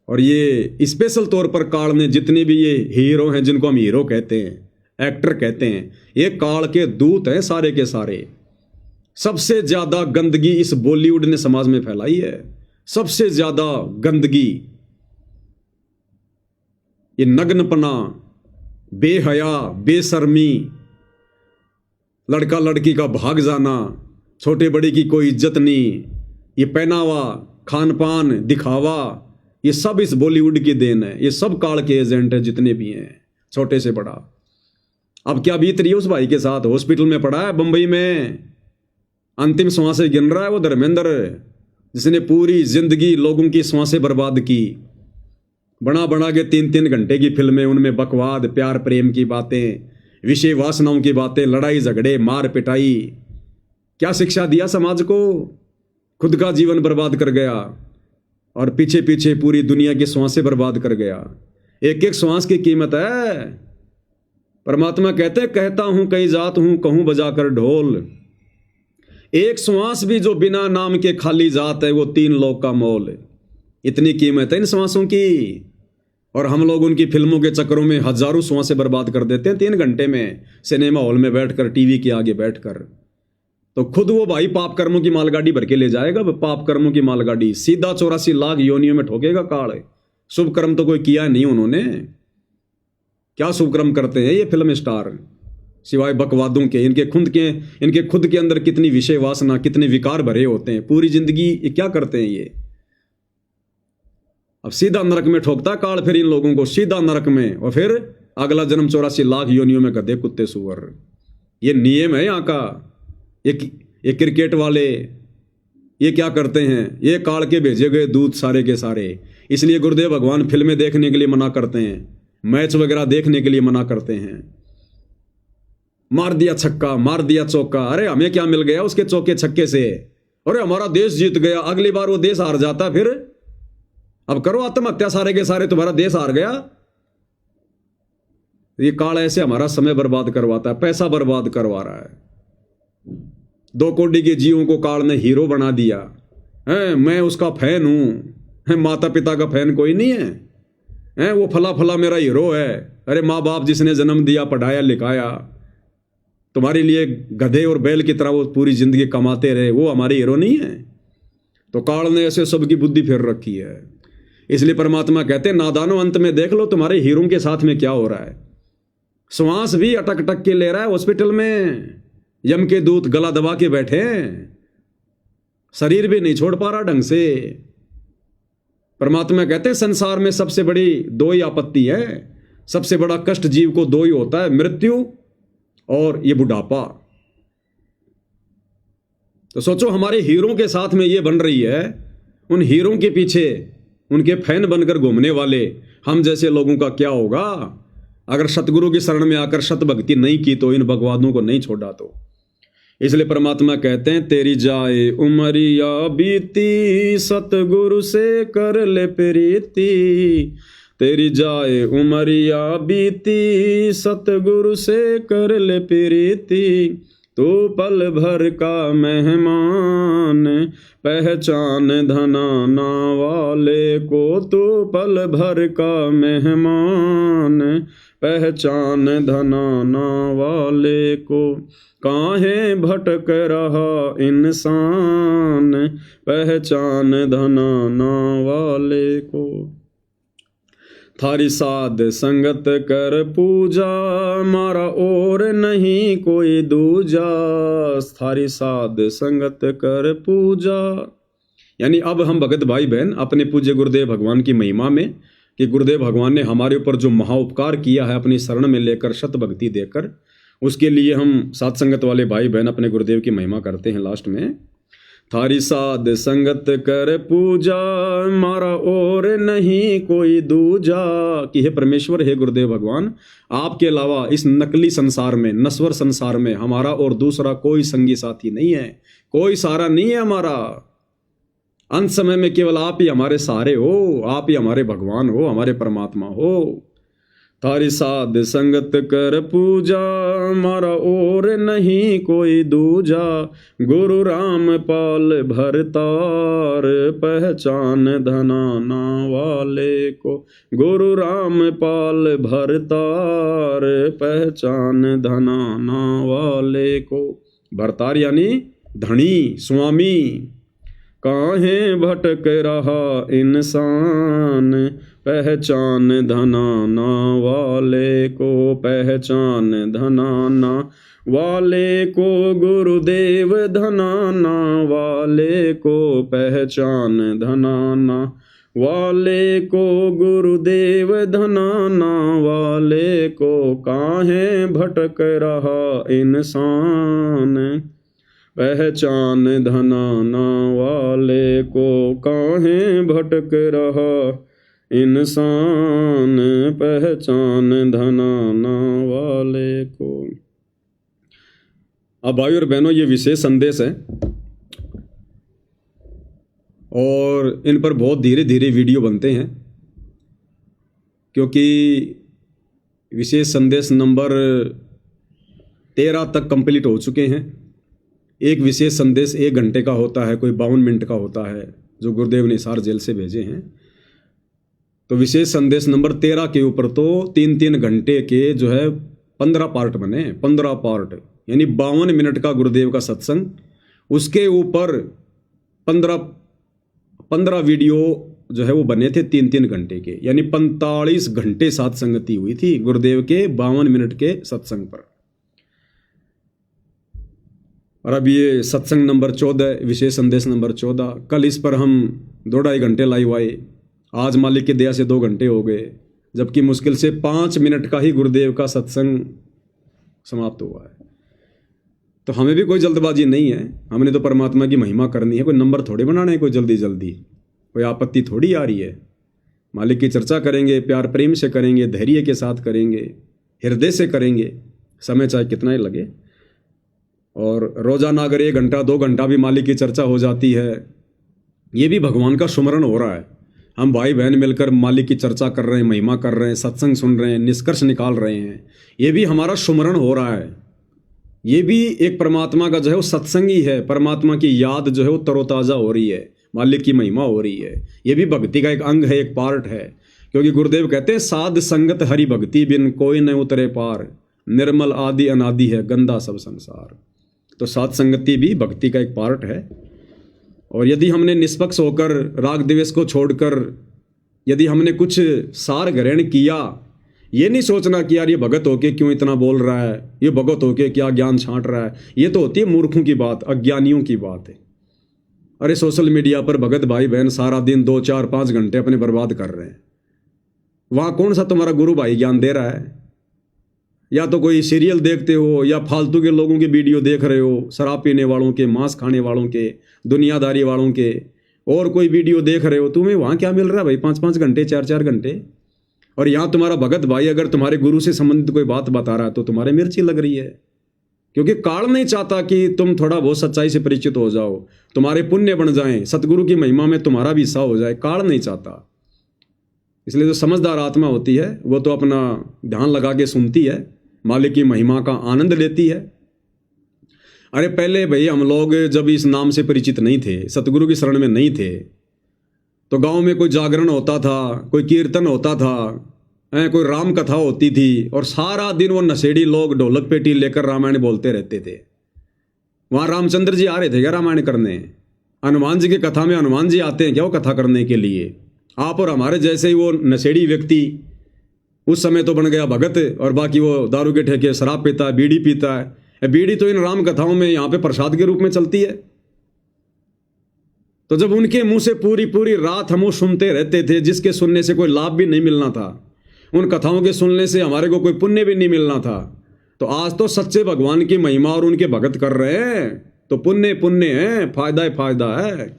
और ये स्पेशल तौर पर काल ने जितने भी ये हीरो हैं, जिनको हम हीरो कहते हैं, एक्टर कहते हैं, ये काल के दूत हैं सारे के सारे। सबसे ज्यादा गंदगी इस बॉलीवुड ने समाज में फैलाई है, सबसे ज्यादा गंदगी। ये नग्नपना, बेहया, बेशर्मी, लड़का लड़की का भाग जाना, छोटे बड़े की कोई इज्जत नहीं, ये पहनावा, खान पान, दिखावा, ये सब इस बॉलीवुड की देन है। ये सब काल के एजेंट हैं जितने भी हैं, छोटे से बड़ा। अब क्या बीत रही है उस भाई के साथ, हॉस्पिटल में पड़ा है बंबई में, अंतिम श्वासें गिन रहा है वो धर्मेंद्र, जिसने पूरी जिंदगी लोगों की श्वासें बर्बाद की। बना बना के 3-3 घंटे की फिल्में, उनमें बकवाद, प्यार प्रेम की बातें, विषय वासनाओं की बातें, लड़ाई झगड़े, मार पिटाई। क्या शिक्षा दिया समाज को? खुद का जीवन बर्बाद कर गया और पीछे पीछे पूरी दुनिया की श्वासें बर्बाद कर गया। एक एक श्वास की कीमत है। परमात्मा कहते, कहता हूं कहीं जात हूं, कहूं बजाकर ढोल। एक श्वास भी जो बिना नाम के खाली जात है, वो 3 लोक का मोल। इतनी कीमत है इन श्वासों की। और हम लोग उनकी फिल्मों के चक्करों में हजारों श्वासें बर्बाद कर देते हैं 3 घंटे में, सिनेमा हॉल में बैठकर, टीवी के आगे बैठकर। तो खुद वो भाई पाप कर्मों की मालगाड़ी भर के ले जाएगा, पाप कर्मों की मालगाड़ी सीधा 84 लाख योनियों में ठोकेगा काल। शुभ कर्म तो कोई किया नहीं उन्होंने। क्या शुभ कर्म करते हैं ये फिल्म स्टार, सिवाय बकवादों के? इनके खुद के अंदर कितनी विषय वासना, कितने विकार भरे होते हैं। पूरी जिंदगी ये क्या करते हैं ये? अब सीधा नरक में ठोकता काल फिर इन लोगों को, सीधा नरक में। और फिर अगला जन्म 84 लाख योनियों में गधे कुत्ते सुअर। ये नियम है यहाँ का। ये क्रिकेट वाले ये क्या करते हैं? ये काल के भेजे गए दूत सारे के सारे। इसलिए गुरुदेव भगवान फिल्में देखने के लिए मना करते हैं, मैच वगैरह देखने के लिए मना करते हैं। मार दिया छक्का, मार दिया चौका, अरे हमें क्या मिल गया उसके चौके छक्के से? अरे हमारा देश जीत गया, अगली बार वो देश हार जाता, फिर अब करो आत्महत्या सारे के सारे, तुम्हारा देश हार गया। ये काल ऐसे हमारा समय बर्बाद करवाता है, पैसा बर्बाद करवा रहा है। 2 कोटी के जीवों को काल ने हीरो बना दिया है। मैं उसका फैन हूं, माता पिता का फैन कोई नहीं है। वो फला फला मेरा हीरो है। अरे माँ बाप जिसने जन्म दिया, पढ़ाया लिखाया, तुम्हारे लिए गधे और बैल की तरह वो पूरी जिंदगी कमाते रहे, वो हमारे हीरो नहीं है। तो काल ने ऐसे सबकी बुद्धि फेर रखी है। इसलिए परमात्मा कहते हैं, नादानो अंत में देख लो तुम्हारे हीरों के साथ में क्या हो रहा है। श्वास भी अटक अटक के ले रहा है हॉस्पिटल में, यम के दूत गला दबा के बैठे हैं, शरीर भी नहीं छोड़ पा रहा ढंग से। परमात्मा कहते हैं, संसार में सबसे बड़ी 2 ही आपत्ति है, सबसे बड़ा कष्ट जीव को 2 ही होता है, मृत्यु और ये बुढ़ापा। तो सोचो हमारे हीरों के साथ में ये बन रही है। उन हीरों के पीछे उनके फैन बनकर घूमने वाले हम जैसे लोगों का क्या होगा? अगर सतगुरु की शरण में आकर सत भक्ति नहीं की तो, इन भगवानों को नहीं छोड़ा तो। इसलिए परमात्मा कहते हैं, तेरी जाए उमरिया बीती, सतगुरु से कर ले प्रीति। तेरी जाए उमरिया बीती, सतगुरु से कर ले प्रीति। तू पल भर का मेहमान, पहचान धनाना वाले को। तू पल भर का मेहमान, पहचान धनाना वाले को। काहे भटक रहा इंसान, पहचान धनाना वाले को। थारी साध संगत कर पूजा, मारा और नहीं कोई दूजा। थारी साध संगत कर पूजा, यानी अब हम भगत भाई बहन अपने पूज्य गुरुदेव भगवान की महिमा में, कि गुरुदेव भगवान ने हमारे ऊपर जो महाउपकार किया है अपनी शरण में लेकर, शत भक्ति देकर, उसके लिए हम साध संगत वाले भाई बहन अपने गुरुदेव की महिमा करते हैं लास्ट में। थारी साध संगत कर पूजा, मारा और नहीं कोई दूजा। कि हे परमेश्वर, हे गुरुदेव भगवान, आपके अलावा इस नकली संसार में, नश्वर संसार में हमारा और दूसरा कोई संगी साथी नहीं है, कोई सहारा नहीं है हमारा। अंत समय में केवल आप ही हमारे सहारे हो, आप ही हमारे भगवान हो, हमारे परमात्मा हो। थारी साध संगत कर पूजा, मारा और नहीं कोई दूजा। गुरु राम पाल भरतार, पहचान धनाना वाले को। गुरु राम पाल भरतार, पहचान धनाना वाले को। भरतार यानी धनी, स्वामी। काहे भटक रहा इंसान, पहचान धनाना वाले को। पहचान धनाना वाले को, गुरुदेव धनाना वाले को। पहचान धनाना वाले को, गुरुदेव धनाना वाले को। काहे भटक रहा इंसान, पहचान धनाना वाले को। काहे भटक रहा इंसान, पहचान धनाना वाले को। अब भाई और बहनों, ये विशेष संदेश है और इन पर बहुत धीरे धीरे वीडियो बनते हैं, क्योंकि विशेष संदेश नंबर 13 तक कंप्लीट हो चुके हैं। एक विशेष संदेश 1 घंटे का होता है, कोई 52 मिनट का होता है, जो गुरुदेव ने हिसार जेल से भेजे हैं। तो विशेष संदेश नंबर 13 के ऊपर तो 3-3 घंटे के जो है 15 पार्ट बने, 15 पार्ट यानी 52 मिनट का गुरुदेव का सत्संग। उसके ऊपर 15 वीडियो जो है वो बने थे 3-3 घंटे के, यानी 45 घंटे साथ संगति हुई थी गुरुदेव के 52 मिनट के सत्संग पर। और अब ये सत्संग नंबर 14, विशेष संदेश नंबर 14। कल इस पर हम 2-2.5 घंटे लाइव आए, आज मालिक की दया से 2 घंटे हो गए, जबकि मुश्किल से 5 मिनट का ही गुरुदेव का सत्संग समाप्त हुआ है। तो हमें भी कोई जल्दबाजी नहीं है, हमने तो परमात्मा की महिमा करनी है, कोई नंबर थोड़े बनाने हैं कोई जल्दी जल्दी, कोई आपत्ति थोड़ी आ रही है। मालिक की चर्चा करेंगे, प्यार प्रेम से करेंगे, धैर्य के साथ करेंगे, हृदय से करेंगे, समय चाहे कितना ही लगे। और रोजाना अगर 1 घंटा 2 घंटा भी मालिक की चर्चा हो जाती है, ये भी भगवान का सुमरण हो रहा है। हम भाई बहन मिलकर मालिक की चर्चा कर रहे हैं, महिमा कर रहे हैं, सत्संग सुन रहे हैं, निष्कर्ष निकाल रहे हैं, ये भी हमारा सुमरण हो रहा है। ये भी एक परमात्मा का जो है वो सत्संग ही है, परमात्मा की याद जो है वो तरोताज़ा हो रही है, मालिक की महिमा हो रही है। ये भी भक्ति का एक अंग है, एक पार्ट है, क्योंकि गुरुदेव कहते हैं साध संगत हरि भक्ति बिन कोई न उतरे पार, निर्मल आदि अनादि है गंदा सब संसार। तो साध संगति भी भक्ति का एक पार्ट है। और यदि हमने निष्पक्ष होकर, राग द्वेष को छोड़कर, यदि हमने कुछ सार ग्रहण किया, ये नहीं सोचना कि यार ये भगत होके क्यों इतना बोल रहा है, ये भगत होके क्या ज्ञान छांट रहा है, ये तो होती है मूर्खों की बात, अज्ञानियों की बात है। अरे सोशल मीडिया पर भगत भाई बहन सारा दिन 2, 4, 5 घंटे अपने बर्बाद कर रहे हैं, वहाँ कौन सा तुम्हारा गुरु भाई ज्ञान दे रहा है? या तो कोई सीरियल देखते हो, या फालतू के लोगों के वीडियो देख रहे हो, शराब पीने वालों के, मांस खाने वालों के, दुनियादारी वालों के, और कोई वीडियो देख रहे हो। तुम्हें वहाँ क्या मिल रहा है भाई? 5-5 घंटे, 4-4 घंटे। और यहाँ तुम्हारा भगत भाई अगर तुम्हारे गुरु से संबंधित कोई बात बता रहा है तो तुम्हारे मिर्ची लग रही है, क्योंकि काल नहीं चाहता कि तुम थोड़ा बहुत सच्चाई से परिचित हो जाओ, तुम्हारे पुण्य बन जाएं, सतगुरु की महिमा में तुम्हारा भी हिस्सा हो जाए। काल नहीं चाहता। इसलिए जो समझदार आत्मा होती है वो तो अपना ध्यान लगा के सुनती है, मालिक की महिमा का आनंद लेती है। अरे पहले भाई हम लोग जब इस नाम से परिचित नहीं थे, सतगुरु की शरण में नहीं थे, तो गांव में कोई जागरण होता था, कोई कीर्तन होता था, कोई राम कथा होती थी, और सारा दिन वो नशेड़ी लोग ढोलक पेटी लेकर रामायण बोलते रहते थे। वहाँ रामचंद्र जी आ रहे थे क्या रामायण करने? हनुमान जी की कथा में हनुमान जी आते हैं क्या वो कथा करने के लिए? आप और हमारे जैसे ही वो नशेड़ी व्यक्ति उस समय तो बन गया भगत, और बाकी वो दारू के ठेके शराब पीता है, बीड़ी पीता है। बीड़ी तो इन राम कथाओं में यहाँ पे प्रसाद के रूप में चलती है। तो जब उनके मुंह से पूरी पूरी रात हम वो सुनते रहते थे, जिसके सुनने से कोई लाभ भी नहीं मिलना था, उन कथाओं के सुनने से हमारे को कोई पुण्य भी नहीं मिलना था, तो आज तो सच्चे भगवान की महिमा और उनके भगत कर रहे हैं तो पुण्य पुण्य है, फायदा ही फायदा है।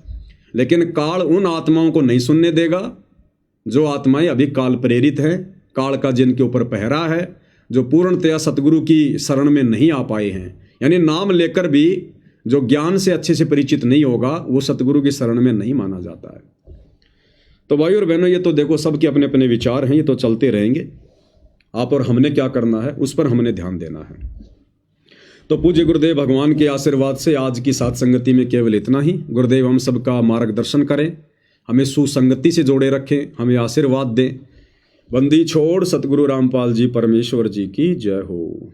लेकिन काल उन आत्माओं को नहीं सुनने देगा जो आत्माएं अभी काल प्रेरित हैं, काल का जिनके ऊपर पहरा है, जो पूर्णतया सतगुरु की शरण में नहीं आ पाए हैं। यानी नाम लेकर भी जो ज्ञान से अच्छे से परिचित नहीं होगा वो सतगुरु की शरण में नहीं माना जाता है। तो भाई और बहनों, ये तो देखो सबके अपने अपने विचार हैं, ये तो चलते रहेंगे। आप और हमने क्या करना है उस पर हमने ध्यान देना है। तो पूज्य गुरुदेव भगवान के आशीर्वाद से आज की साथ संगति में केवल इतना ही। गुरुदेव हम सबका मार्गदर्शन करें, हमें सुसंगति से जोड़े रखें, हमें आशीर्वाद दें। बंदी छोड़ सतगुरु रामपाल जी परमेश्वर जी की जय हो।